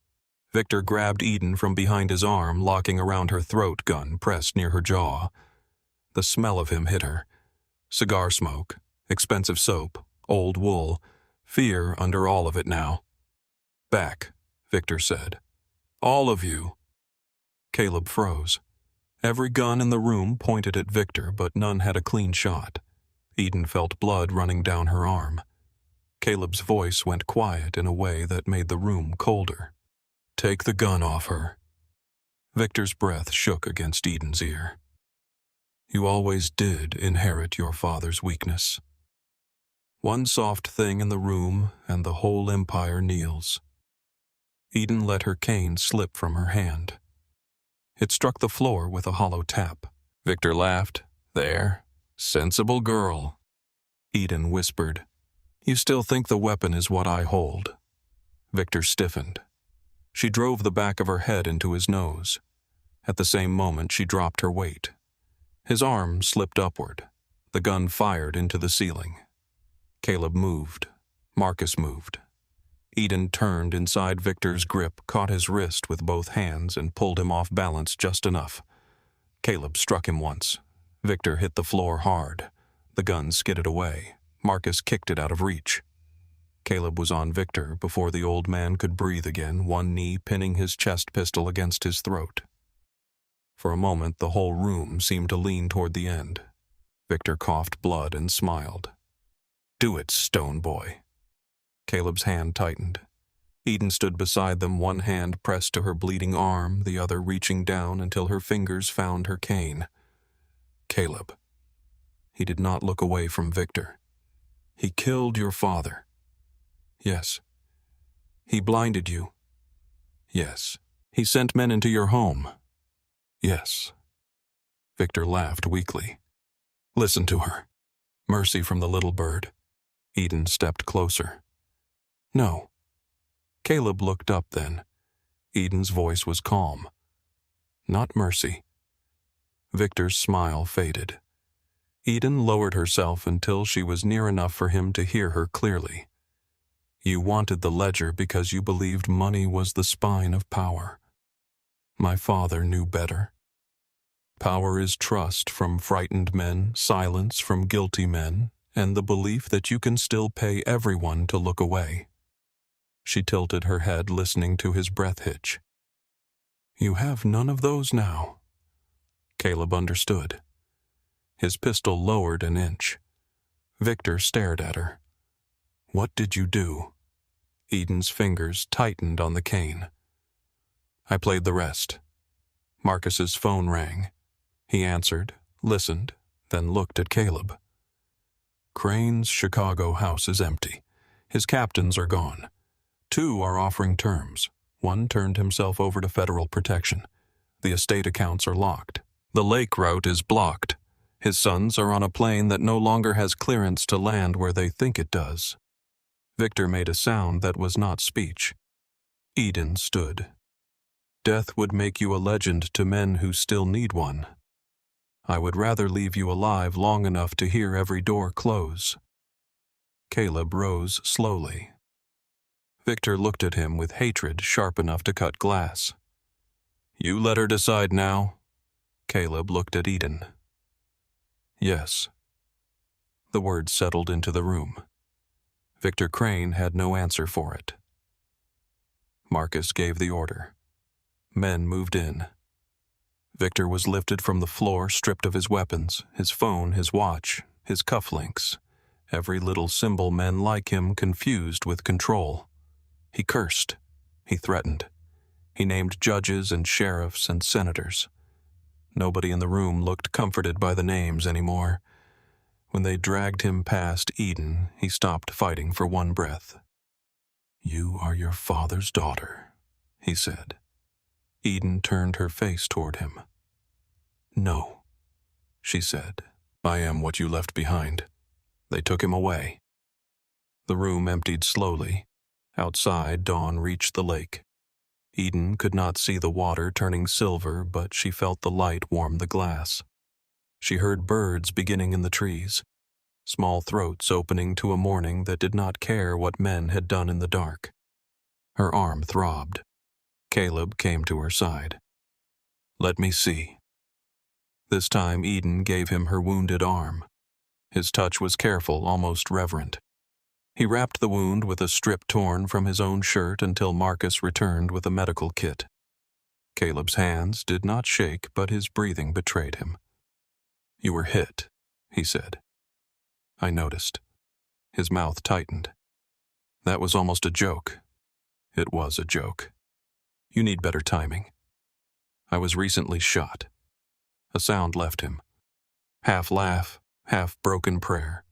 Speaker 1: Victor grabbed Eden from behind his arm, locking around her throat, gun pressed near her jaw. The smell of him hit her. Cigar smoke, expensive soap, old wool, fear under all of it now. Back, Victor said. All of you. Caleb froze. Every gun in the room pointed at Victor, but none had a clean shot. Eden felt blood running down her arm. Caleb's voice went quiet in a way that made the room colder. Take the gun off her. Victor's breath shook against Eden's ear. You always did inherit your father's weakness. One soft thing in the room and the whole empire kneels. Eden let her cane slip from her hand. It struck the floor with a hollow tap. Victor laughed. There, sensible girl. Eden whispered, You still think the weapon is what I hold. Victor stiffened. She drove the back of her head into his nose. At the same moment, she dropped her weight. His arm slipped upward. The gun fired into the ceiling. Caleb moved. Marcus moved. Eden turned inside Victor's grip, caught his wrist with both hands, and pulled him off balance just enough. Caleb struck him once. Victor hit the floor hard. The gun skidded away. Marcus kicked it out of reach. Caleb was on Victor before the old man could breathe again, one knee pinning his chest pistol against his throat. For a moment, the whole room seemed to lean toward the end. Victor coughed blood and smiled. Do it, stone boy. Caleb's hand tightened. Eden stood beside them, one hand pressed to her bleeding arm, the other reaching down until her fingers found her cane. Caleb. He did not look away from Victor. He killed your father. Yes. He blinded you. Yes. He sent men into your home. Yes. Victor laughed weakly. Listen to her. Mercy from the little bird. Eden stepped closer. No. Caleb looked up then. Eden's voice was calm. Not mercy. Victor's smile faded. Eden lowered herself until she was near enough for him to hear her clearly. You wanted the ledger because you believed money was the spine of power. My father knew better. Power is trust from frightened men, silence from guilty men, and the belief that you can still pay everyone to look away. She tilted her head, listening to his breath hitch. You have none of those now. Caleb understood. His pistol lowered an inch. Victor stared at her. What did you do? Eden's fingers tightened on the cane. I played the rest. Marcus's phone rang. He answered, listened, then looked at Caleb. Crane's Chicago house is empty. His captains are gone. 2 are offering terms. 1 turned himself over to federal protection. The estate accounts are locked. The lake route is blocked. His sons are on a plane that no longer has clearance to land where they think it does. Victor made a sound that was not speech. Eden stood. Death would make you a legend to men who still need one. I would rather leave you alive long enough to hear every door close. Caleb rose slowly. Victor looked at him with hatred sharp enough to cut glass. You let her decide now? Caleb looked at Eden. Yes. The words settled into the room. Victor Crane had no answer for it. Marcus gave the order. Men moved in. Victor was lifted from the floor, stripped of his weapons, his phone, his watch, his cufflinks. Every little symbol men like him confused with control. He cursed. He threatened. He named judges and sheriffs and senators. Nobody in the room looked comforted by the names anymore. When they dragged him past Eden, he stopped fighting for one breath. You are your father's daughter, he said. Eden turned her face toward him. No, she said. I am what you left behind. They took him away. The room emptied slowly. Outside, dawn reached the lake. Eden could not see the water turning silver, but she felt the light warm the glass. She heard birds beginning in the trees, small throats opening to a morning that did not care what men had done in the dark. Her arm throbbed. Caleb came to her side. Let me see. This time Eden gave him her wounded arm. His touch was careful, almost reverent. He wrapped the wound with a strip torn from his own shirt until Marcus returned with a medical kit. Caleb's hands did not shake, but his breathing betrayed him. You were hit, he said. I noticed. His mouth tightened. That was almost a joke. It was a joke. You need better timing. I was recently shot. A sound left him. Half laugh, half broken prayer.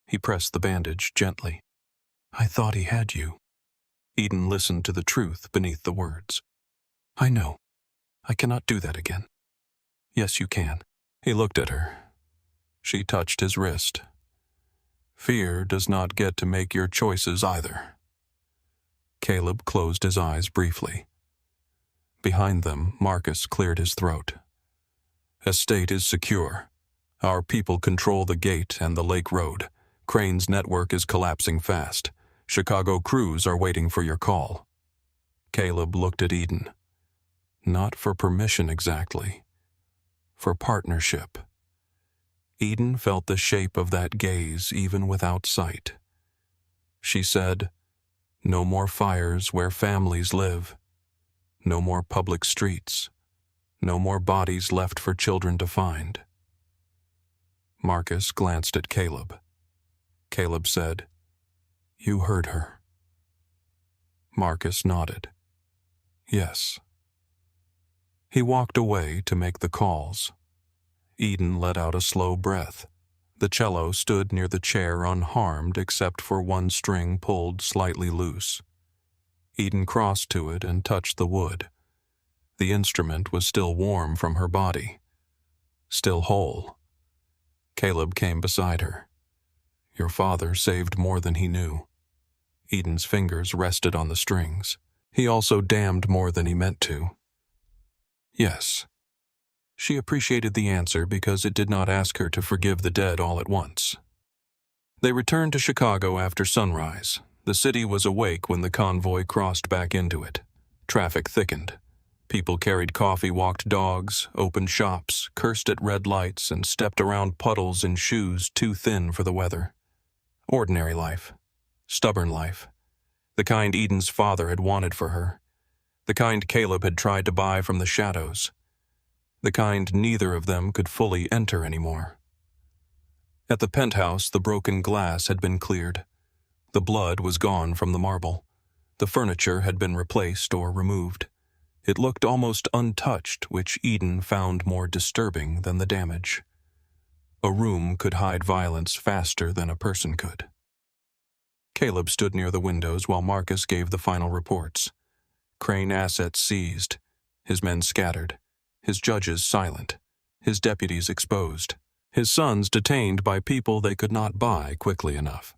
Speaker 1: He pressed the bandage gently. I thought he had you. Eden listened to the truth beneath the words. I know. I cannot do that again. Yes, you can. He looked at her. She touched his wrist. Fear does not get to make your choices either. Caleb closed his eyes briefly. Behind them, Marcus cleared his throat. Estate is secure. Our people control the gate and the lake road. Crane's network is collapsing fast. Chicago crews are waiting for your call. Caleb looked at Eden. Not for permission exactly. For partnership. Eden felt the shape of that gaze even without sight. She said, no more fires where families live. No more public streets. No more bodies left for children to find. Marcus glanced at Caleb. Caleb said, You heard her. Marcus nodded. Yes. He walked away to make the calls. Eden let out a slow breath. The cello stood near the chair unharmed except for one string pulled slightly loose. Eden crossed to it and touched the wood. The instrument was still warm from her body. Still whole. Caleb came beside her. Your father saved more than he knew. Eden's fingers rested on the strings. He also damned more than he meant to. Yes. She appreciated the answer because it did not ask her to forgive the dead all at once. They returned to Chicago after sunrise. The city was awake when the convoy crossed back into it. Traffic thickened. People carried coffee, walked dogs, opened shops, cursed at red lights, and stepped around puddles in shoes too thin for the weather. Ordinary life. Stubborn life. The kind Eden's father had wanted for her. The kind Caleb had tried to buy from the shadows. The kind neither of them could fully enter anymore. At the penthouse, the broken glass had been cleared. The blood was gone from the marble. The furniture had been replaced or removed. It looked almost untouched, which Eden found more disturbing than the damage. A room could hide violence faster than a person could. Caleb stood near the windows while Marcus gave the final reports. Crane assets seized, his men scattered, his judges silent, his deputies exposed, his sons detained by people they could not buy quickly enough.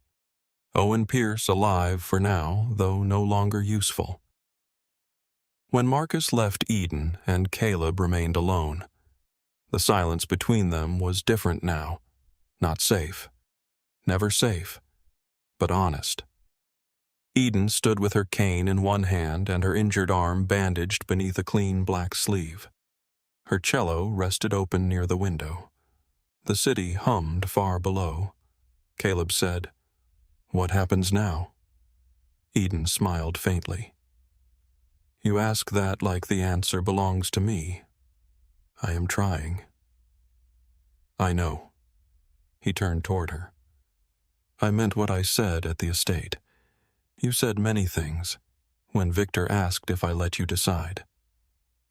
Speaker 1: Owen Pierce alive for now, though no longer useful. When Marcus left Eden and Caleb remained alone, the silence between them was different now. Not safe. Never safe, but honest. Eden stood with her cane in one hand and her injured arm bandaged beneath a clean black sleeve. Her cello rested open near the window. The city hummed far below. Caleb said, "What happens now?" Eden smiled faintly. "You ask that like the answer belongs to me. I am trying." "I know." He turned toward her. "I meant what I said at the estate. You said many things, when Victor asked if I let you decide."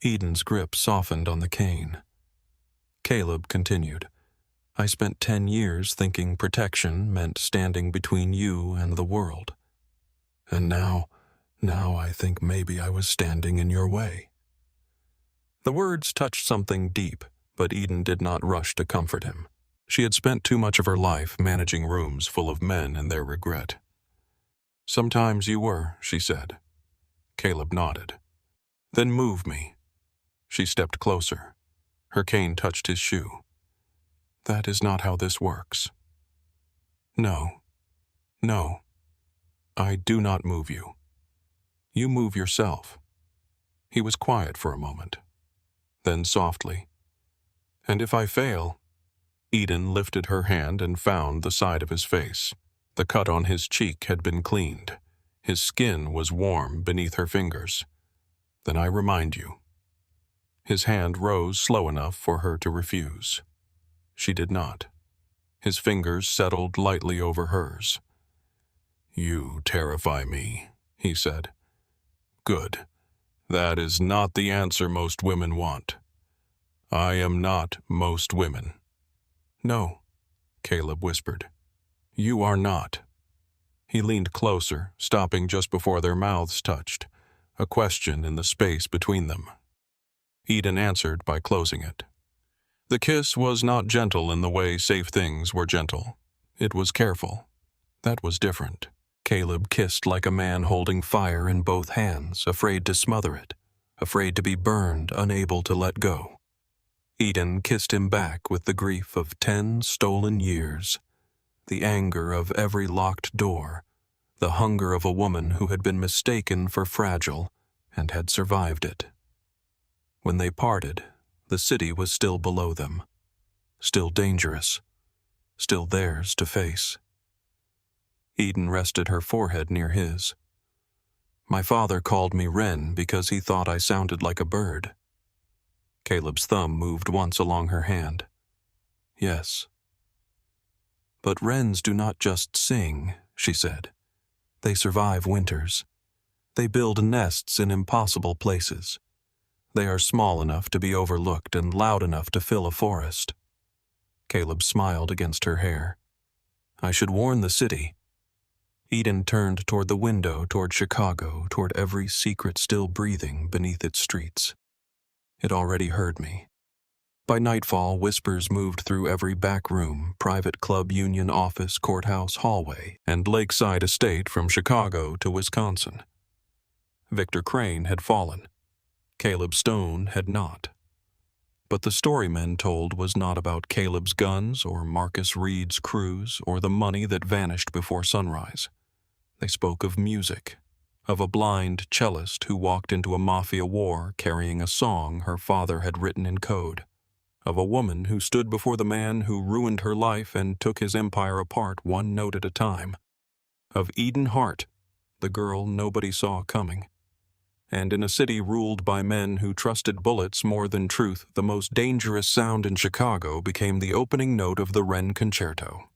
Speaker 1: Eden's grip softened on the cane. Caleb continued, "I spent 10 years thinking protection meant standing between you and the world. And now I think maybe I was standing in your way." The words touched something deep, but Eden did not rush to comfort him. She had spent too much of her life managing rooms full of men and their regret. "Sometimes you were," she said. Caleb nodded. "Then move me." She stepped closer. Her cane touched his shoe. "That is not how this works." No. I do not move you. You move yourself." He was quiet for a moment. Then softly, "And if I fail?" Eden lifted her hand and found the side of his face. The cut on his cheek had been cleaned. His skin was warm beneath her fingers. "Then I remind you." His hand rose slow enough for her to refuse. She did not. His fingers settled lightly over hers. "You terrify me," he said. "Good. That is not the answer most women want. I am not most women." "No," Caleb whispered. "You are not." He leaned closer, stopping just before their mouths touched, a question in the space between them. Eden answered by closing it. The kiss was not gentle in the way safe things were gentle. It was careful. That was different. Caleb kissed like a man holding fire in both hands, afraid to smother it, afraid to be burned, unable to let go. Eden kissed him back with the grief of 10 stolen years, the anger of every locked door, the hunger of a woman who had been mistaken for fragile and had survived it. When they parted, the city was still below them, still dangerous, still theirs to face. Eden rested her forehead near his. "My father called me Wren because he thought I sounded like a bird." Caleb's thumb moved once along her hand. "Yes." "But wrens do not just sing," she said. "They survive winters. They build nests in impossible places. They are small enough to be overlooked and loud enough to fill a forest." Caleb smiled against her hair. "I should warn the city." Eden turned toward the window, toward Chicago, toward every secret still breathing beneath its streets. It already heard me. By nightfall, whispers moved through every back room, private club, union office, courthouse, hallway, and lakeside estate from Chicago to Wisconsin. Victor Crane had fallen. Caleb Stone had not. But the story men told was not about Caleb's guns or Marcus Reed's crews or the money that vanished before sunrise. They spoke of music, of a blind cellist who walked into a mafia war carrying a song her father had written in code, of a woman who stood before the man who ruined her life and took his empire apart one note at a time, of Eden Hart, the girl nobody saw coming. And in a city ruled by men who trusted bullets more than truth, the most dangerous sound in Chicago became the opening note of the Wren Concerto.